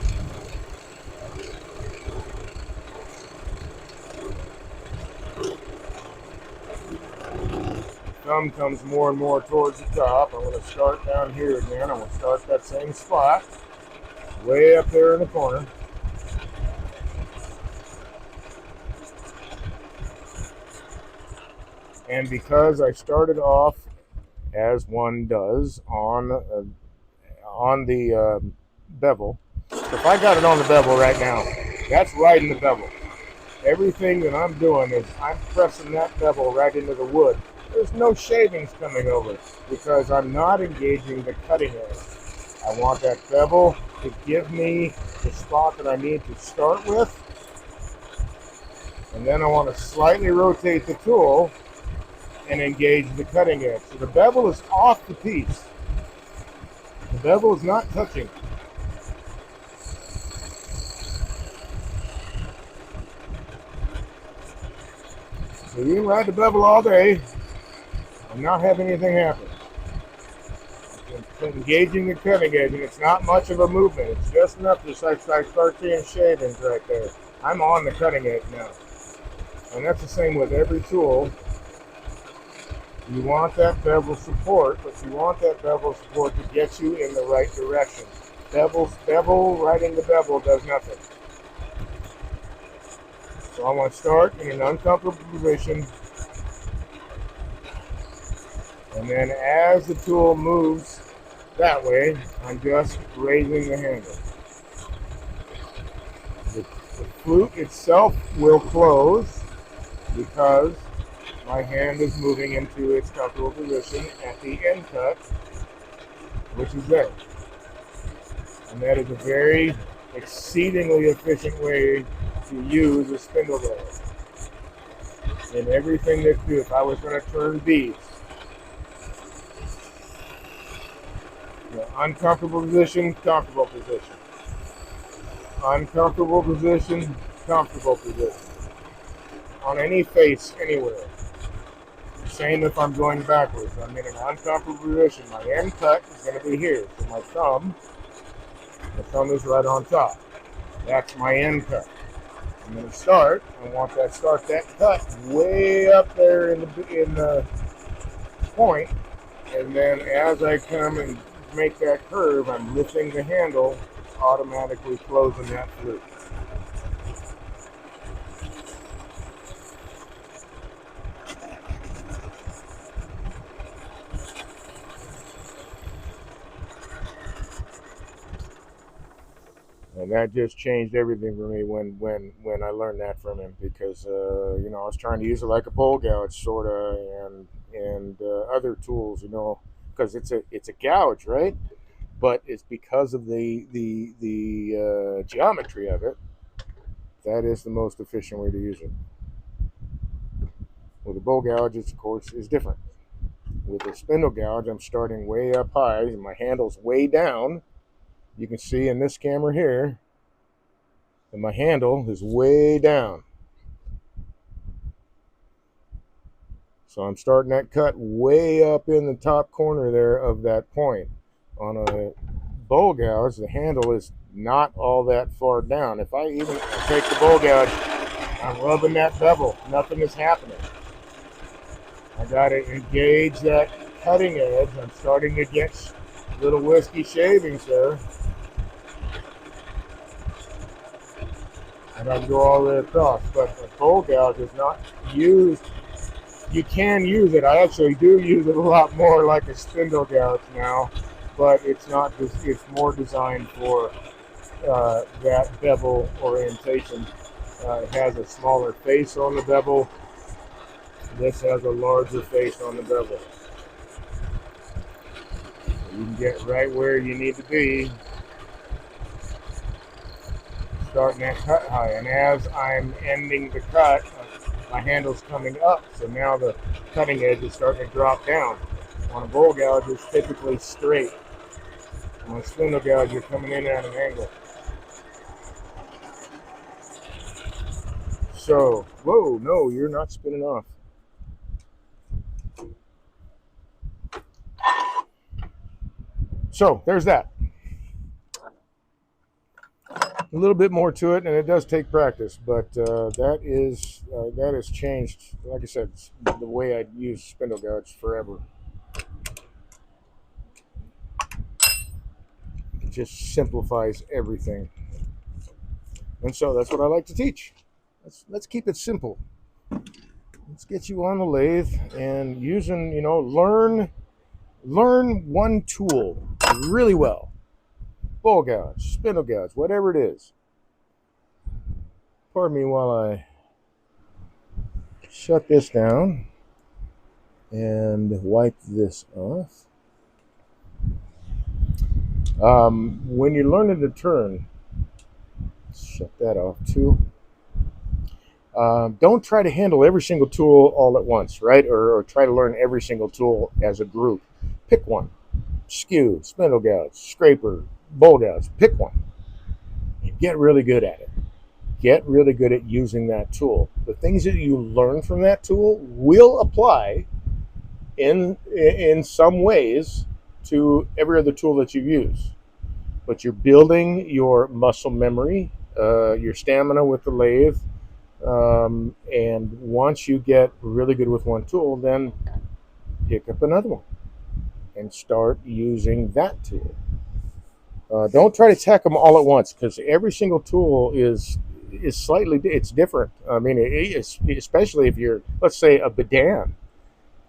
thumb comes more and more towards the top. I'm going to start down here again. I'm going to start that same spot, way up there in the corner. And because I started off as one does on the bevel, if I got it on the bevel right now, that's right in the bevel. Everything that I'm doing is I'm pressing that bevel right into the wood. There's no shavings coming over because I'm not engaging the cutting edge. I want that bevel to give me the spot that I need to start with. And then I want to slightly rotate the tool and engage the cutting edge. So the bevel is off the piece. The bevel is not touching. So you can ride the bevel all day and not have anything happen. Engaging the cutting edge, and it's not much of a movement. It's just enough to start seeing shavings right there. I'm on the cutting edge now. And that's the same with every tool. You want that bevel support, but you want that bevel support to get you in the right direction. Riding the bevel does nothing. So I want to start in an uncomfortable position, and then as the tool moves that way, I'm just raising the handle. The flute itself will close because my hand is moving into its comfortable position at the end cut, which is there. And that is a very exceedingly efficient way to use a spindle gouge. In everything that you do, if I was going to turn beads, uncomfortable position, comfortable position. Uncomfortable position, comfortable position. On any face, anywhere. Same if I'm going backwards. I'm in an uncomfortable position. My end cut is going to be here. So my thumb is right on top. That's my end cut. I'm going to start. I want that cut way up there in the point, and then as I come and make that curve, I'm lifting the handle, automatically closing that flute. And that just changed everything for me when I learned that from him, because I was trying to use it like a bowl gouge sort of, and other tools, because it's a gouge, right? But it's because of the geometry of it. That is the most efficient way to use it. With a bowl gouge, it's, of course, is different. With a spindle gouge, I'm starting way up high, and my handle's way down. You can see in this camera here, and my handle is way down. So I'm starting that cut way up in the top corner there of that point. On a bowl gouge, the handle is not all that far down. If I even take the bowl gouge, I'm rubbing that bevel. Nothing is happening. I got to engage that cutting edge. I'm starting to get little whiskey shavings there. And I can go all the way across. But the bowl gouge is not used. You can use it. I actually do use it a lot more like a spindle gouge now. But it's not. It's more designed for that bevel orientation. It has a smaller face on the bevel. This has a larger face on the bevel. You can get right where you need to be, starting that cut high. And as I'm ending the cut, my handle's coming up, so now the cutting edge is starting to drop down. On a bowl gouge, it's typically straight. On a spindle gouge, you're coming in at an angle. So, whoa, no, you're not spinning off. So, there's that. A little bit more to it, and it does take practice, but that has changed. Like I said, the way I use spindle gouge forever. It just simplifies everything, and so that's what I like to teach. Let's keep it simple. Let's get you on the lathe and using, learn one tool really well. Bowl gouge, spindle gouge, whatever it is. Pardon me while I shut this down and wipe this off. When you're learning to turn, shut that off too. Don't try to handle every single tool all at once, right? Or try to learn every single tool as a group. Pick one. Skew, spindle gouge, scraper, bowl gouge. Pick one. And get really good at it. get really good at using that tool. The things that you learn from that tool will apply in some ways to every other tool that you use. But you're building your muscle memory, your stamina with the lathe, and once you get really good with one tool, then pick up another one and start using that tool. Don't try to tack them all at once, because every single tool is slightly, it's different. I mean, it is, especially if you're, let's say, a bidan,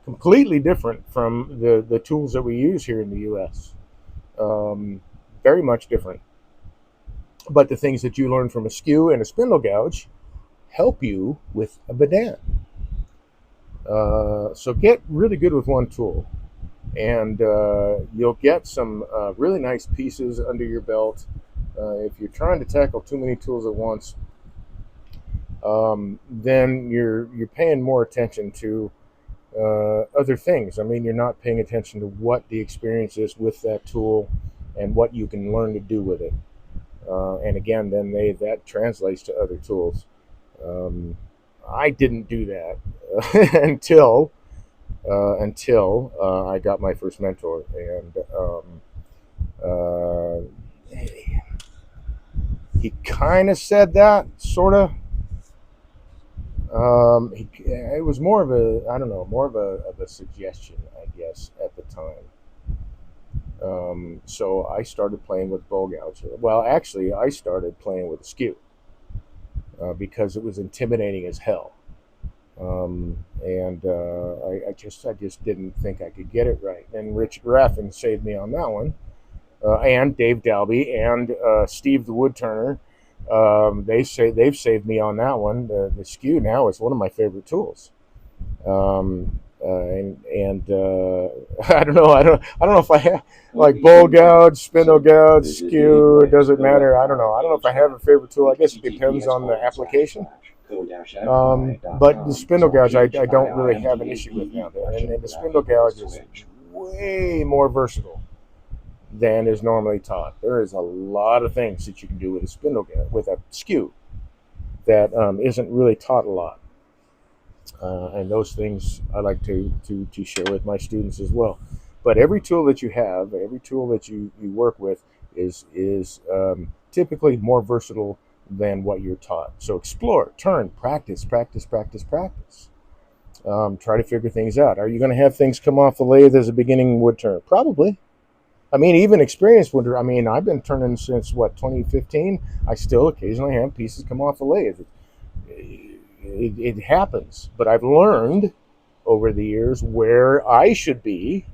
completely different from the tools that we use here in the U.S. Um, Very much different. But the things that you learn from a skew and a spindle gouge help you with a bidan. So get really good with one tool, and you'll get some really nice pieces under your belt. If you're trying to tackle too many tools at once, then you're paying more attention to other things. I mean, you're not paying attention to what the experience is with that tool and what you can learn to do with it. And again, then that translates to other tools. I didn't do that until I got my first mentor, and he kind of said that, sort of. It was more of a, I don't know, more of a suggestion, I guess, at the time. So I started playing with bow gouge. Well, actually, I started playing with a skew because it was intimidating as hell. And I just didn't think I could get it right. And Rich Graffin saved me on that one, and Dave Dalby and Steve the Woodturner. They've saved me on that one. The skew now is one of my favorite tools. I don't know. I don't know if I have like bowl gouge, spindle gouge, skew. It doesn't matter. I don't know. I don't know if I have a favorite tool. I guess it depends on the application. But the spindle gouge, I don't really have an issue with now. And the spindle gouge is way more versatile than is normally taught. There is a lot of things that you can do with a spindle gouge, with a skew, that isn't really taught a lot. And those things I like to share with my students as well. But every tool that you have, every tool that you work with is typically more versatile than what you're taught. So explore, turn, practice, practice, practice, practice. Try to figure things out. Are you going to have things come off the lathe as a beginning wood turner? Probably. I mean, even experienced wood. I mean, I've been turning since 2015. I still occasionally have pieces come off the lathe. It happens, but I've learned over the years where I should be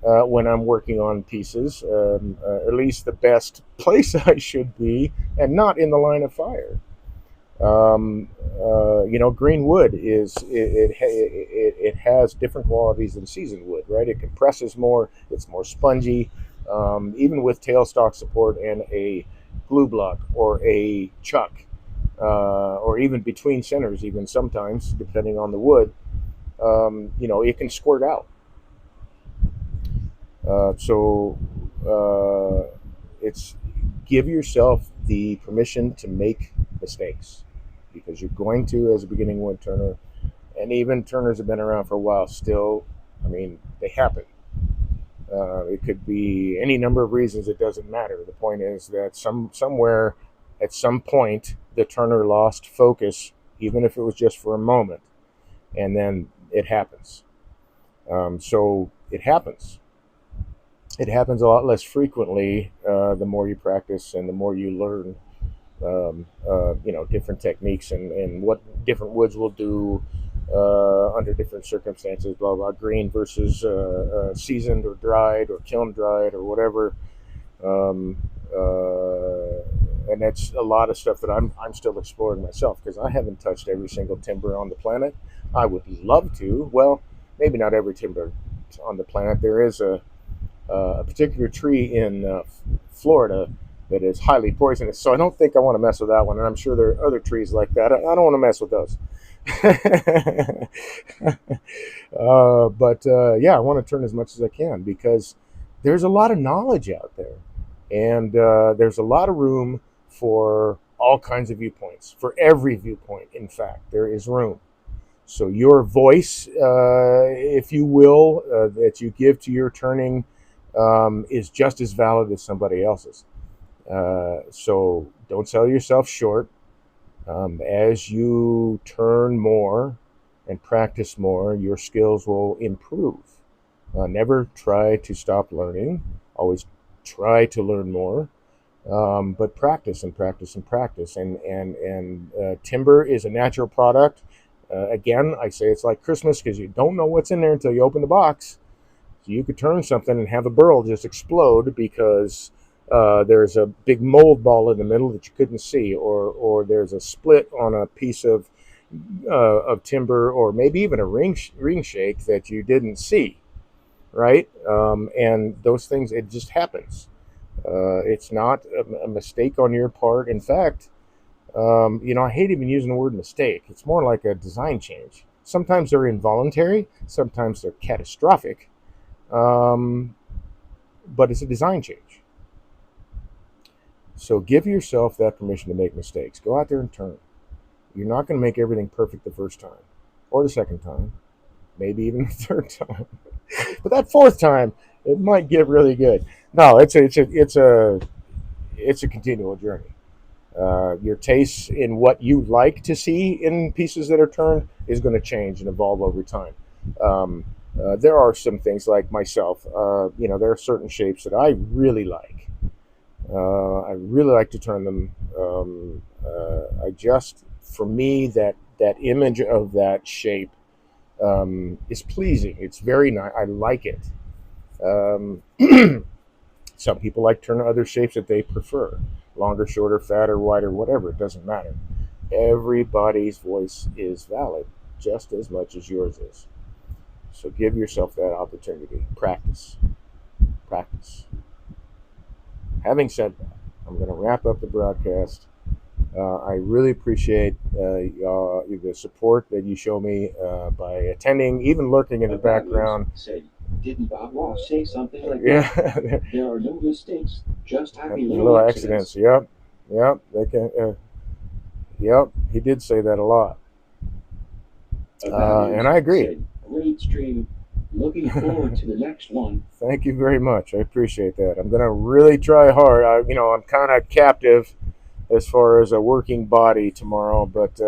when I'm working on pieces, at least the best place I should be, and not in the line of fire. Green wood it has different qualities than seasoned wood, right? It compresses more, it's more spongy, even with tailstock support and a glue block or a chuck. Or even between centers, even sometimes, depending on the wood, it can squirt out. So it's give yourself the permission to make mistakes, because you're going to, as a beginning wood turner, and even turners have been around for a while still. I mean, they happen. It could be any number of reasons. It doesn't matter. The point is that somewhere at some point the turner lost focus, even if it was just for a moment, and then it happens. So it happens. It happens a lot less frequently the more you practice and the more you learn, different techniques and what different woods will do under different circumstances, blah, blah, green versus seasoned or dried or kiln dried or whatever. And that's a lot of stuff that I'm still exploring myself, because I haven't touched every single timber on the planet. I would love to. Well, maybe not every timber on the planet. There is a particular tree in Florida that is highly poisonous, so I don't think I want to mess with that one. And I'm sure there are other trees like that. I don't want to mess with those. Yeah, I want to turn as much as I can, because there's a lot of knowledge out there, and there's a lot of room for all kinds of viewpoints. For every viewpoint, in fact, there is room. So your voice, if you will, that you give to your turning is just as valid as somebody else's. So don't sell yourself short. As you turn more and practice more, your skills will improve. Never try to stop learning. Always try to learn more. But practice and practice and practice. And timber is a natural product. Again, I say it's like Christmas because you don't know what's in there until you open the box. So you could turn something and have a burl just explode because there's a big mold ball in the middle that you couldn't see, or there's a split on a piece of timber, or maybe even a ring shake that you didn't see, right? And those things, it just happens. It's not a mistake on your part. In fact, I hate even using the word mistake. It's more like a design change. Sometimes they're involuntary, sometimes they're catastrophic, um, but it's a design change. So give yourself that permission to make mistakes. Go out there and turn. You're not going to make everything perfect the first time or the second time, maybe even the third time. But that fourth time, it might get really good. No, it's a continual journey. Your taste in what you like to see in pieces that are turned is going to change and evolve over time. There are some things like myself. There are certain shapes that I really like. I really like to turn them. For me, that image of that shape is pleasing. It's very nice. I like it. Um, some people like to turn other shapes that they prefer, longer, shorter, fatter, wider, whatever. It doesn't matter. Everybody's voice is valid just as much as yours is. So give yourself that opportunity. Practice. Practice. Having said that, I'm going to wrap up the broadcast. I really appreciate the support that you show me by attending, even lurking in the background. Said, didn't Bob Ross say something like Yeah, that? There are no mistakes, just happy little accidents. Yep, yep. They can. Yep, he did say that a lot, and I agree. Said, great stream. Looking forward to the next one. Thank you very much. I appreciate that. I'm going to really try hard. I'm kind of captive as far as a working body tomorrow, but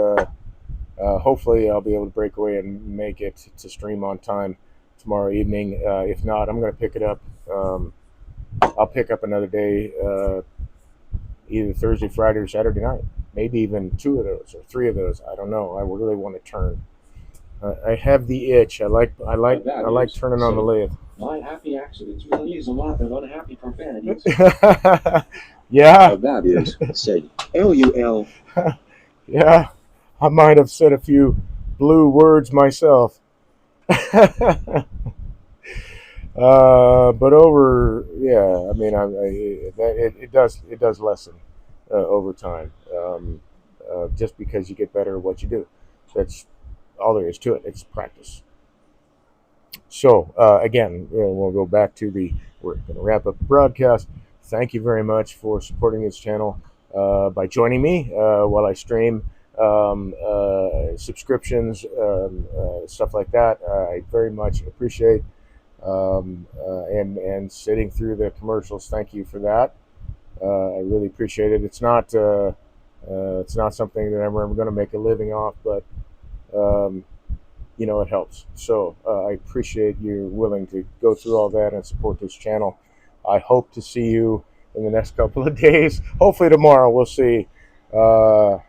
hopefully I'll be able to break away and make it to stream on time tomorrow evening. If not, I'm going to pick it up. I'll pick up another day, either Thursday, Friday, or Saturday night. Maybe even two of those or three of those. I don't know. I really want to turn. I have the itch. I like turning on the lathe. My happy accidents really use a lot of unhappy profanities. Yeah. That is, said LUL. Yeah. I might have said a few blue words myself. But it does lessen over time. Just because you get better at what you do. That's all there is to it. It's practice. So again, we'll go back to we're going to wrap up the broadcast. Thank you very much for supporting this channel by joining me while I stream. Subscriptions, stuff like that. I very much appreciate, and sitting through the commercials. Thank you for that. I really appreciate it. It's not something that I'm ever going to make a living off, but it helps. So I appreciate you willing to go through all that and support this channel. I hope to see you in the next couple of days. Hopefully tomorrow. We'll see. You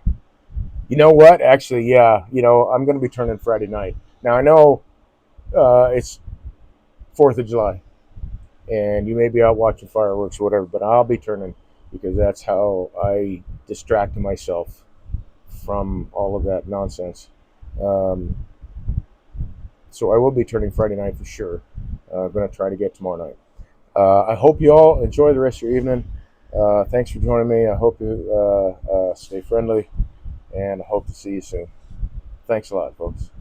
know what? Actually, yeah. I'm going to be turning Friday night. Now I know it's 4th of July, and you may be out watching fireworks or whatever, but I'll be turning because that's how I distract myself from all of that nonsense. So I will be turning Friday night for sure. I'm going to try to get tomorrow night. I hope you all enjoy the rest of your evening. Thanks for joining me. I hope you stay friendly, and I hope to see you soon. Thanks a lot, folks.